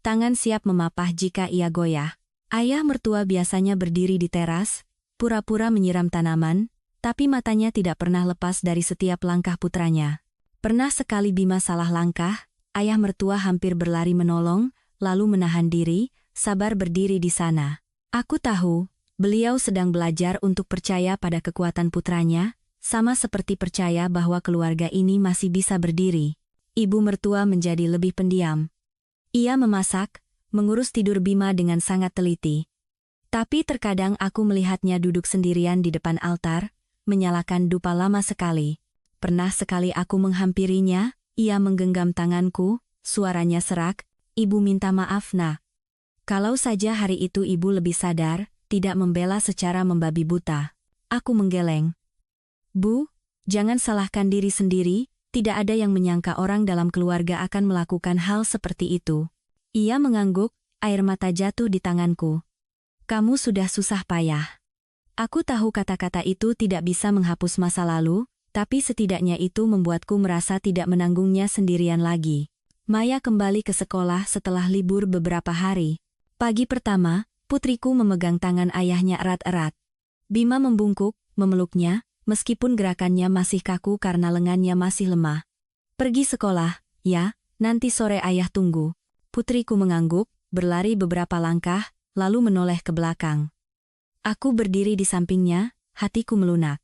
tangan siap memapah jika ia goyah. Ayah mertua biasanya berdiri di teras, pura-pura menyiram tanaman, tapi matanya tidak pernah lepas dari setiap langkah putranya. Pernah sekali Bima salah langkah, ayah mertua hampir berlari menolong, lalu menahan diri, sabar berdiri di sana. Aku tahu, beliau sedang belajar untuk percaya pada kekuatan putranya, sama seperti percaya bahwa keluarga ini masih bisa berdiri. Ibu mertua menjadi lebih pendiam. Ia memasak, mengurus tidur Bima dengan sangat teliti. Tapi terkadang aku melihatnya duduk sendirian di depan altar, menyalakan dupa lama sekali. Pernah sekali aku menghampirinya, ia menggenggam tanganku, suaranya serak, "Ibu minta maaf, Nak. Kalau saja hari itu ibu lebih sadar, tidak membela secara membabi buta." Aku menggeleng. "Bu, jangan salahkan diri sendiri, tidak ada yang menyangka orang dalam keluarga akan melakukan hal seperti itu." Ia mengangguk, air mata jatuh di tanganku. "Kamu sudah susah payah." Aku tahu kata-kata itu tidak bisa menghapus masa lalu, tapi setidaknya itu membuatku merasa tidak menanggungnya sendirian lagi. Maya kembali ke sekolah setelah libur beberapa hari. Pagi pertama, putriku memegang tangan ayahnya erat-erat. Bima membungkuk, memeluknya, meskipun gerakannya masih kaku karena lengannya masih lemah. "Pergi sekolah, ya, nanti sore ayah tunggu." Putriku mengangguk, berlari beberapa langkah, lalu menoleh ke belakang. Aku berdiri di sampingnya, hatiku melunak.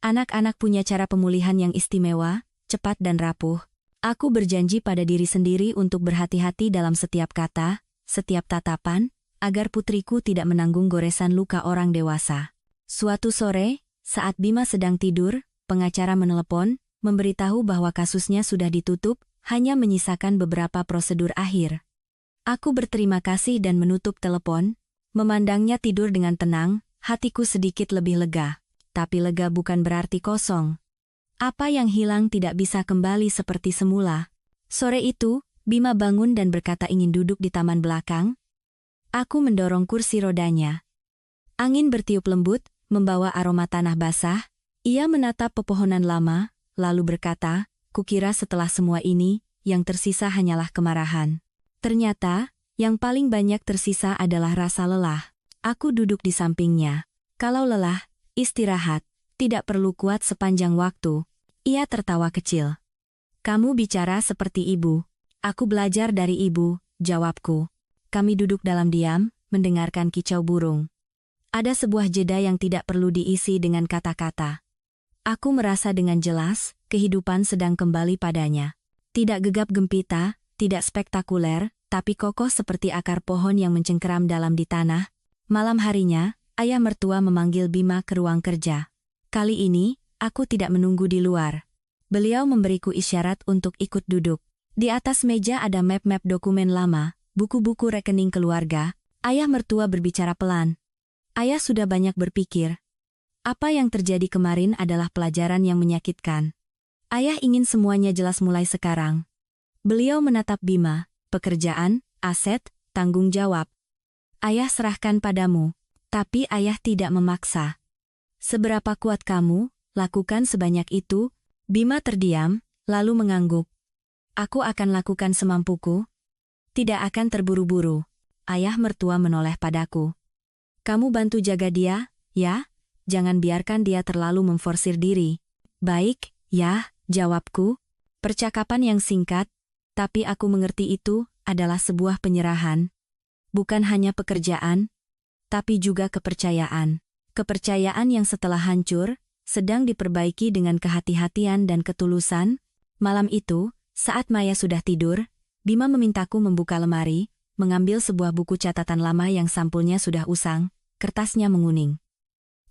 Anak-anak punya cara pemulihan yang istimewa, cepat dan rapuh. Aku berjanji pada diri sendiri untuk berhati-hati dalam setiap kata, setiap tatapan, agar putriku tidak menanggung goresan luka orang dewasa. Suatu sore, saat Bima sedang tidur, pengacara menelepon, memberitahu bahwa kasusnya sudah ditutup, hanya menyisakan beberapa prosedur akhir. Aku berterima kasih dan menutup telepon, memandangnya tidur dengan tenang, hatiku sedikit lebih lega. Tapi lega bukan berarti kosong. Apa yang hilang tidak bisa kembali seperti semula. Sore itu, Bima bangun dan berkata ingin duduk di taman belakang. Aku mendorong kursi rodanya. Angin bertiup lembut, membawa aroma tanah basah. Ia menatap pepohonan lama, lalu berkata, "Kukira setelah semua ini, yang tersisa hanyalah kemarahan." Ternyata, yang paling banyak tersisa adalah rasa lelah. Aku duduk di sampingnya. Kalau lelah, istirahat, tidak perlu kuat sepanjang waktu. Ia tertawa kecil. "Kamu bicara seperti ibu." "Aku belajar dari ibu," jawabku. Kami duduk dalam diam, mendengarkan kicau burung. Ada sebuah jeda yang tidak perlu diisi dengan kata-kata. Aku merasa dengan jelas, kehidupan sedang kembali padanya. Tidak gegap gempita, tidak spektakuler, tapi kokoh seperti akar pohon yang mencengkeram dalam di tanah. Malam harinya, ayah mertua memanggil Bima ke ruang kerja. Kali ini, aku tidak menunggu di luar. Beliau memberiku isyarat untuk ikut duduk. Di atas meja ada map-map dokumen lama, buku-buku rekening keluarga. Ayah mertua berbicara pelan. "Ayah sudah banyak berpikir. Apa yang terjadi kemarin adalah pelajaran yang menyakitkan. Ayah ingin semuanya jelas mulai sekarang." Beliau menatap Bima, "Pekerjaan, aset, tanggung jawab. Ayah serahkan padamu, tapi ayah tidak memaksa. Seberapa kuat kamu, lakukan sebanyak itu." Bima terdiam, lalu mengangguk. "Aku akan lakukan semampuku. Tidak akan terburu-buru." ayah mertua menoleh padaku. Kamu bantu jaga dia, ya? Jangan biarkan dia terlalu memforsir diri. Baik, ya, jawabku. Percakapan yang singkat, tapi aku mengerti itu adalah sebuah penyerahan. Bukan hanya pekerjaan, tapi juga kepercayaan. Kepercayaan yang setelah hancur, sedang diperbaiki dengan kehati-hatian dan ketulusan. Malam itu, saat Maya sudah tidur, Bima memintaku membuka lemari, mengambil sebuah buku catatan lama yang sampulnya sudah usang, kertasnya menguning.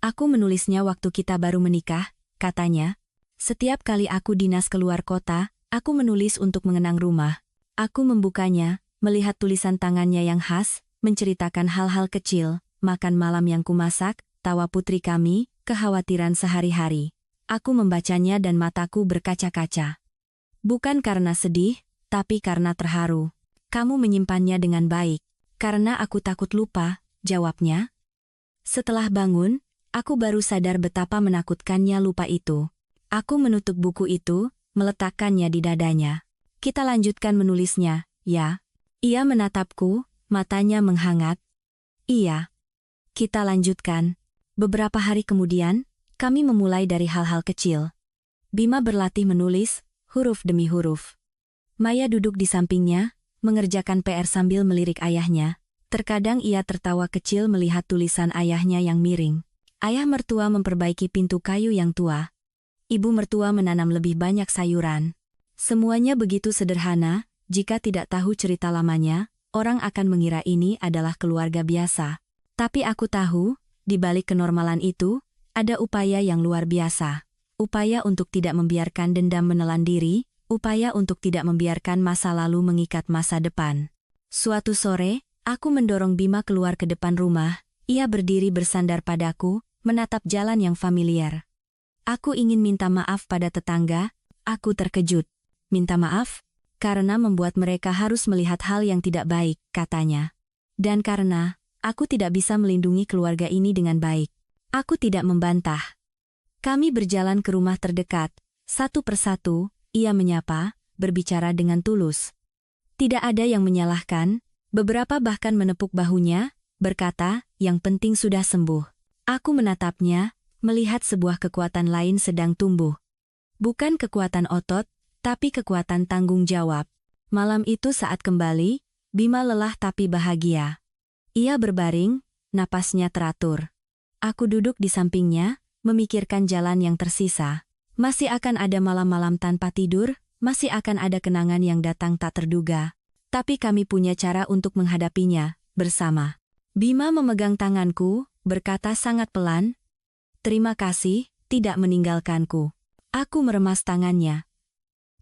Aku menulisnya waktu kita baru menikah, katanya. Setiap kali aku dinas keluar kota, aku menulis untuk mengenang rumah. Aku membukanya, melihat tulisan tangannya yang khas, menceritakan hal-hal kecil, makan malam yang kumasak, tawa putri kami, kekhawatiran sehari-hari. Aku membacanya dan mataku berkaca-kaca. Bukan karena sedih, tapi karena terharu. Kamu menyimpannya dengan baik. Karena aku takut lupa, jawabnya. Setelah bangun, aku baru sadar betapa menakutkannya lupa itu. Aku menutup buku itu, meletakkannya di dadanya. Kita lanjutkan menulisnya, ya? Ia menatapku, matanya menghangat. Iya. Kita lanjutkan. Beberapa hari kemudian, kami memulai dari hal-hal kecil. Bima berlatih menulis, huruf demi huruf. Maya duduk di sampingnya, mengerjakan PR sambil melirik ayahnya. Terkadang ia tertawa kecil melihat tulisan ayahnya yang miring. Ayah mertua memperbaiki pintu kayu yang tua. Ibu mertua menanam lebih banyak sayuran. Semuanya begitu sederhana, jika tidak tahu cerita lamanya, orang akan mengira ini adalah keluarga biasa. Tapi aku tahu, di balik kenormalan itu, ada upaya yang luar biasa. Upaya untuk tidak membiarkan dendam menelan diri, upaya untuk tidak membiarkan masa lalu mengikat masa depan. Suatu sore, aku mendorong Bima keluar ke depan rumah. Ia berdiri bersandar padaku, menatap jalan yang familiar. Aku ingin minta maaf pada tetangga. Aku terkejut. Minta maaf? Karena membuat mereka harus melihat hal yang tidak baik, katanya. Dan karena aku tidak bisa melindungi keluarga ini dengan baik. Aku tidak membantah. Kami berjalan ke rumah terdekat. Satu persatu, ia menyapa, berbicara dengan tulus. Tidak ada yang menyalahkan, beberapa bahkan menepuk bahunya, berkata, yang penting sudah sembuh. Aku menatapnya, melihat sebuah kekuatan lain sedang tumbuh. Bukan kekuatan otot, tapi kekuatan tanggung jawab. Malam itu saat kembali, Bima lelah tapi bahagia. Ia berbaring, napasnya teratur. Aku duduk di sampingnya, memikirkan jalan yang tersisa. Masih akan ada malam-malam tanpa tidur, masih akan ada kenangan yang datang tak terduga. Tapi kami punya cara untuk menghadapinya, bersama. Bima memegang tanganku, berkata sangat pelan, "Terima kasih, tidak meninggalkanku." Aku meremas tangannya.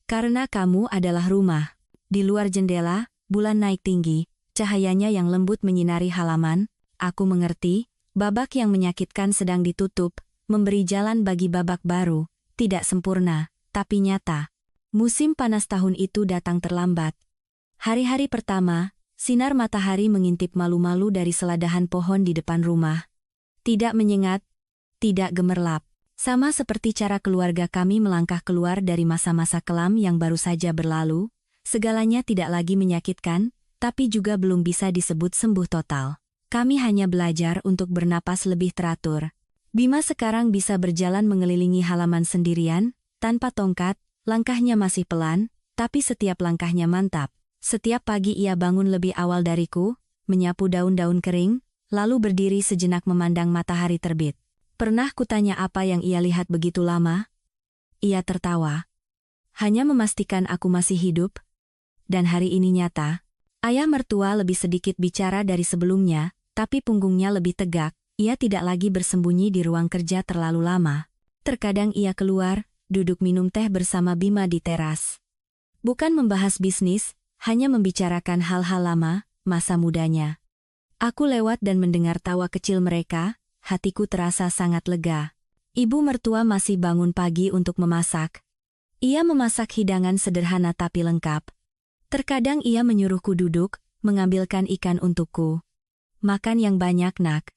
Karena kamu adalah rumah. Di luar jendela, bulan naik tinggi, cahayanya yang lembut menyinari halaman. Aku mengerti, babak yang menyakitkan sedang ditutup, memberi jalan bagi babak baru. Tidak sempurna, tapi nyata. Musim panas tahun itu datang terlambat. Hari-hari pertama, sinar matahari mengintip malu-malu dari seladahan pohon di depan rumah. Tidak menyengat, tidak gemerlap. Sama seperti cara keluarga kami melangkah keluar dari masa-masa kelam yang baru saja berlalu, segalanya tidak lagi menyakitkan, tapi juga belum bisa disebut sembuh total. Kami hanya belajar untuk bernapas lebih teratur. Bima sekarang bisa berjalan mengelilingi halaman sendirian, tanpa tongkat, langkahnya masih pelan, tapi setiap langkahnya mantap. Setiap pagi ia bangun lebih awal dariku, menyapu daun-daun kering, lalu berdiri sejenak memandang matahari terbit. Pernah kutanya apa yang ia lihat begitu lama? Ia tertawa. Hanya memastikan aku masih hidup. Dan hari ini nyata. Ayah mertua lebih sedikit bicara dari sebelumnya, tapi punggungnya lebih tegak. Ia tidak lagi bersembunyi di ruang kerja terlalu lama. Terkadang ia keluar, duduk minum teh bersama Bima di teras. Bukan membahas bisnis, hanya membicarakan hal-hal lama, masa mudanya. Aku lewat dan mendengar tawa kecil mereka, hatiku terasa sangat lega. Ibu mertua masih bangun pagi untuk memasak. Ia memasak hidangan sederhana tapi lengkap. Terkadang ia menyuruhku duduk, mengambilkan ikan untukku. Makan yang banyak, nak.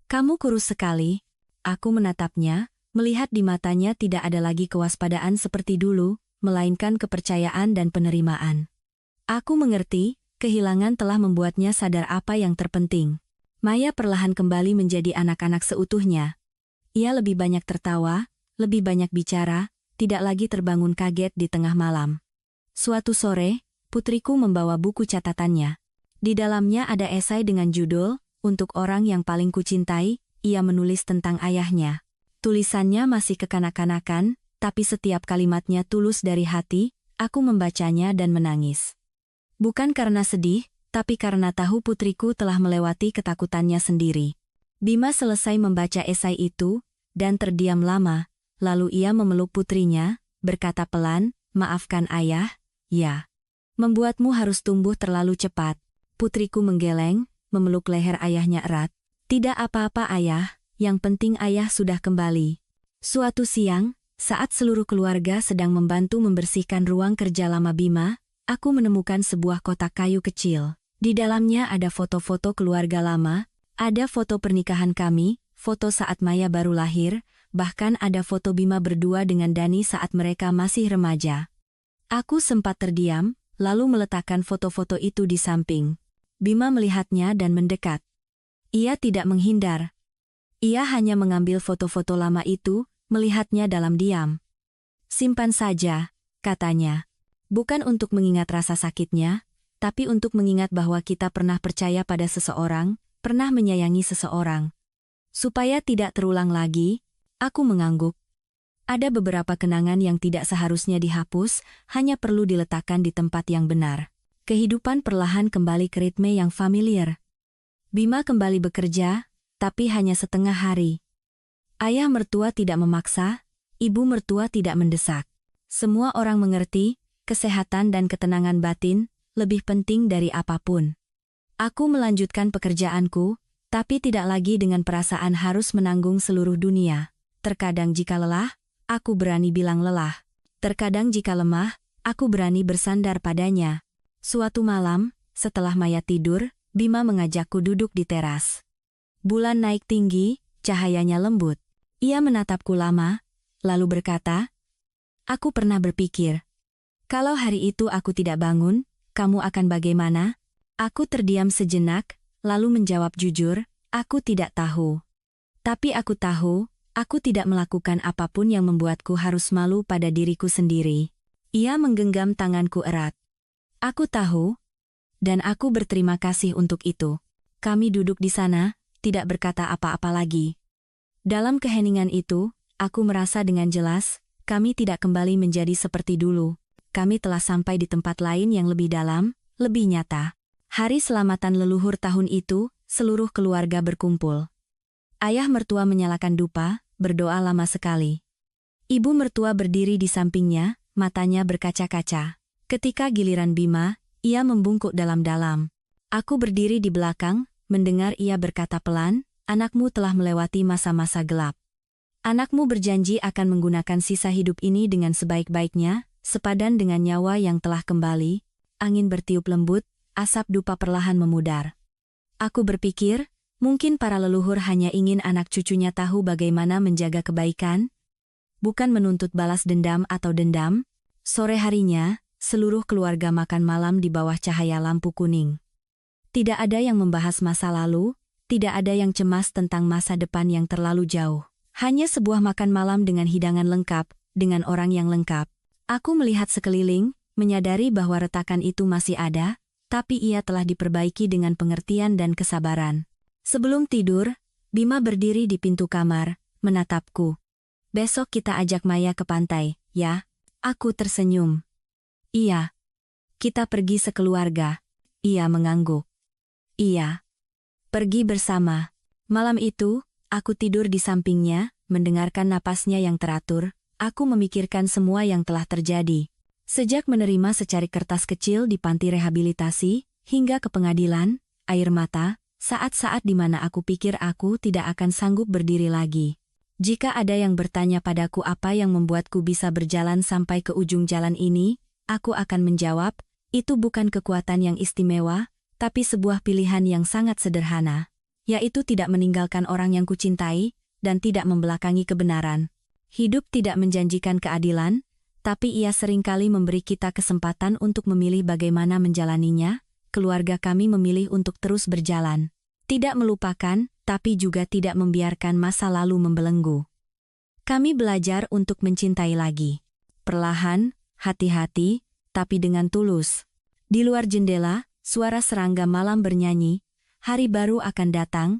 Kamu kurus sekali. Aku menatapnya, melihat di matanya tidak ada lagi kewaspadaan seperti dulu, melainkan kepercayaan dan penerimaan. Aku mengerti, kehilangan telah membuatnya sadar apa yang terpenting. Maya perlahan kembali menjadi anak-anak seutuhnya. Ia lebih banyak tertawa, lebih banyak bicara, tidak lagi terbangun kaget di tengah malam. Suatu sore, putriku membawa buku catatannya. Di dalamnya ada esai dengan judul, "Untuk Orang Yang Paling Kucintai." Ia menulis tentang ayahnya. Tulisannya masih kekanak-kanakan, tapi setiap kalimatnya tulus dari hati. Aku membacanya dan menangis. Bukan karena sedih, tapi karena tahu putriku telah melewati ketakutannya sendiri. Bima selesai membaca esai itu, dan terdiam lama, lalu ia memeluk putrinya, berkata pelan, "Maafkan ayah, ya. Membuatmu harus tumbuh terlalu cepat." Putriku menggeleng, memeluk leher ayahnya erat. "Tidak apa-apa ayah, yang penting ayah sudah kembali." Suatu siang, saat seluruh keluarga sedang membantu membersihkan ruang kerja lama Bima, aku menemukan sebuah kotak kayu kecil. Di dalamnya ada foto-foto keluarga lama, ada foto pernikahan kami, foto saat Maya baru lahir, bahkan ada foto Bima berdua dengan Dani saat mereka masih remaja. Aku sempat terdiam, lalu meletakkan foto-foto itu di samping. Bima melihatnya dan mendekat. Ia tidak menghindar. Ia hanya mengambil foto-foto lama itu, melihatnya dalam diam. "Simpan saja," katanya. "Bukan untuk mengingat rasa sakitnya, tapi untuk mengingat bahwa kita pernah percaya pada seseorang, pernah menyayangi seseorang. Supaya tidak terulang lagi." Aku mengangguk. Ada beberapa kenangan yang tidak seharusnya dihapus, hanya perlu diletakkan di tempat yang benar. Kehidupan perlahan kembali ke ritme yang familiar. Bima kembali bekerja, tapi hanya setengah hari. Ayah mertua tidak memaksa, ibu mertua tidak mendesak. Semua orang mengerti, kesehatan dan ketenangan batin lebih penting dari apapun. Aku melanjutkan pekerjaanku, tapi tidak lagi dengan perasaan harus menanggung seluruh dunia. Terkadang jika lelah, aku berani bilang lelah. Terkadang jika lemah, aku berani bersandar padanya. Suatu malam, setelah Maya tidur, Bima mengajakku duduk di teras. Bulan naik tinggi, cahayanya lembut. Ia menatapku lama, lalu berkata, "Aku pernah berpikir, kalau hari itu aku tidak bangun, kamu akan bagaimana?" Aku terdiam sejenak, lalu menjawab jujur, "Aku tidak tahu. Tapi aku tahu, aku tidak melakukan apapun yang membuatku harus malu pada diriku sendiri." Ia menggenggam tanganku erat. "Aku tahu, dan aku berterima kasih untuk itu." Kami duduk di sana, tidak berkata apa-apa lagi. Dalam keheningan itu, aku merasa dengan jelas, kami tidak kembali menjadi seperti dulu. Kami telah sampai di tempat lain yang lebih dalam, lebih nyata. Hari selamatan leluhur tahun itu, seluruh keluarga berkumpul. Ayah mertua menyalakan dupa, berdoa lama sekali. Ibu mertua berdiri di sampingnya, matanya berkaca-kaca. Ketika giliran Bima, ia membungkuk dalam-dalam. Aku berdiri di belakang, mendengar ia berkata pelan, "Anakmu telah melewati masa-masa gelap. Anakmu berjanji akan menggunakan sisa hidup ini dengan sebaik-baiknya, sepadan dengan nyawa yang telah kembali." Angin bertiup lembut, asap dupa perlahan memudar. Aku berpikir, mungkin para leluhur hanya ingin anak cucunya tahu bagaimana menjaga kebaikan, bukan menuntut balas dendam atau dendam. Sore harinya, seluruh keluarga makan malam di bawah cahaya lampu kuning. Tidak ada yang membahas masa lalu, tidak ada yang cemas tentang masa depan yang terlalu jauh. Hanya sebuah makan malam dengan hidangan lengkap, dengan orang yang lengkap. Aku melihat sekeliling, menyadari bahwa retakan itu masih ada, tapi ia telah diperbaiki dengan pengertian dan kesabaran. Sebelum tidur, Bima berdiri di pintu kamar, menatapku. "Besok kita ajak Maya ke pantai, ya?" Aku tersenyum. "Iya. Kita pergi sekeluarga." Ia mengangguk. "Iya. Pergi bersama." Malam itu, aku tidur di sampingnya, mendengarkan napasnya yang teratur. Aku memikirkan semua yang telah terjadi. Sejak menerima secari kertas kecil di panti rehabilitasi, hingga ke pengadilan, air mata, saat-saat di mana aku pikir aku tidak akan sanggup berdiri lagi. Jika ada yang bertanya padaku apa yang membuatku bisa berjalan sampai ke ujung jalan ini, aku akan menjawab, itu bukan kekuatan yang istimewa, tapi sebuah pilihan yang sangat sederhana, yaitu tidak meninggalkan orang yang kucintai, dan tidak membelakangi kebenaran. Hidup tidak menjanjikan keadilan, tapi ia seringkali memberi kita kesempatan untuk memilih bagaimana menjalaninya, keluarga kami memilih untuk terus berjalan. Tidak melupakan, tapi juga tidak membiarkan masa lalu membelenggu. Kami belajar untuk mencintai lagi. Perlahan, hati-hati, tapi dengan tulus. Di luar jendela, suara serangga malam bernyanyi, hari baru akan datang,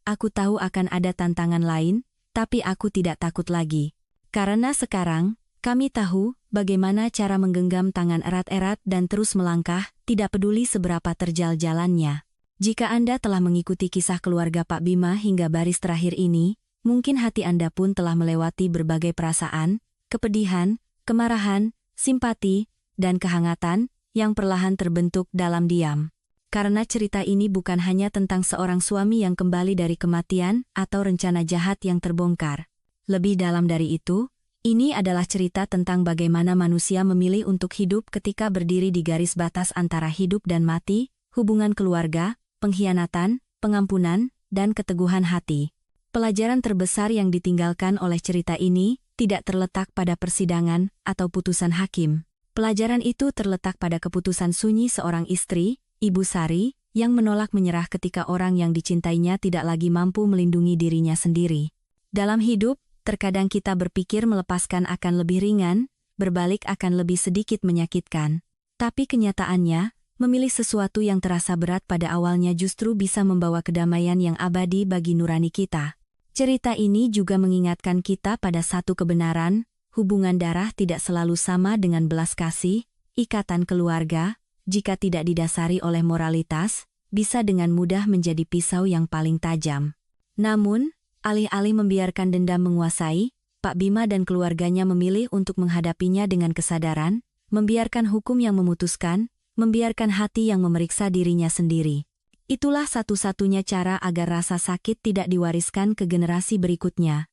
aku tahu akan ada tantangan lain, tapi aku tidak takut lagi. Karena sekarang, kami tahu bagaimana cara menggenggam tangan erat-erat dan terus melangkah, tidak peduli seberapa terjal jalannya. Jika Anda telah mengikuti kisah keluarga Pak Bima hingga baris terakhir ini, mungkin hati Anda pun telah melewati berbagai perasaan, kepedihan, kemarahan, simpati, dan kehangatan yang perlahan terbentuk dalam diam. Karena cerita ini bukan hanya tentang seorang suami yang kembali dari kematian atau rencana jahat yang terbongkar. Lebih dalam dari itu, ini adalah cerita tentang bagaimana manusia memilih untuk hidup ketika berdiri di garis batas antara hidup dan mati, hubungan keluarga, pengkhianatan, pengampunan, dan keteguhan hati. Pelajaran terbesar yang ditinggalkan oleh cerita ini tidak terletak pada persidangan atau putusan hakim. Pelajaran itu terletak pada keputusan sunyi seorang istri, Ibu Sari, yang menolak menyerah ketika orang yang dicintainya tidak lagi mampu melindungi dirinya sendiri. Dalam hidup, terkadang kita berpikir melepaskan akan lebih ringan, berbalik akan lebih sedikit menyakitkan. Tapi kenyataannya, memilih sesuatu yang terasa berat pada awalnya justru bisa membawa kedamaian yang abadi bagi nurani kita. Cerita ini juga mengingatkan kita pada satu kebenaran, hubungan darah tidak selalu sama dengan belas kasih, ikatan keluarga, jika tidak didasari oleh moralitas, bisa dengan mudah menjadi pisau yang paling tajam. Namun, alih-alih membiarkan dendam menguasai, Pak Bima dan keluarganya memilih untuk menghadapinya dengan kesadaran, membiarkan hukum yang memutuskan, membiarkan hati yang memeriksa dirinya sendiri. Itulah satu-satunya cara agar rasa sakit tidak diwariskan ke generasi berikutnya.